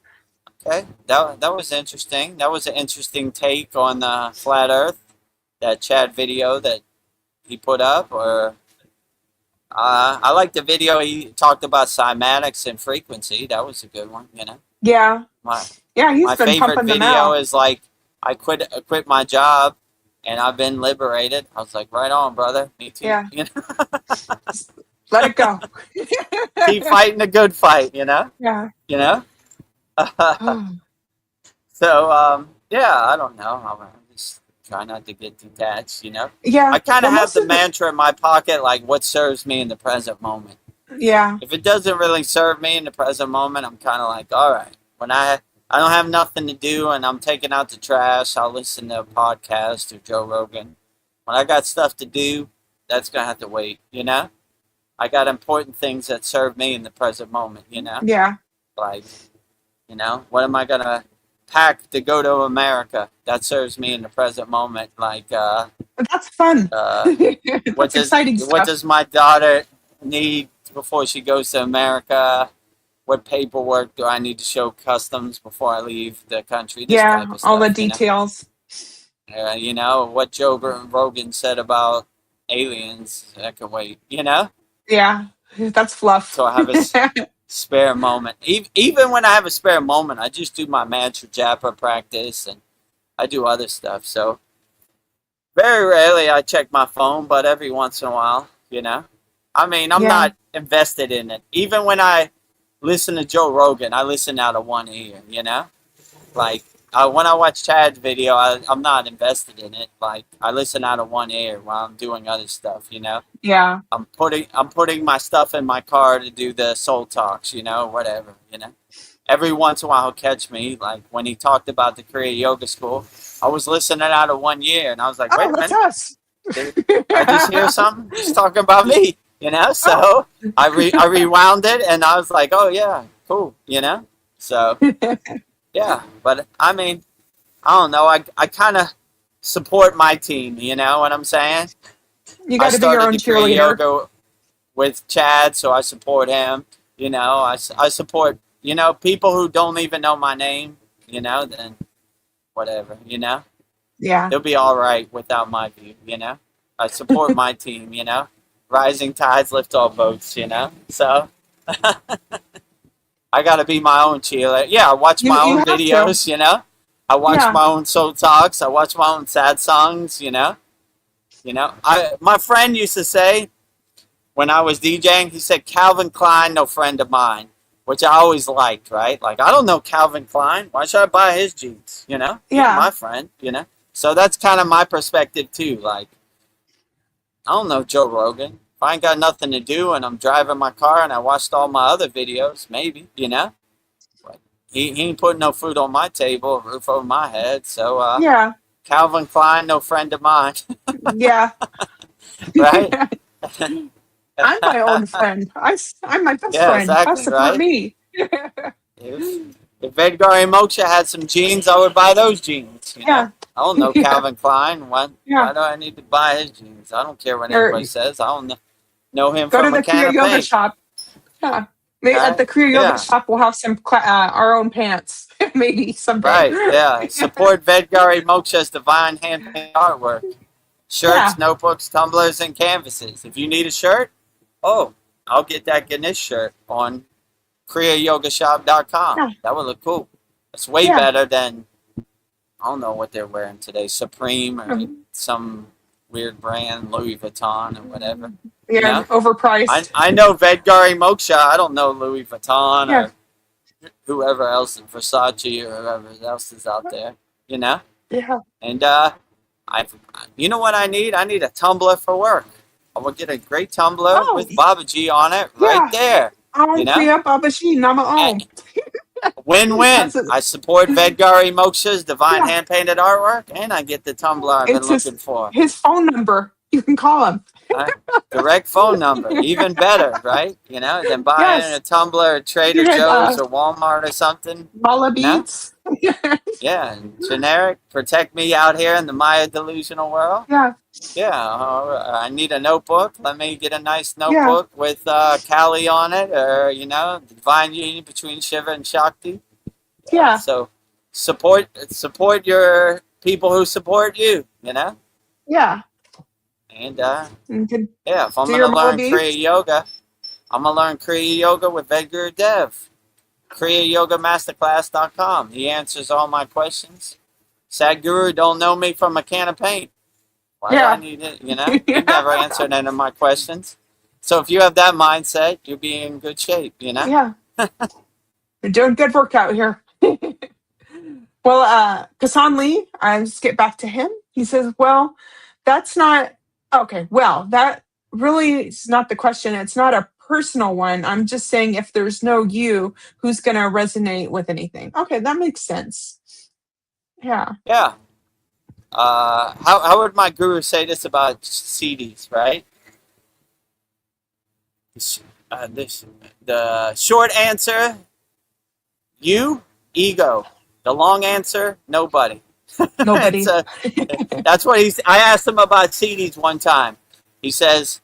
Okay, that was interesting. That was an interesting take on the flat Earth. That Chad video that he put up, or I like the video he talked about cymatics and frequency. That was a good one, you know. Yeah. My favorite video is like, I quit my job and I've been liberated. I was like, right on, brother. Me too. Yeah. You know? Let it go. Keep fighting the good fight, you know. Yeah. You know. So I don't know. I just try not to get detached, you know. Yeah. I kind of have the mantra in my pocket, like, what serves me in the present moment. Yeah. If it doesn't really serve me in the present moment, I'm kind of like, all right. When I don't have nothing to do and I'm taking out the trash, I'll listen to a podcast or Joe Rogan. When I got stuff to do, that's gonna have to wait, you know. I got important things that serve me in the present moment, you know. Yeah. Like, you know, what am I going to pack to go to America? That serves me in the present moment. Like, that's fun. That's exciting stuff. What does my daughter need before she goes to America? What paperwork do I need to show customs before I leave the country? This type of stuff, all the details. You know, what Joe Rogan said about aliens, that can wait, you know? Yeah, that's fluff. So I have a spare moment. Even when I have a spare moment, I just do my mantra japa practice and I do other stuff. So very rarely I check my phone, but every once in a while, you know. I mean, I'm Yeah. not invested in it. Even when I listen to Joe Rogan, I listen out of one ear, you know? Like, when I watch Chad's video, I'm not invested in it. Like, I listen out of one ear while I'm doing other stuff, you know? Yeah. I'm putting my stuff in my car to do the soul talks, you know, whatever, you know? Every once in a while he'll catch me, like when he talked about the Kriya Yoga School. I was listening out of one ear, and I was like, wait Oh, a that's minute. us. I just hear something. He's talking about me, you know. Oh. So I rewound it, and I was like, oh yeah, cool, you know. So yeah, but I mean, I don't know. I kind of support my team. You know what I'm saying? You I got to be your started own the Kriya cheerleader. Yoga with Chad, so I support him. You know, I support people who don't even know my name. You know, then whatever. You know. Yeah. They'll be all right without my view, you know. I support my team, you know. Rising tides lift all boats, you know. So I got to be my own cheerleader. Yeah, I watch my You own have to. videos, you know. I watch Yeah. my own soul talks. I watch my own sad songs, you know. My friend used to say when I was DJing, he said Calvin Klein, no friend of mine, which I always liked, right? Like I don't know Calvin Klein. Why should I buy his jeans? You know, he's Yeah. my friend, you know. So that's kind of my perspective too. Like, I don't know Joe Rogan. If I ain't got nothing to do and I'm driving my car and I watched all my other videos, maybe, you know. But he ain't putting no food on my table, roof over my head. So Yeah. Calvin Klein, no friend of mine, Yeah. right? I'm my own friend. I'm my best Yeah, friend. I exactly, support right? me. If if Vedgari Moksha had some jeans, I would buy those jeans, you know. Yeah. I don't know Yeah. Calvin Klein. Yeah. Why do I need to buy his jeans? I don't care what Or anybody says. I don't know him go to from a the can Kriya of Yoga paint. shop. Yeah. Maybe at Right? the Kriya Yoga Yeah. shop, we'll have some our own pants. Maybe someday. Right. Yeah. Support Vedgari Moksha's divine hand-painted artwork. Yeah. Shirts, notebooks, tumblers, and canvases. If you need a shirt, oh, I'll get that Ganesh shirt on kriyayogashop.com. Yeah. That would look cool. It's way Yeah. better than, I don't know what they're wearing today, Supreme or Mhm. some weird brand, Louis Vuitton or whatever. You Yeah. know? Overpriced. I know Vedgari Moksha. I don't know Louis Vuitton Yeah. or whoever else, Versace or whoever else is out there. You know? Yeah. And you know what I need? I need a tumbler for work. I will get a great tumbler Oh. with Baba G on it right Yeah. there. You I'm know? Kriya Babashi Nama Om. Win-win. That's it. I support Vedgari Moksha's divine Yeah. hand-painted artwork, and I get the tumbler I've been It's looking for. his phone number. You can call him. Right? Direct phone number, even better, right? You know, than buying a Yes. tumbler at Trader You're at Joe's or Walmart or something. Mala You know? Beats. Yeah, and generic. Protect me out here in the Maya delusional world. Yeah. Yeah, I need a notebook. Let me get a nice Yeah. notebook with Kali on it, or the divine union between Shiva and Shakti. Yeah. So support your people who support you. You know, Yeah. and You can yeah, if I'm do gonna your Mala learn Kriya Beats. Yoga, I'm gonna learn Kriya Yoga with Vedagurudev. KriyaYogaMasterclass.com. He answers all my questions. Sadhguru don't know me from a can of paint. Why do I Yeah. need it? He never answered any of my questions. So if you have that mindset, you'll be in good shape, Yeah. You're doing good work out here. Well, Kasan Lee, I just get back to him. He says, well, that's not okay. Well, that really is not the question. It's not a personal one. I'm just saying if there's no you, who's going to resonate with anything? Okay, that makes sense. Yeah. Yeah. How would my guru say this about CDs, right? The short answer, you, ego. The long answer, nobody. Nobody. That's what I asked him about CDs one time. He says,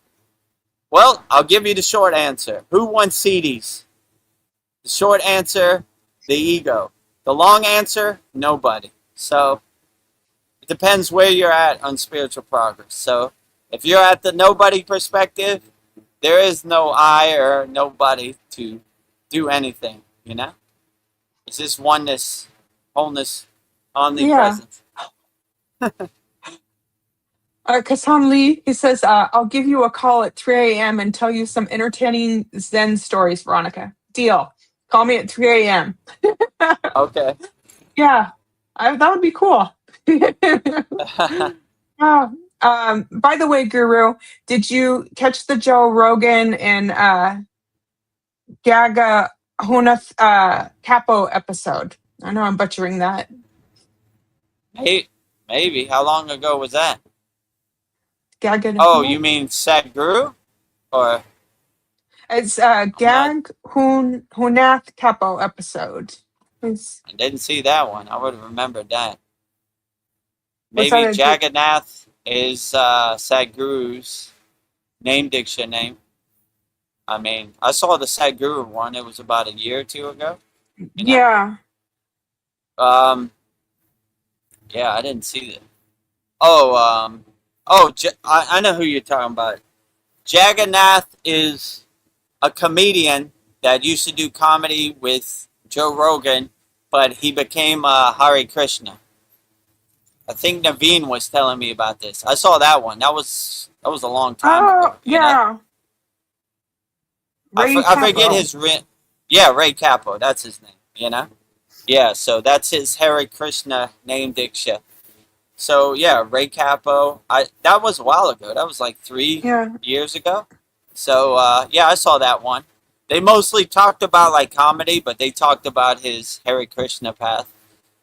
well, I'll give you the short answer. Who wants CDs? The short answer, the ego. The long answer, nobody. So it depends where you're at on spiritual progress. So if you're at the nobody perspective, there is no I or nobody to do anything, It's just oneness, wholeness, omnipresence. Kasan Lee, he says, I'll give you a call at 3 a.m. and tell you some entertaining Zen stories, Veronica. Deal. Call me at 3 a.m. Okay. Yeah, that would be cool. Oh, by the way, Guru, did you catch the Joe Rogan and Gaga Hunath Capo episode? I know I'm butchering that. Maybe. How long ago was that? Gaga. Oh, you mean Sadhguru? Or It's I'm not. Gag Hunath Capo episode. Was I didn't see that one. I would have remembered that. was Maybe that a Jagannath is Sadhguru's name diksha name. I mean, I saw the Sadhguru one. It was about a year or two ago. You know? yeah. Yeah, I didn't see that. I know who you're talking about. Jagannath is a comedian that used to do comedy with Joe Rogan, but he became Hare Krishna. I think Naveen was telling me about this. I saw that one. That was a long time ago. You know? Yeah. Ray I forget Capo. his yeah, Ray Capo. That's his name. You know. Yeah, so that's his Hare Krishna name diksha. So yeah, Ray Capo. That was a while ago. That was like 3 Yeah. years ago. So yeah, I saw that one. They mostly talked about like comedy, but they talked about his Hare Krishna path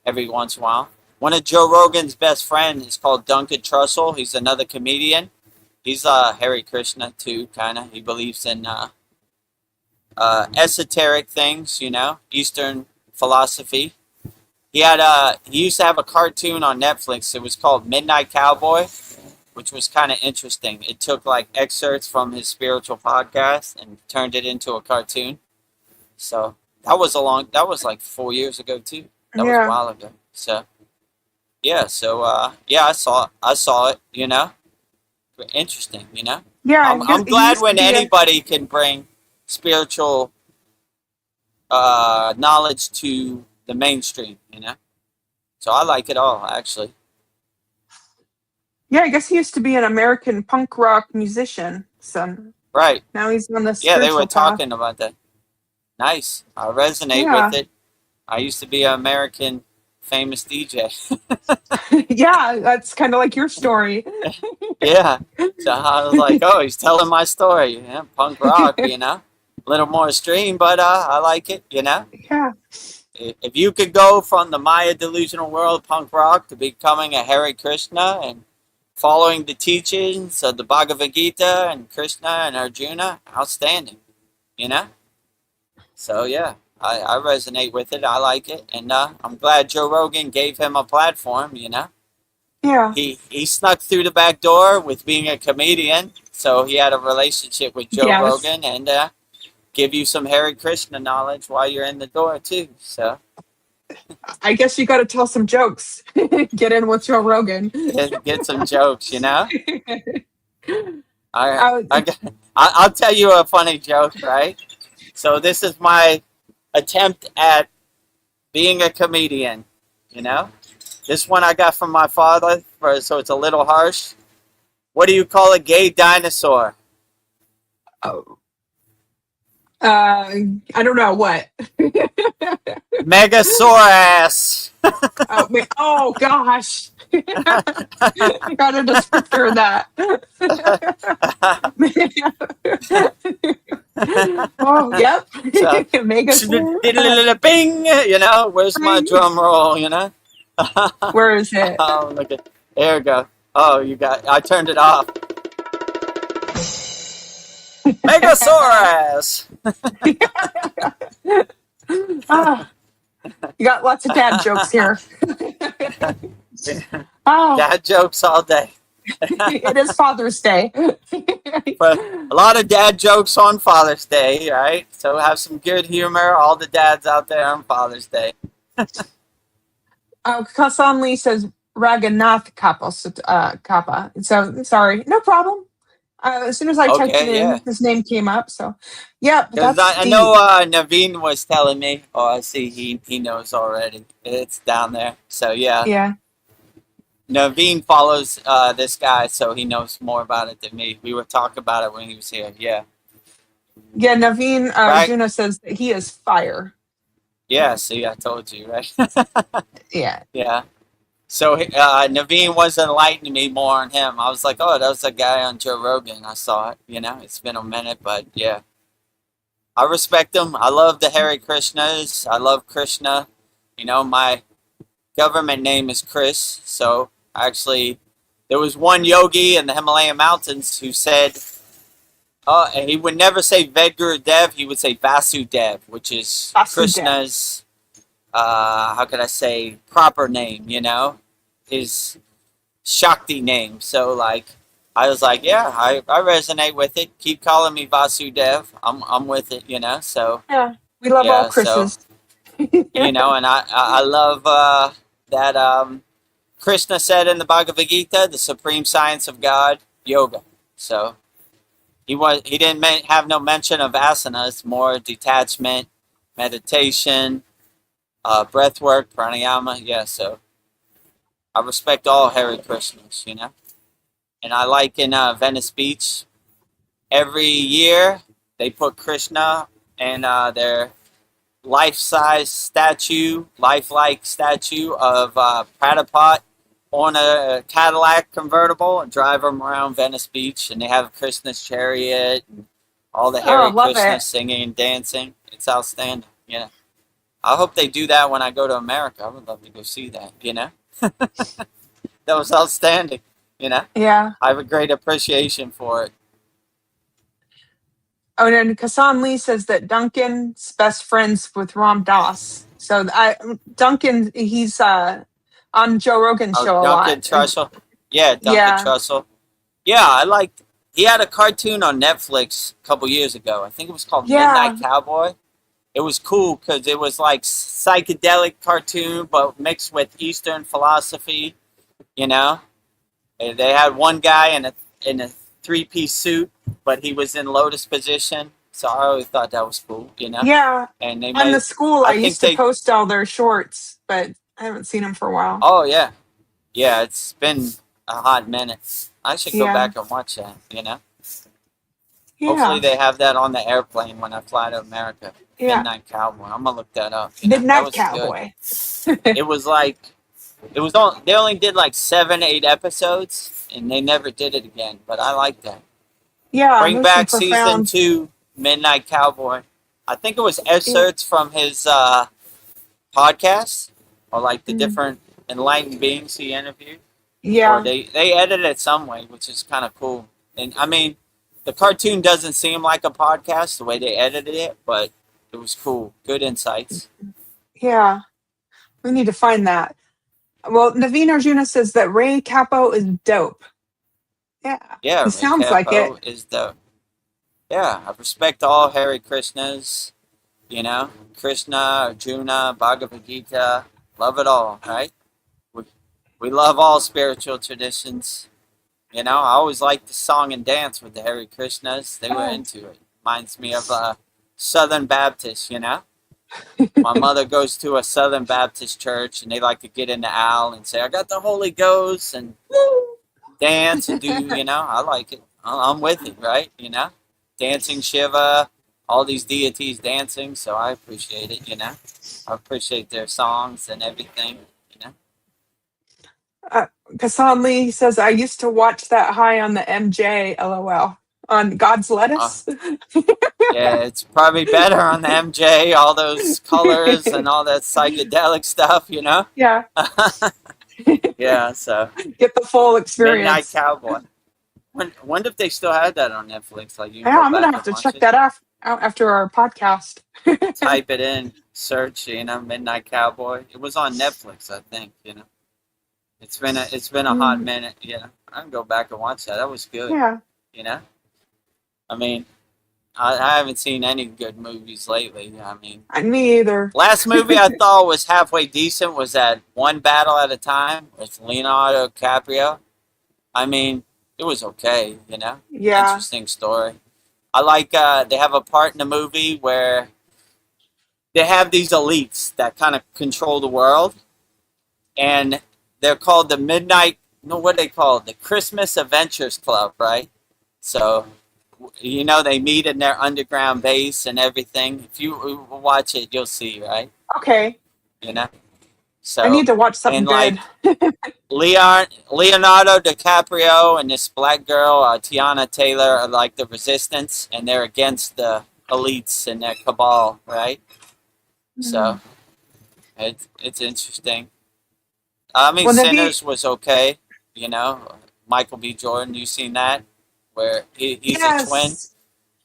every once in a while. One of Joe Rogan's best friends is called Duncan Trussell. He's another comedian. He's Hare Krishna too, kind of. He believes in esoteric things, you know, Eastern philosophy. He used to have a cartoon on Netflix. It was called Midnight Cowboy, which was kind of interesting. It took like excerpts from his spiritual podcast and turned it into a cartoon. So that was like 4 years ago too. That was a while ago. So yeah, yeah, I saw it. You know, interesting. You know, Yeah. I'm glad when anybody can bring spiritual knowledge to the mainstream, you know. So I like it all, actually. Yeah, I guess he used to be an American punk rock musician. So Right. now he's on the Yeah, spiritual they were path. talking about that. Nice. I resonate with it. I used to be an American famous DJ. Yeah, that's kind of like your story. Yeah. So I was like, oh, he's telling my story. Yeah, punk rock, you know. A little more extreme, but I like it, you know. Yeah. If you could go from the Maya delusional world punk rock to becoming a Hare Krishna and following the teachings of the Bhagavad Gita and Krishna and Arjuna, outstanding, you know? So yeah, I resonate with it. I like it. And I'm glad Joe Rogan gave him a platform, you know? Yeah. He snuck through the back door with being a comedian, so he had a relationship with Joe Rogan and give you some Hare Krishna knowledge while you're in the door too. So I guess you got to tell some jokes. Get in with Joe Rogan. get some jokes, you know. I'll tell you a funny joke, right? So this is my attempt at being a comedian, you know. This one I got from my father, so it's a little harsh. What do you call a gay dinosaur? Oh. I don't know what. Megasaurus. Oh gosh. I got a descriptor of that. Oh, yep. So, Megasaurus. Bing, you know, where's my drum roll, you know? Where is it? Oh, look at, there we go. Oh, I turned it off. Megasaurus. You got lots of dad jokes here. Dad jokes all day. It is Father's Day. But a lot of dad jokes on Father's Day, right? So have some good humor, all the dads out there on Father's Day. Kasan Lee says Raghunath Kappa. So sorry, no problem. As soon as I typed it in, his name came up. So, yeah. I know Naveen was telling me. Oh, I see. He knows already. It's down there. So yeah. Yeah. Naveen follows this guy, so he knows more about it than me. We were talking about it when he was here. Yeah. Yeah, Naveen Right? Arjuna says that he is fire. Yeah, see, I told you, right? Yeah. Yeah. So Naveen was enlightening me more on him. I was like, oh, that was a guy on Joe Rogan. I saw it. It's been a minute, but yeah. I respect him. I love the Hare Krishnas. I love Krishna. My government name is Chris. So actually, there was one yogi in the Himalayan mountains who said, he would never say Vedagurudev. He would say Vasudev, which is Vasudev. Krishna's, how could I say, proper name, his Shakti name. So, like, I was like, yeah, I resonate with it. Keep calling me Vasudev. I'm with it, So, Yeah. We love all yeah, so, Chris's. and I love that Krishna said in the Bhagavad Gita, the supreme science of God, yoga. So, he didn't have no mention of asanas, more detachment, meditation, breath work, pranayama. Yeah, so I respect all Hare Krishnas, And I like in Venice Beach, every year they put Krishna and their life-size statue, lifelike statue of Prabhupada on a Cadillac convertible and drive them around Venice Beach, and they have Krishna's chariot and all the Oh, Hare love it. Krishnas singing and dancing. It's outstanding, I hope they do that when I go to America. I would love to go see that, That was outstanding, Yeah. I have a great appreciation for it. Oh, and then Kassan Lee says that Duncan's best friends with Ram Dass. So Duncan, he's on Joe Rogan's Oh, show a Duncan lot. Trussell. Yeah, Duncan Yeah. Trussell. Yeah, I liked. He had a cartoon on Netflix a couple years ago. I think it was called Yeah. Midnight Cowboy. It was cool because it was like psychedelic cartoon, but mixed with Eastern philosophy. And they had one guy in a three-piece suit, but he was in lotus position. So I always thought that was cool. Yeah. And they On the made. school, I I think used to they. post all their shorts, but I haven't seen them for a while. Oh yeah, yeah. It's been a hot minute. I should go Yeah. back and watch that. Yeah. Hopefully they have that on the airplane when I fly to America. Yeah. Midnight Cowboy. I'm gonna look that up. That Midnight was Cowboy. good. It was like they only did like 7-8 episodes and they never did it again. But I like that. Yeah. Bring There's some back season profound. 2, Midnight Cowboy. I think it was excerpts from his podcast or like the different enlightened beings he interviewed. Yeah. Or they edited it some way, which is kind of cool. And I mean, the cartoon doesn't seem like a podcast the way they edited it, but it was cool. Good insights. Yeah. We need to find that. Well, Naveen Arjuna says that Ray Capo is dope. Yeah. Yeah, He sounds like it. is the. Yeah, I respect all Hare Krishnas. Krishna, Arjuna, Bhagavad Gita. Love it all, right? We love all spiritual traditions. I always liked the song and dance with the Hare Krishnas. They were into it. Reminds me of Southern Baptist, My mother goes to a Southern Baptist church, and they like to get in the aisle and say, I got the Holy Ghost, and dance and do, I like it. I'm with it, right? Dancing Shiva, all these deities dancing, so I appreciate it, I appreciate their songs and everything, Kassan Lee says, I used to watch that high on the MJ, LOL, on God's Lettuce. Yeah, it's probably better on the MJ, all those colors and all that psychedelic stuff, Yeah. Yeah, so. Get the full experience. Midnight Cowboy. Wonder if they still had that on Netflix. Like Yeah, I'm going to have to check that out after our podcast. Type it in, search, Midnight Cowboy. It was on Netflix, I think, It's been a hot minute, I can go back and watch that. That was good. Yeah. I mean, I haven't seen any good movies lately. I mean, me either. Last movie I thought was halfway decent was that One Battle at a Time with Leonardo DiCaprio. I mean, it was okay, Yeah. Interesting story. I like they have a part in the movie where they have these elites that kind of control the world, and they're called the Midnight. No, what they called the Christmas Adventures Club, right? So, they meet in their underground base and everything. If you watch it, you'll see, right? Okay. You know. I So need to watch something and like good. Leonardo DiCaprio and this black girl, Tiana Taylor, are like the resistance, and they're against the elites and their cabal, right? So it's interesting. I mean, Well, Navi, Sinners was okay. Michael B. Jordan, you seen that? Where he's a twin, yes,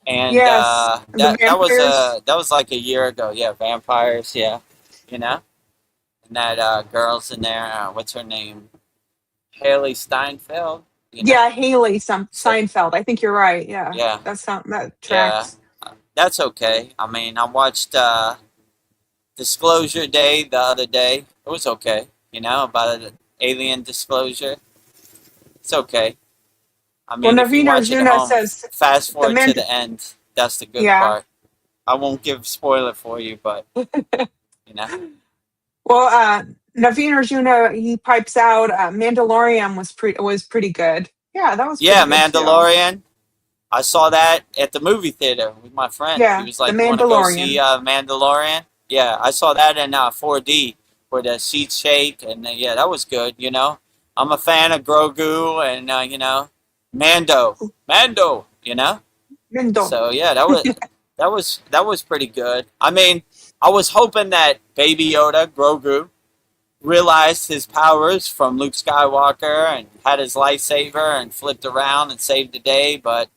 and yes, the vampires. that was like a year ago. Yeah, vampires. Yeah, you know, and that girl's in there. What's her name? Haley Steinfeld. Yeah, Haley So Seinfeld. I think you're right. Yeah, yeah, that yeah, tracks. that's okay. I mean, I watched Disclosure Day the other day. It was okay. About an alien disclosure. It's okay. I Well, mean, if you Naveen watch it at Arjuna home, says fast the forward to man. the end. That's the good Yeah. part. I won't give spoiler for you, but you know. Well, Naveen Arjuna, he pipes out. Mandalorian was pretty good. Yeah, that was pretty Yeah, good too. Mandalorian. I saw that at the movie theater with my friend. He Yeah, was the like, "You want to go see Mandalorian. Mandalorian?" Yeah, I saw that in 4D where the seats shake, and yeah, that was good. I'm a fan of Grogu and Mando. Mendo. So yeah, that was pretty good. I mean, I was hoping that Baby Yoda, Grogu, realized his powers from Luke Skywalker and had his lightsaber and flipped around and saved the day, but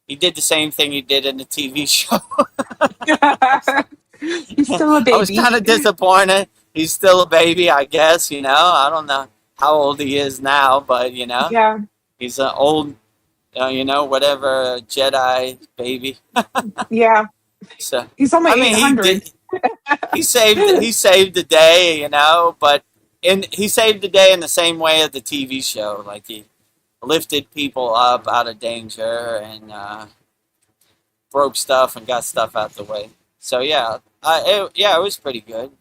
he did the same thing he did in the TV show. He's still a I was kind baby. of disappointed. He's still a baby, I guess. I don't know how old he is now, but Yeah, he's an old, whatever Jedi baby. yeah. So, He's only I mean, he 800. did. He saved the day, but he saved the day in the same way as the TV show. Like he lifted people up out of danger and broke stuff and got stuff out the way. So yeah, it was pretty good.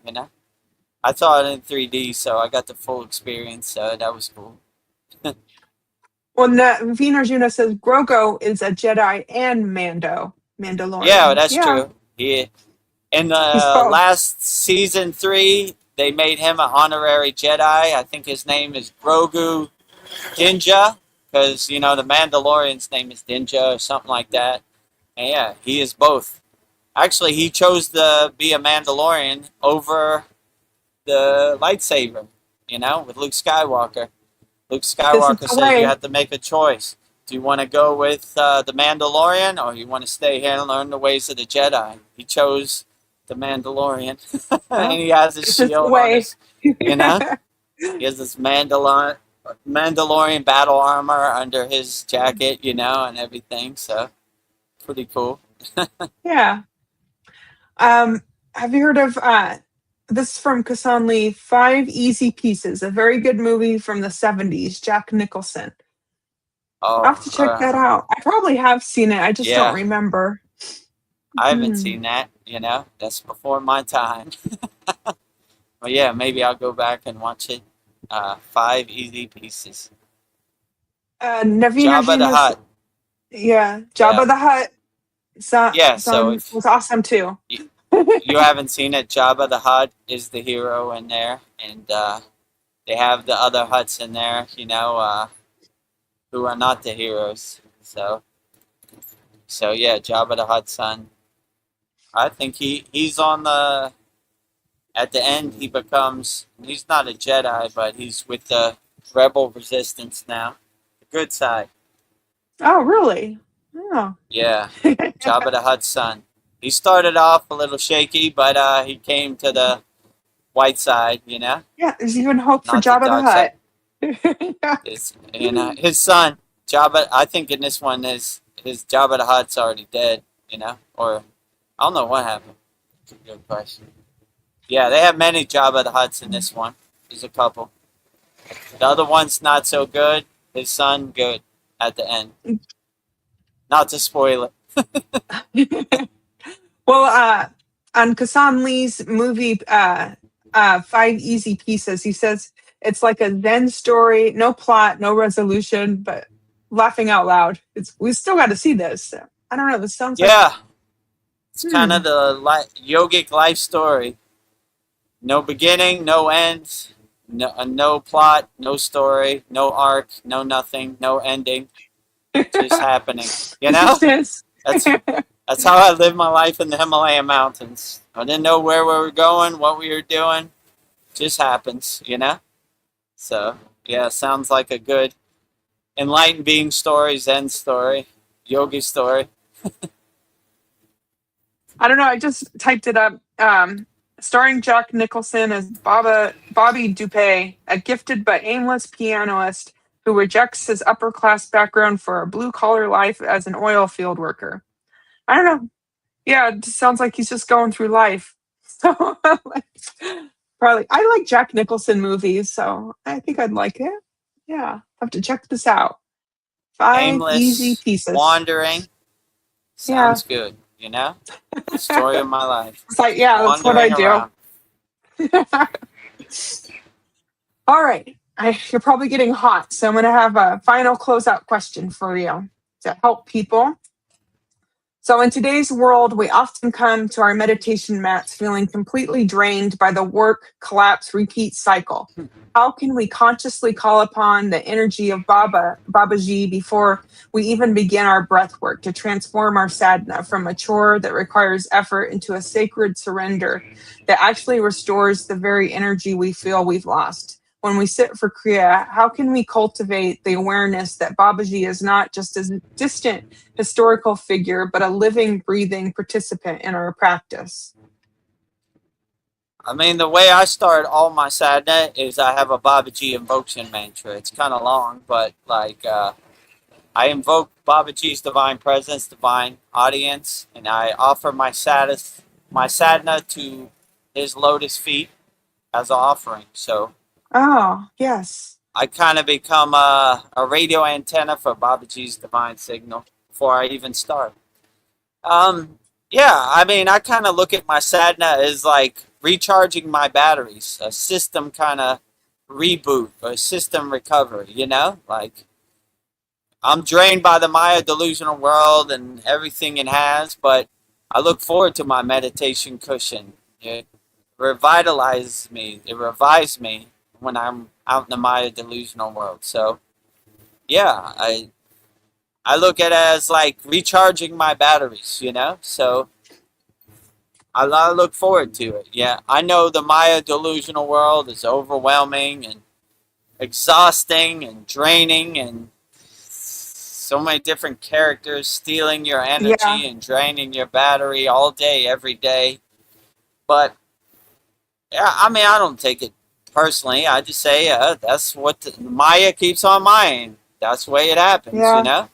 I saw it in 3D, so I got the full experience. So that was cool. Well, Naveen Arjuna says Grogu is a Jedi and Yeah, Mandalorian. that's Yeah, true. In he's the both. last season 3, they made him an honorary Jedi. I think his name is Grogu Dinja, because the Mandalorian's name is Dinja or something like that. And yeah, he is both. Actually, he chose to be a Mandalorian over the lightsaber. With Luke Skywalker. Luke This is Skywalker the said you way. have to make a choice. Do you want to go with the Mandalorian, or you want to stay here and learn the ways of the Jedi? He chose the Mandalorian, and Well, he has his this is the shield on way. his. You know, he has this Mandalorian battle armor under his jacket, and everything. So pretty cool. Yeah. Have you heard of this is from Kassan Lee, Five Easy Pieces, a very good movie from the 70s, Jack Nicholson. I'll have Oh, to check that out. I probably have seen it. I just don't yeah. remember. I haven't Hmm. seen that. That's before my time. But yeah, maybe I'll go back and watch it. Five Easy Pieces. Naveen Jabba the Arjuna's, Hutt. yeah, Yeah. Jabba the Hutt Yeah, so if was awesome too. you haven't seen it, Jabba the Hutt is the hero in there, and they have the other Hutts in there, who are not the heroes. So yeah, Jabba the Hutt's son. I think he's on the. At the end, he's not a Jedi, but he's with the Rebel Resistance now, the good side. Oh, really? Oh. Yeah, Jabba the Hutt's son. He started off a little shaky, but he came to the white side, Yeah, there's even hope for not the Jabba the dark side. Hutt. Yeah. His son, Jabba. I think in this one, his Jabba the Hutt's already dead, or I don't know what happened. That's a good question. Yeah, they have many Jabba the Hutts in this one. There's a couple. The other one's not so good. His son, good at the end. Not to spoil it. Well, on Kassan Lee's movie, Five Easy Pieces, he says It's like a Zen story, no plot, no resolution, but laughing out loud. We still got to see this. I don't know. This sounds like Yeah, it's kind of the yogic life story. No beginning, no end, no plot, no story, no arc, no nothing, no ending. Just happening. You it know? just is. That's how I live my life in the Himalayan mountains. I didn't know where we were going, what we were doing. Just happens, you know? So, yeah, sounds like a good enlightened being story, Zen story, yogi story. I don't know. I just typed it up. Starring Jack Nicholson as Bobby Dupé, a gifted but aimless pianist who rejects his upper class background for a blue collar life as an oil field worker. I don't know. Yeah, it just sounds like he's just going through life. So probably I like Jack Nicholson movies, so I think I'd like it. Yeah, I'll have to check this out. 5 easy Aimless, pieces. wandering. Yeah. Sounds good, you know? Story of my life. It's like, yeah, that's what I Wandering do. around. All right. You're probably getting hot, so I'm going to have a final closeout question for you to help people. So, in today's world, we often come to our meditation mats feeling completely drained by the work, collapse, repeat cycle. How can we consciously call upon the energy of Babaji before we even begin our breath work to transform our sadhana from a chore that requires effort into a sacred surrender that actually restores the very energy we feel we've lost? When we sit for Kriya, how can we cultivate the awareness that Babaji is not just a distant historical figure, but a living, breathing participant in our practice? I mean, the way I start all my sadhana is I have a Babaji invocation mantra. It's kind of long, but I invoke Babaji's divine presence, divine audience, and I offer my sadhana to his lotus feet as an offering. So, Oh, yes. I kind of become a radio antenna for Babaji's divine signal before I even start. Yeah, I mean, I kind of look at my sadhana as like recharging my batteries, a system kind of reboot or system recovery, you know? Like, I'm drained by the Maya delusional world and everything it has, but I look forward to my meditation cushion. It revitalizes me, it revives me when I'm out in the Maya delusional world. So, yeah, I look at it as like recharging my batteries, you know? So I look forward to it. Yeah, I know the Maya delusional world is overwhelming and exhausting and draining and so many different characters stealing your energy and draining your battery all day, every day. But, yeah, I mean, I don't take it personally. I just say that's what Maya keeps on Mayaing. That's the way it happens, you know?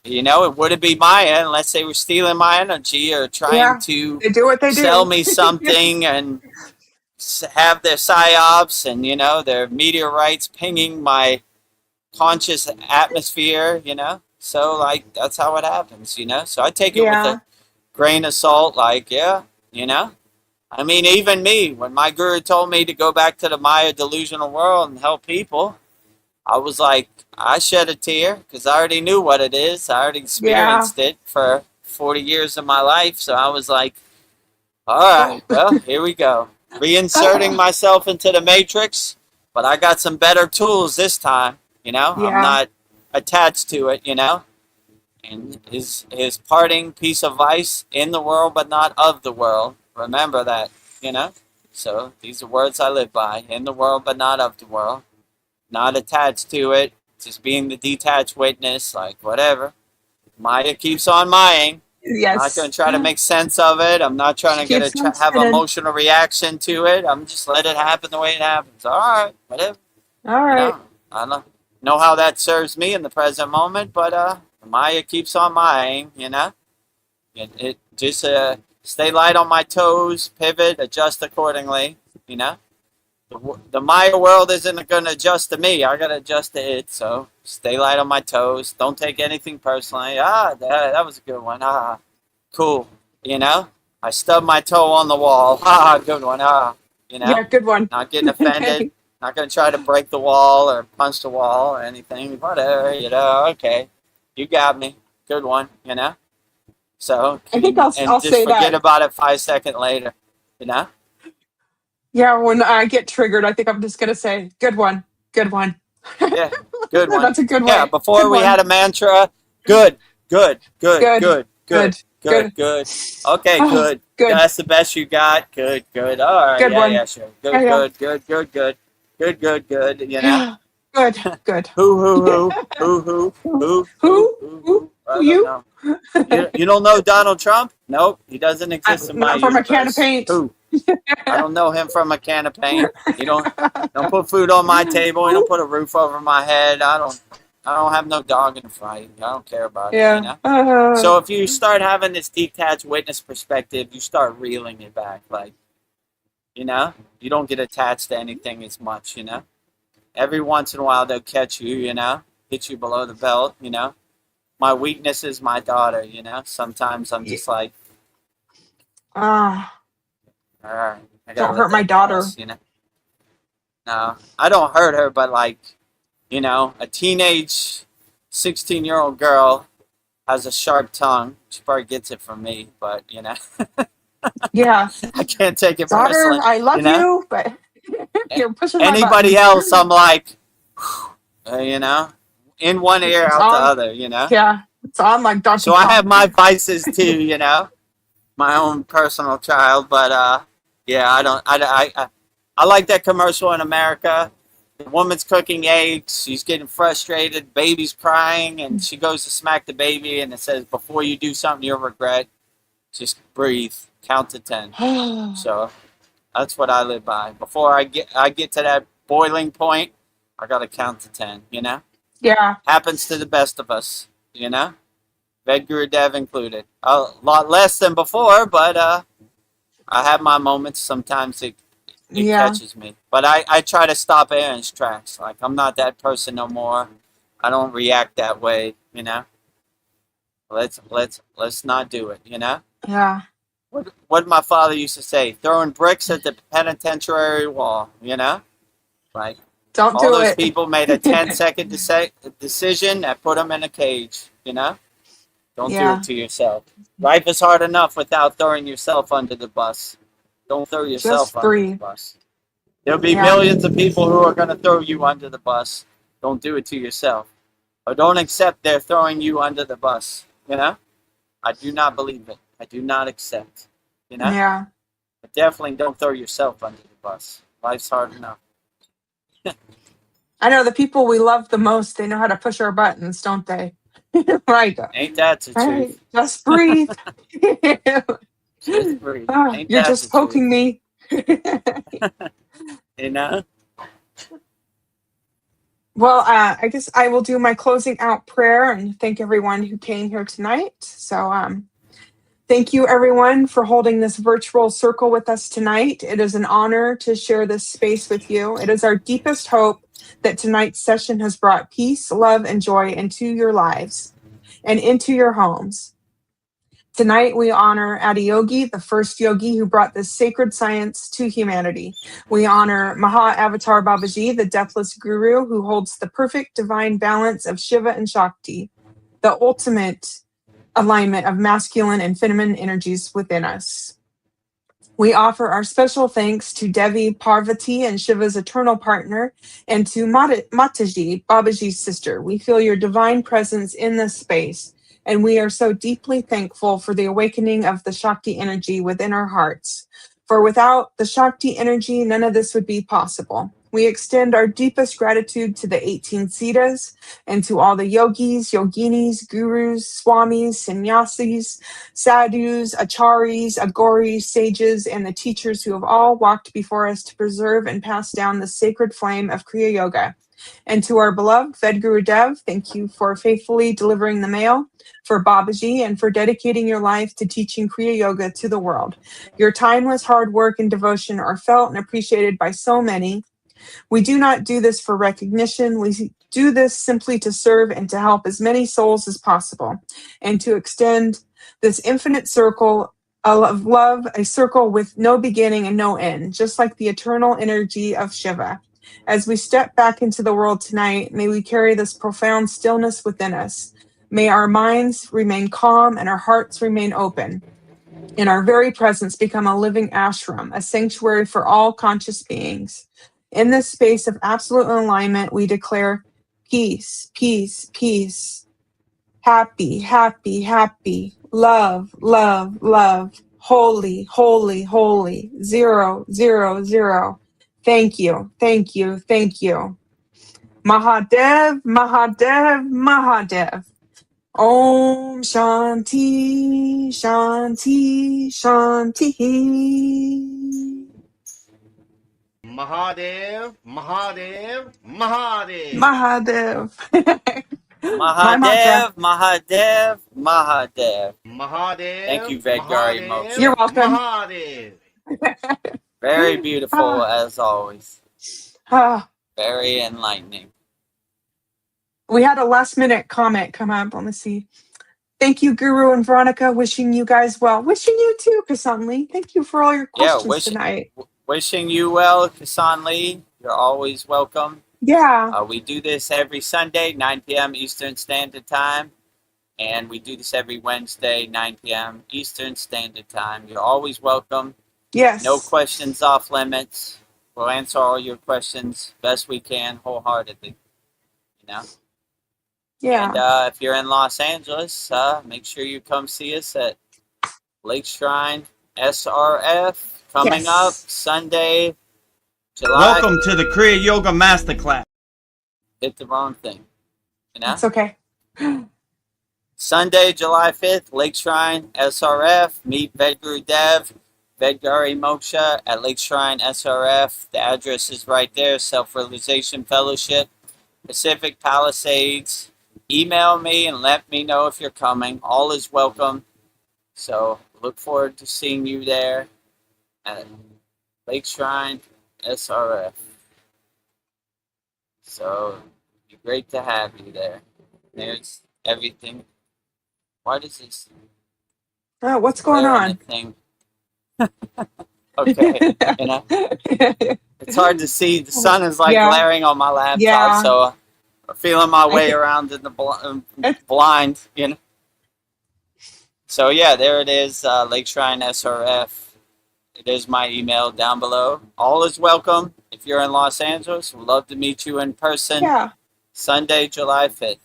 You know, it wouldn't be Maya unless they were stealing my energy or trying to they do what they sell do. me something and have their psyops and, you know, their meteorites pinging my conscious atmosphere, you know? So, like, that's how it happens, you know? So I take it with a grain of salt, like, yeah, you know? I mean, even me, when my guru told me to go back to the Maya delusional world and help people, I was like, I shed a tear because I already knew what it is. I already experienced it for 40 years of my life. So I was like, all right, well, here we go. Reinserting myself into the matrix, but I got some better tools this time, you know? I'm not attached to it, you know? And his parting piece of ice in the world, but not of the world. Remember that, you know? So these are words I live by. In the world, but not of the world. Not attached to it. Just being the detached witness, like whatever. Maya keeps on Mayaing. Yes. I'm not going to try to make sense of it. I'm not trying to have an emotional reaction to it. I'm just let it happen the way it happens. All right, whatever. All right. You know, I don't know how that serves me in the present moment, but Maya keeps on Mayaing, you know? It just... stay light on my toes, pivot, adjust accordingly, you know? The Maya world isn't going to adjust to me. I got to adjust to it, so stay light on my toes. Don't take anything personally. That was a good one. Cool, you know? I stubbed my toe on the wall. Good one. You know? Yeah, good one. Not getting offended. Not gonna try to break the wall or punch the wall or anything. Whatever, okay. You got me. Good one, So, I think and I'll just say forget that. about it 5 seconds later, Yeah, when I get triggered, I think I'm just gonna say, "Good one, good one." Yeah, good one. That's a good Yeah, way. before Good we had one. a mantra, good, good, good, Good, good, good, good, good, good. good. Okay, Oh, good. good, That's the best you got. Good, good. All right, good one. sure. Yeah, Good, yeah, good, good, good, good, good, good, good. yeah. Good, good. Who, Who? Who? I Who don't you? know. You don't know Donald Trump? Nope, he doesn't exist in my Not from a can of universe. paint. Who? I don't know him from a can of paint. You don't put food on my table. You don't Who? put a roof over my head. I don't have no dog in the fight. I don't care about it. Yeah. So if you start having this detached witness perspective, you start reeling it back. Like, you don't get attached to anything as much. Every once in a while they'll catch you. Hit you below the belt. My weakness is my daughter. Sometimes I'm just like, Ah, all right, I gotta don't let hurt my that daughter. pass. No, I don't hurt her, but like, a teenage 16-year-old girl has a sharp tongue. She probably gets it from me, but Yeah, I can't take it daughter, personally. I You love know, you, but you're pushing my Anybody buttons. else, I'm like, in one ear, It's out the on. other. Yeah, it's on like Donkey So I have Kong. my vices too. My own personal child, but yeah, I don't. I like that commercial in America. The woman's cooking eggs. She's getting frustrated. Baby's crying, and she goes to smack the baby, and it says, "Before you do something you'll regret, just breathe, count to 10." So that's what I live by. Before I get to that boiling point, I gotta count to 10. Yeah, Happens to the best of us. Vedagurudev included. A lot less than before, but I have my moments. Sometimes it yeah, catches me, but I try to stop it in its tracks. Like, I'm not that person no more. I don't react that way. Let's not do it. yeah. What my father used to say: throwing bricks at the penitentiary wall. Like, Don't all do those it. people made a 10-second decision that put them in a cage. Don't do it Yeah, to yourself. Life is hard enough without throwing yourself under the bus. Don't throw yourself just under the breathe. bus. There'll be Yeah, millions of people who are going to throw you under the bus. Don't do it to yourself. Or don't accept they're throwing you under the bus. I do not believe it. I do not accept. yeah. But definitely don't throw yourself under the bus. Life's hard enough. I know the people we love the most, they know how to push our buttons, don't they? Right. Ain't that the Hey, truth? just breathe. Just breathe. Ah, Ain't you're that the just truth? poking me. You know? Well, I guess I will do my closing out prayer and thank everyone who came here tonight. So, thank you, everyone, for holding this virtual circle with us tonight. It is an honor to share this space with you. It is our deepest hope that tonight's session has brought peace, love, and joy into your lives and into your homes. Tonight, we honor Adiyogi, the first yogi who brought this sacred science to humanity. We honor Maha Avatar Babaji, the deathless guru who holds the perfect divine balance of Shiva and Shakti, the ultimate alignment of masculine and feminine energies within us. We offer our special thanks to Devi, Parvati, and Shiva's eternal partner, and to Mataji, Babaji's sister. We feel your divine presence in this space, and we are so deeply thankful for the awakening of the Shakti energy within our hearts. For without the Shakti energy, none of this would be possible. We extend our deepest gratitude to the 18 Siddhas and to all the yogis, yoginis, gurus, swamis, sannyasis, sadhus, acharyas, agoris, sages, and the teachers who have all walked before us to preserve and pass down the sacred flame of Kriya Yoga. And to our beloved Vedagurudev, thank you for faithfully delivering the mail, for Babaji, and for dedicating your life to teaching Kriya Yoga to the world. Your timeless hard work and devotion are felt and appreciated by so many. We do not do this for recognition. We do this simply to serve and to help as many souls as possible, and to extend this infinite circle of love, a circle with no beginning and no end, just like the eternal energy of Shiva. As we step back into the world tonight, may we carry this profound stillness within us. May our minds remain calm and our hearts remain open. And our very presence become a living ashram, a sanctuary for all conscious beings. In this space of absolute alignment, we declare peace, peace, peace. Happy, happy, happy. Love, love, love. Holy, holy, holy. 0, 0, 0. Thank you, thank you, thank you. Mahadev, Mahadev, Mahadev. Om Shanti, Shanti, Shanti. Mahadev, Mahadev, Mahadev. Mahadev. My mantra. Mahadev, Mahadev, Mahadev. Mahadev. Thank you, Vedgari Moksha. You're welcome. Mahadev. Very beautiful as always. Ah, Very enlightening. we had a last minute comment come up. Let me see. Thank you, Guru and Veronica. Wishing you guys well. Wishing you too, Kasan Lee. Thank you for all your questions tonight. Wishing you well, Kasan Lee. You're always welcome. Yeah. We do this every Sunday, 9 p.m. Eastern Standard Time. And we do this every Wednesday, 9 p.m. Eastern Standard Time. You're always welcome. Yes. No questions off limits. We'll answer all your questions best we can, wholeheartedly. You know? Yeah. And if you're in Los Angeles, make sure you come see us at Lake Shrine SRF coming up Sunday, July. Welcome to the Kriya Yoga Masterclass. Hit the wrong thing. You know? It's okay. Sunday, July 5th, Lake Shrine SRF. Meet Vedagurudev, Vedgari Moksha at Lake Shrine SRF. The address is right there. Self-Realization Fellowship, Pacific Palisades. Email me and let me know if you're coming. All is welcome. So look forward to seeing you there at Lake Shrine SRF. So it'd be great to have you there. There's everything. What is this? Oh, what's going on? Thing? Okay, you know, it's hard to see. The sun is like glaring on my laptop, so I'm feeling my way around in the blind, you know. So yeah, there it is, Lake Shrine SRF. It is my email down below. All is welcome. If you're in Los Angeles, we'd love to meet you in person. Yeah. Sunday, July 5th.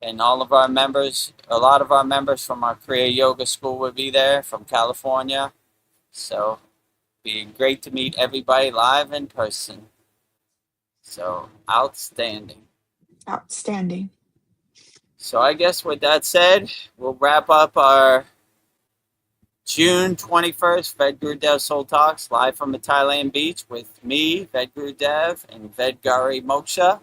And all of our members, a lot of our members from our Kriya Yoga School will be there from California. So it'd be great to meet everybody live in person. So outstanding. Outstanding. So I guess with that said, we'll wrap up our June 21st Vedagurudev Soul Talks live from the Thailand beach with me, Vedagurudev, and Vedgari Moksha.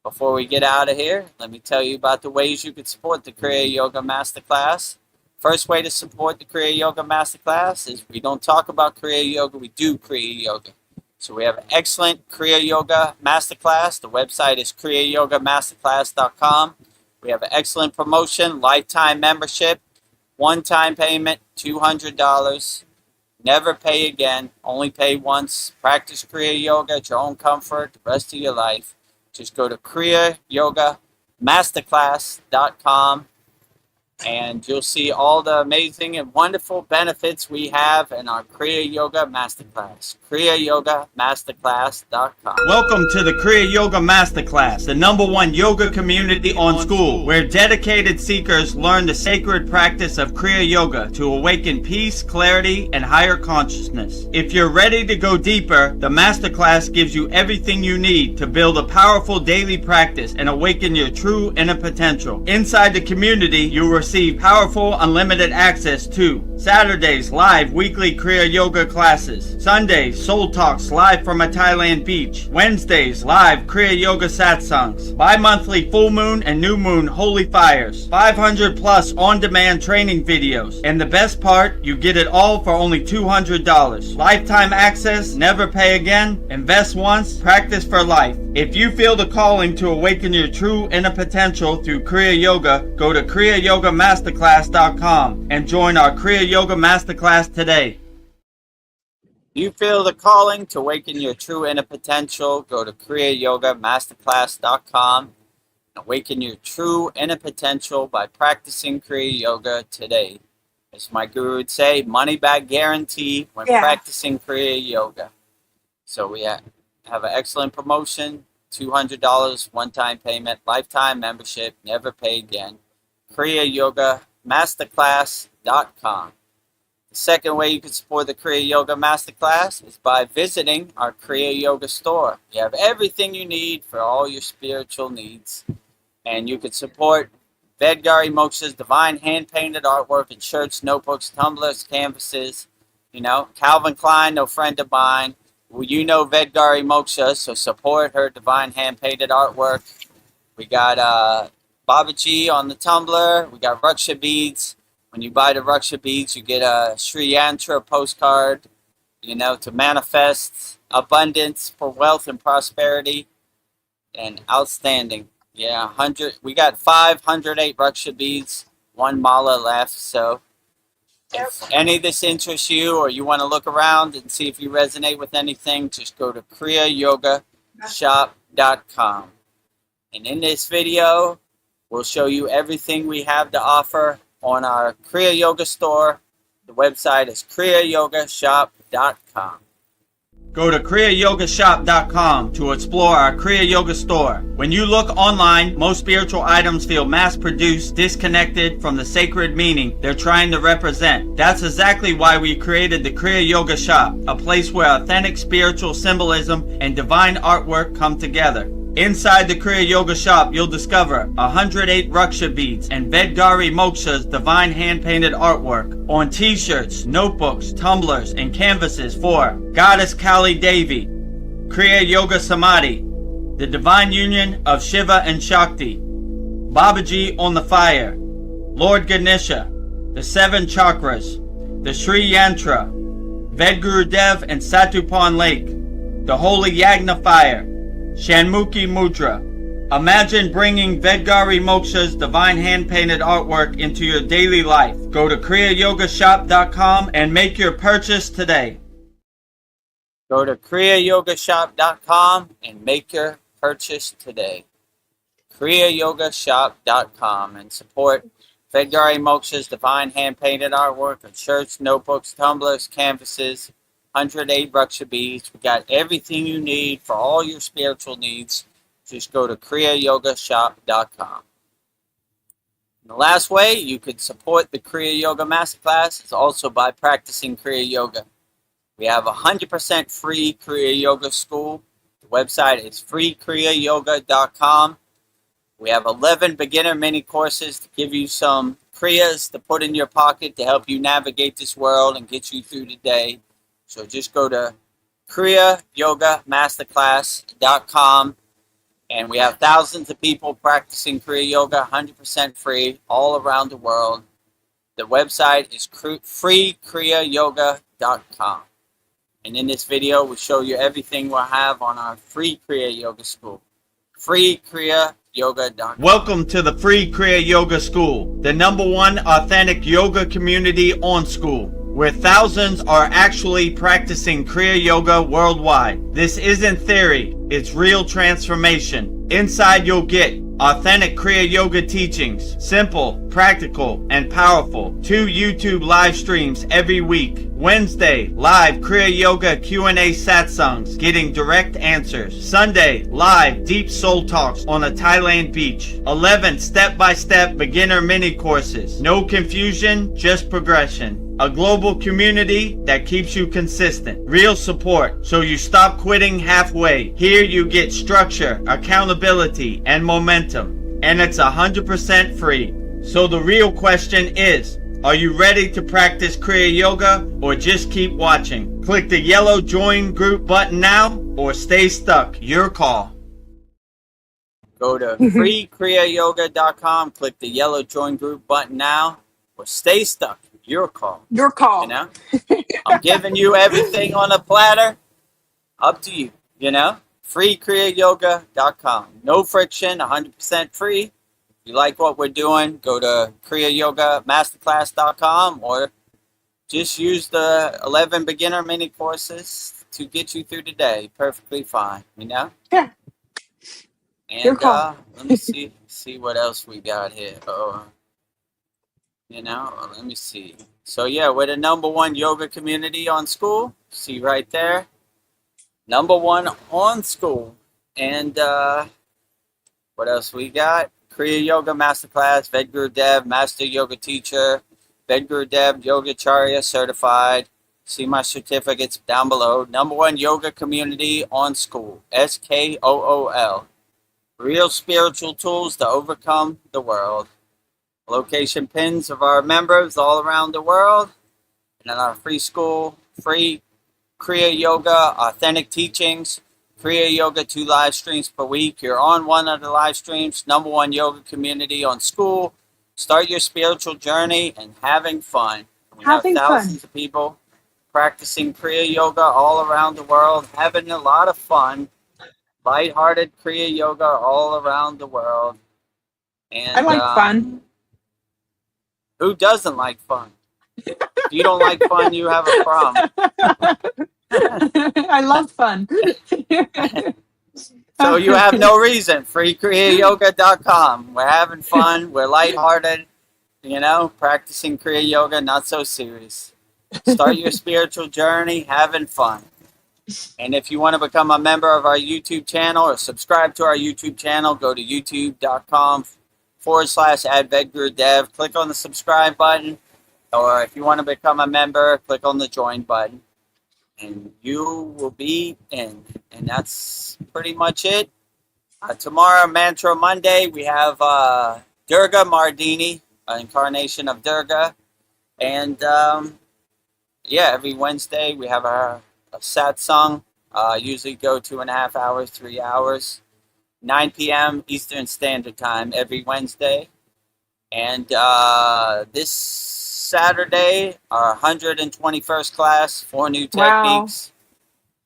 Before we get out of here, let me tell you about the ways you can support the Kriya Yoga Masterclass. First way to support the Kriya Yoga Masterclass is we don't talk about Kriya Yoga, we do Kriya Yoga. So we have an excellent Kriya Yoga Masterclass. The website is kriyayogamasterclass.com. We have an excellent promotion, lifetime membership, one-time payment, $200. Never pay again, only pay once. Practice Kriya Yoga at your own comfort the rest of your life. Just go to kriyayogamasterclass.com and you'll see all the amazing and wonderful benefits we have in our Kriya Yoga Masterclass. kriyayogamasterclass.com. Welcome to the Kriya Yoga Masterclass, the #1 yoga community on SKOOL, where dedicated seekers learn the sacred practice of Kriya Yoga to awaken peace, clarity, and higher consciousness. If you're ready to go deeper, the Masterclass gives you everything you need to build a powerful daily practice and awaken your true inner potential. Inside the community, you'll receive powerful unlimited access to Saturdays live weekly Kriya Yoga classes, Sundays Soul Talks live from a Thailand beach, Wednesdays live Kriya Yoga satsangs, bi-monthly full moon and new moon holy fires, 500 plus on-demand training videos, and the best part, you get it all for only $200. Lifetime access, never pay again, invest once, practice for life. If you feel the calling to awaken your true inner potential through Kriya Yoga, go to kriyayogamasterclass.com and join our Kriya Yoga Masterclass today. You feel the calling to awaken your true inner potential? Go to kriyayogamasterclass.com and awaken your true inner potential by practicing Kriya Yoga today. As my guru would say, money back guarantee when practicing Kriya Yoga. So we have an excellent promotion, $200 one-time payment, lifetime membership, never pay again. kriyayogamasterclass.com. The second way you can support the Kriya Yoga Masterclass is by visiting our Kriya Yoga store. You have everything you need for all your spiritual needs. And you can support Vedgari Moksha's divine hand-painted artwork in shirts, notebooks, tumblers, canvases. You know, Calvin Klein, no friend of mine. Well, you know Vedgari Moksha, so support her divine hand-painted artwork. We got Babaji on the tumbler. We got Raksha beads. When you buy the Raksha beads, you get a Sri Yantra postcard, you know, to manifest abundance for wealth and prosperity. And outstanding. Yeah, 100. We got 508 Raksha beads, one mala left. So if any of this interests you or you want to look around and see if you resonate with anything, just go to kriyayogashop.com. And in this video, we'll show you everything we have to offer on our Kriya Yoga store. The website is kriyayogashop.com. Go to kriyayogashop.com to explore our Kriya Yoga store. When you look online, most spiritual items feel mass-produced, disconnected from the sacred meaning they're trying to represent. That's exactly why we created the Kriya Yoga Shop, a place where authentic spiritual symbolism and divine artwork come together. Inside the Kriya Yoga Shop, you'll discover 108 Raksha beads and Vedgari Moksha's divine hand-painted artwork on t-shirts, notebooks, tumblers, and canvases for Goddess Kali Devi, Kriya Yoga Samadhi, the divine union of Shiva and Shakti, Babaji on the fire, Lord Ganesha, the 7 chakras, the Sri Yantra, Vedagurudev and Satupan Lake, the Holy Yagna fire, Shanmukhi Mudra. Imagine bringing Vedgari Moksha's divine hand-painted artwork into your daily life. Go to kriyayogashop.com and make your purchase today. Go to kriyayogashop.com and make your purchase today. kriyayogashop.com and support Vedgari Moksha's divine hand-painted artwork on shirts, notebooks, tumblers, canvases, 108 Raksha beads. We got everything you need for all your spiritual needs. Just go to kriyayogashop.com. And the last way you could support the Kriya Yoga Masterclass is also by practicing Kriya Yoga. We have 100% free Kriya Yoga school. The website is freekriyayoga.com. We have 11 beginner mini courses to give you some Kriyas to put in your pocket to help you navigate this world and get you through the day. So just go to kriyayogamasterclass.com, and we have thousands of people practicing Kriya Yoga 100% free all around the world. The website is freekriyayoga.com. And in this video, we show you everything we'll have on our free Kriya Yoga school. freekriyayoga.com. Welcome to the free Kriya Yoga School, the #1 authentic yoga community on School, where thousands are actually practicing Kriya Yoga worldwide. This isn't theory, it's real transformation. Inside you'll get authentic Kriya Yoga teachings, simple, practical, and powerful. 2 YouTube live streams every week. Wednesday, live Kriya Yoga Q&A satsangs, getting direct answers. Sunday, live deep soul talks on a Thailand beach. 11 step-by-step beginner mini courses. No confusion, just progression. A global community that keeps you consistent. Real support, so you stop quitting halfway. Here you get structure, accountability, and momentum. And it's 100% free. So the real question is, are you ready to practice Kriya Yoga or just keep watching? Click the yellow join group button now or stay stuck. Your call. Go to freekriyayoga.com, click the yellow join group button now or stay stuck. Your call. Your call. You know? I'm giving you everything on a platter. Up to you, you know? freekriyayoga.com. No friction, 100% free. If you like what we're doing, go to kriyayogamasterclass.com or just use the 11 beginner mini courses to get you through the day. Perfectly fine, you know? Yeah. Your And call. let me see what else we got here. Let me see. So yeah, we're the #1 yoga community on SKOOL. See right there, #1 on SKOOL. And what else we got? Kriya Yoga Masterclass, Vedagurudev, Master Yoga Teacher, Vedagurudev Yogacharya Certified. See my certificates down below. #1 yoga community on SKOOL. SKOOL. Real spiritual tools to overcome the world. Location pins of our members all around the world. And then our free school, free Kriya Yoga, authentic teachings, Kriya Yoga 2 live streams per week. You're on one of the live streams. #1 yoga community on SKOOL. Start your spiritual journey and having fun. We have thousands of people practicing Kriya Yoga all around the world, having a lot of fun. Lighthearted Kriya Yoga all around the world. And I like fun. Who doesn't like fun? If you don't like fun, you have a problem. I love fun. So you have no reason. Kriyayogashop.com. We're having fun. We're lighthearted. Practicing Kriya Yoga, not so serious. Start your spiritual journey, having fun. And if you want to become a member of our YouTube channel or subscribe to our YouTube channel, go to youtube.com/@Vedagurudev. Click on the subscribe button. Or if you want to become a member, click on the join button. And you will be in. And that's pretty much it. Tomorrow, Mantra Monday, we have Durga Mardini, an incarnation of Durga. And every Wednesday we have a satsang. Usually go 2.5 hours, 3 hours. 9 p.m. Eastern Standard Time every Wednesday. And this Saturday, our 121st class, 4 new techniques.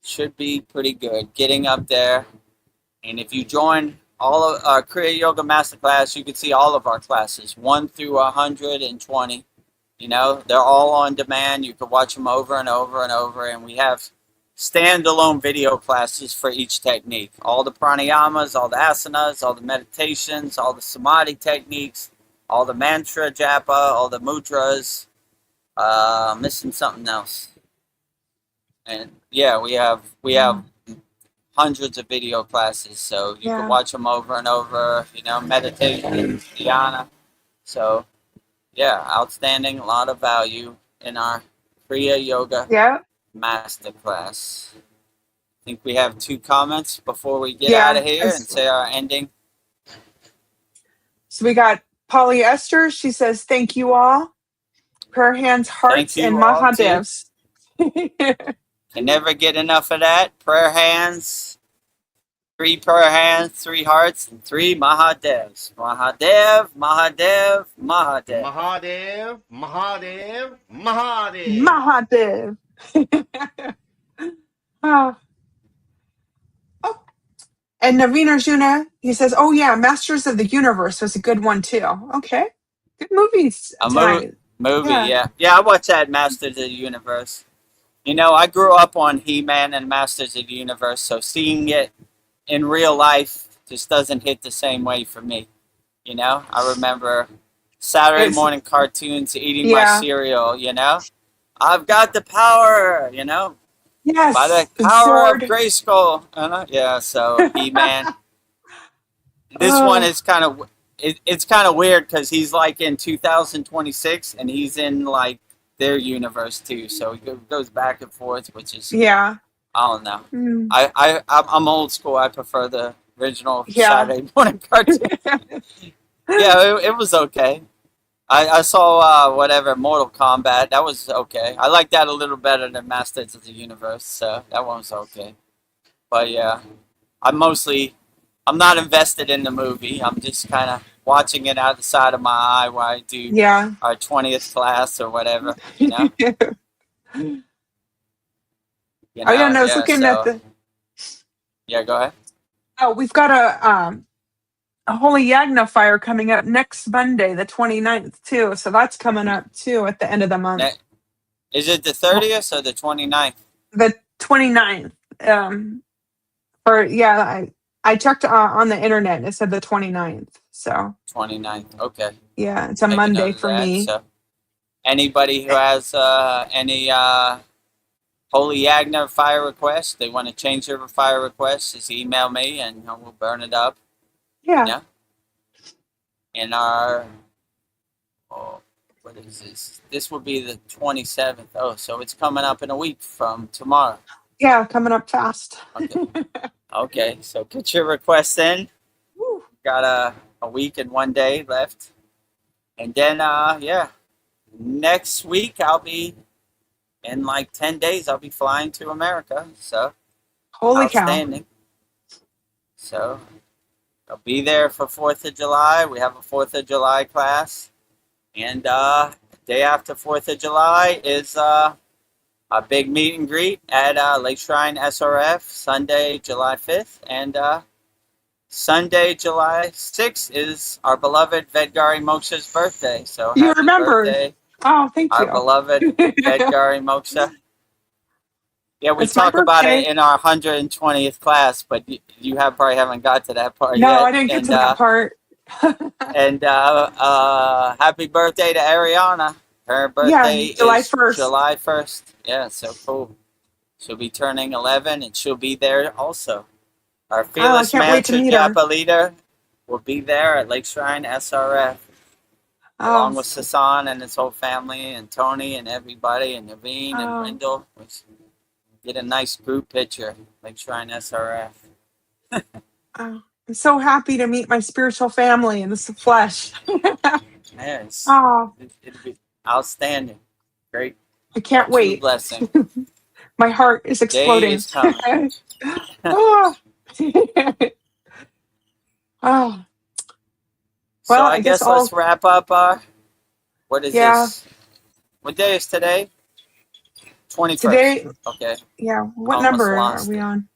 Should be pretty good. Getting up there. And if you join all of our Kriya Yoga Masterclass, you can see all of our classes, 1 through 120. They're all on demand. You can watch them over and over and over. And we have standalone video classes for each technique. All the pranayamas, all the asanas, all the meditations, all the samadhi techniques, all the mantra japa, all the mudras. Missing something else. And yeah, we have hundreds of video classes, so you can watch them over and over. Meditation, dhyana. So yeah, outstanding. A lot of value in our Kriya Yoga Masterclass. I think we have 2 comments before we get out of here and say our ending. So we got Polyester. She says, "Thank you all. Prayer hands, hearts, and Mahadevs." Can never get enough of that. Prayer hands. 3 prayer hands, 3 hearts, and 3 Mahadevs. Mahadev, Mahadev, Mahadev. Mahadev, Mahadev, Mahadev. Mahadev. And Naveen Arjuna, he says, "Oh yeah, Masters of the Universe was a good one too." Okay, good movies. Movie, yeah. I watched that Masters of the Universe. I grew up on He-Man and Masters of the Universe, so seeing it in real life just doesn't hit the same way for me. I remember Saturday morning cartoons, eating my cereal. I've got the power. Yes, by the power of Grayskull. So He-Man. This one is kind of. It's kind of weird because he's like in 2026 and he's in like their universe too. So he goes back and forth, which is I don't know. I'm old school. I prefer the original Saturday morning cartoon. It was okay. I saw Mortal Kombat. That was okay. I like that a little better than Masters of the Universe. So that one was okay. But yeah, I'm not invested in the movie. I'm just kind of watching it out the side of my eye while I do our 20th class or whatever, I was looking at the... Yeah, go ahead. Oh, we've got a Holy Yagna fire coming up next Monday, the 29th, too. So that's coming up, too, at the end of the month. Is it the 30th or the 29th? The 29th. Or yeah, I checked on the internet and it said the 29th. So 29th. Okay. yeah, it's a Make a Monday note of for that. me. So anybody who has any Holy Yagna fire requests, they want to change their fire requests, just email me and we'll burn it up. Yeah. Yeah. In our, oh, what is this? This will be the 27th. Oh, so it's coming up in a week from tomorrow. Yeah, coming up fast. Okay. Okay, so get your requests in. Woo. Got a week and 1 day left. And then, yeah, next week I'll be, in like 10 days, I'll be flying to America. So, Holy cow. outstanding. So, I'll be there for 4th of July. We have a 4th of July class. And day after 4th of July is a big meet and greet at Lake Shrine SRF, Sunday, July 5th. And Sunday, July 6th is our beloved Vedgari Moksha's birthday. So You happy remembered. birthday, Oh, thank our you. beloved Vedgari Moksha. Yeah, we It's my talk about it birthday. in our 120th class, but you probably haven't got to that part No, yet. I didn't get to that part. And happy birthday to Ariana. Her Yeah, birthday July is 1st. July 1st. Yeah, so cool. She'll be turning 11 and she'll be there also. Our Oh, I fearless can't wait to mantra meet her. Japa leader will be there at Lake Shrine SRF, along with Sasan and his whole family, and Tony and everybody, and Naveen and Wendell. We get a nice group picture, Lake Shrine SRF. I'm so happy to meet my spiritual family in the flesh. Yes, Oh, it'll be outstanding. Great. I can't True wait. blessing. My heart is Day exploding. is coming. Oh. Oh. So Well, I guess let's wrap up. What is this? What day is today? 21st. Today, Okay. yeah. What Almost number are lost we it. on?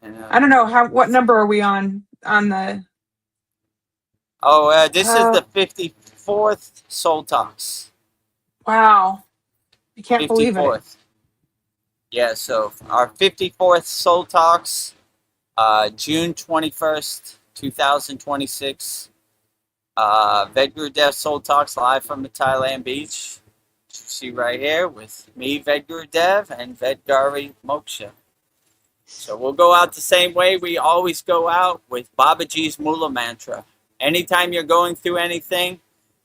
I don't know. What number are we on the? Oh, this is the 54th Soul Talks. Wow. I can't believe it. 54th. Yeah, so our 54th Soul Talks, June 21st, 2026. Vedagurudev Soul Talks live from the Thailand beach. You see right here with me, Vedagurudev, and Vedgari Moksha. So we'll go out the same way we always go out, with Babaji's Mula Mantra. Anytime you're going through anything,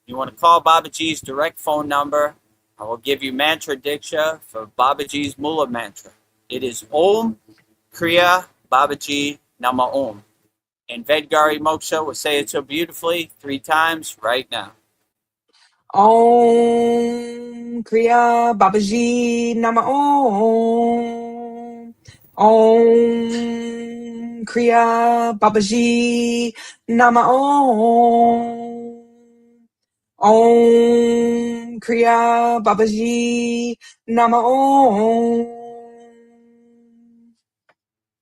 you want to call Babaji's direct phone number. I will give you mantra diksha for Babaji's Mula Mantra. It is Om Kriya Babaji Nama Om. And Vedgari Moksha will say it so beautifully 3 times right now. Om Kriya Babaji Nama Om. Om Kriya Babaji Nama Om. Om Kriya Babaji Nama Om.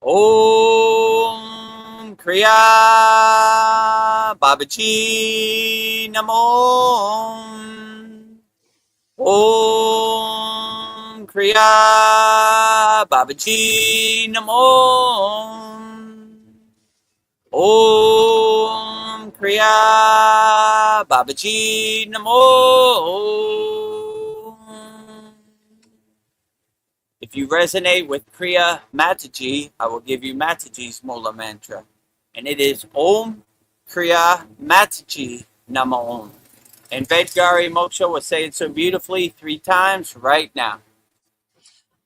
Om Kriya Babaji Namo. Om Kriya Babaji Namo. Om Kriya Babaji Namo. If you resonate with Kriya Mataji, I will give you Mataji's Mula Mantra. And it is Om Kriya Mataji Nama Om. And Vedgari Moksha will say it so beautifully 3 times right now.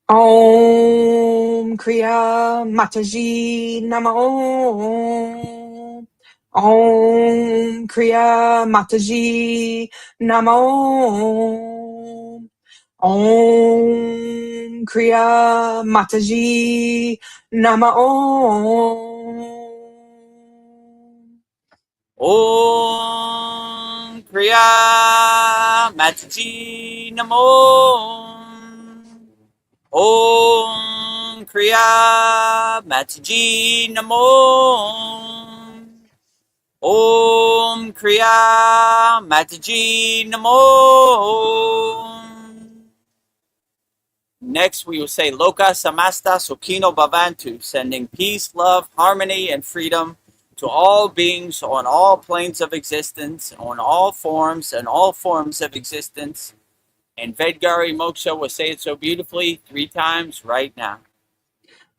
Om Kriya Mataji Nama Om. Om Kriya Mataji Nama Om. Om Kriya Mataji Nama Om. Om Kriya Mataji Namo. Om Kriya Mataji Namo. Om Kriya Mataji Namo. Next, we will say Loka Samasta Sukhino Bhavantu, sending peace, love, harmony, and freedom to all beings on all planes of existence, on all forms and all forms of existence. And Vedgari Moksha will say it so beautifully 3 times right now.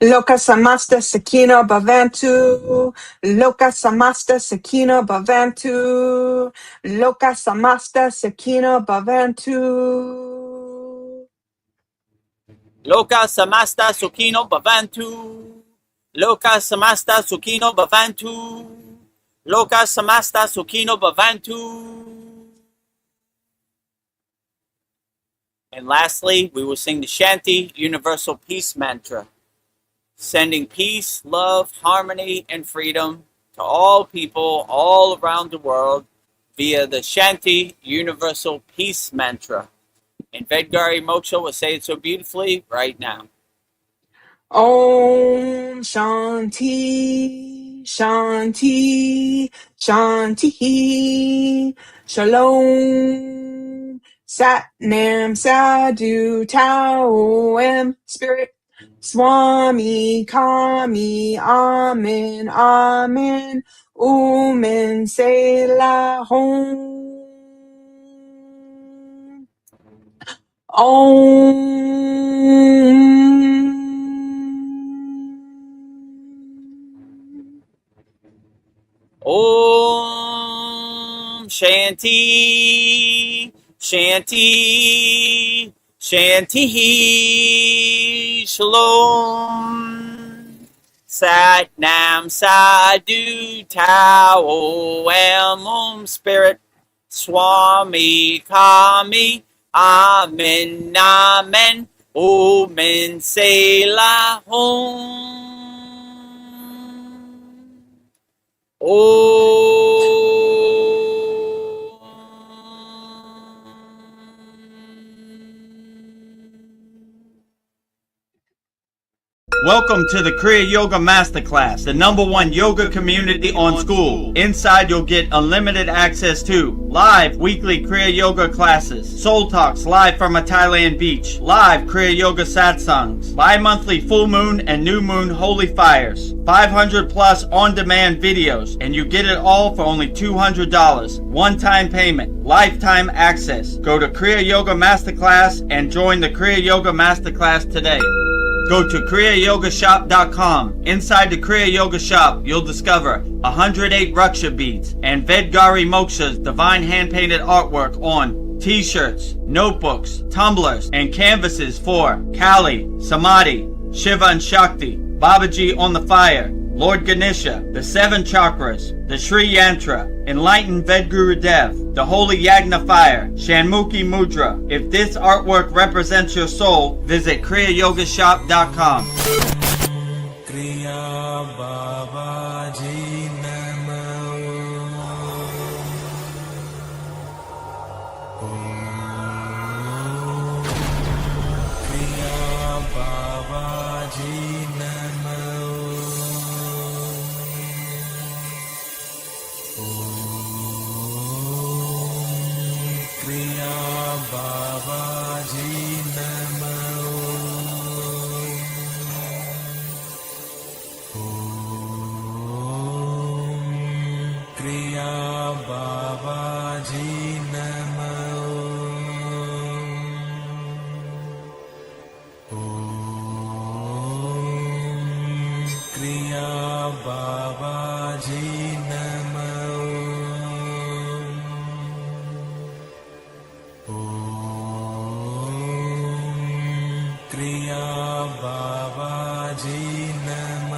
Loka samasta sakino bhavantu. Loka samasta sakino bhavantu. Loka samasta sakino bhavantu. Loka Samasta Sukhino Bhavantu. Loka Samasta Sukhino Bhavantu. Loka Samasta Sukhino Bhavantu. And lastly, we will sing the Shanti Universal Peace Mantra, sending peace, love, harmony, and freedom to all people all around the world via the Shanti Universal Peace Mantra. And Vedgari Moksha will say it so beautifully right now. Om Shanti, Shanti, Shanti, Shalom, Sat Nam Sadhu Tao Am Spirit, Swami Kami, Amen, Amen, Omen Selah Hom. Om Shanti, Shanti, Shanti, Shalom. Sat Nam Sadhu Tao Am Om Spirit, Swami Kami, Amen, Amen, Omen Selah Hom. Welcome to the Kriya Yoga Masterclass, the #1 yoga community on SKOOL. Inside you'll get unlimited access to live weekly Kriya Yoga classes, soul talks live from a Thailand beach, live Kriya Yoga satsangs, bi-monthly full moon and new moon holy fires, 500 plus on-demand videos, and you get it all for only $200. One-time payment, lifetime access. Go to Kriya Yoga Masterclass and join the Kriya Yoga Masterclass today. Go to kriyayogashop.com. Inside the Kriya Yoga shop, you'll discover 108 Raksha beads and Vedgari Moksha's divine hand-painted artwork on t-shirts, notebooks, tumblers, and canvases for Kali, Samadhi, Shiva and Shakti, Babaji on the fire, Lord Ganesha, the 7 chakras, the Sri Yantra, Enlightened Vedagurudev, the Holy Yagna Fire, Shanmukhi Mudra. If this artwork represents your soul, visit kriyayogashop.com. Kriya Babaji Namo. Kriya Babaji Namo. Kriya Babaji Namo. Kriya Babaji Namo. Kriya Babaji Namo. Kriya Babaji Namo.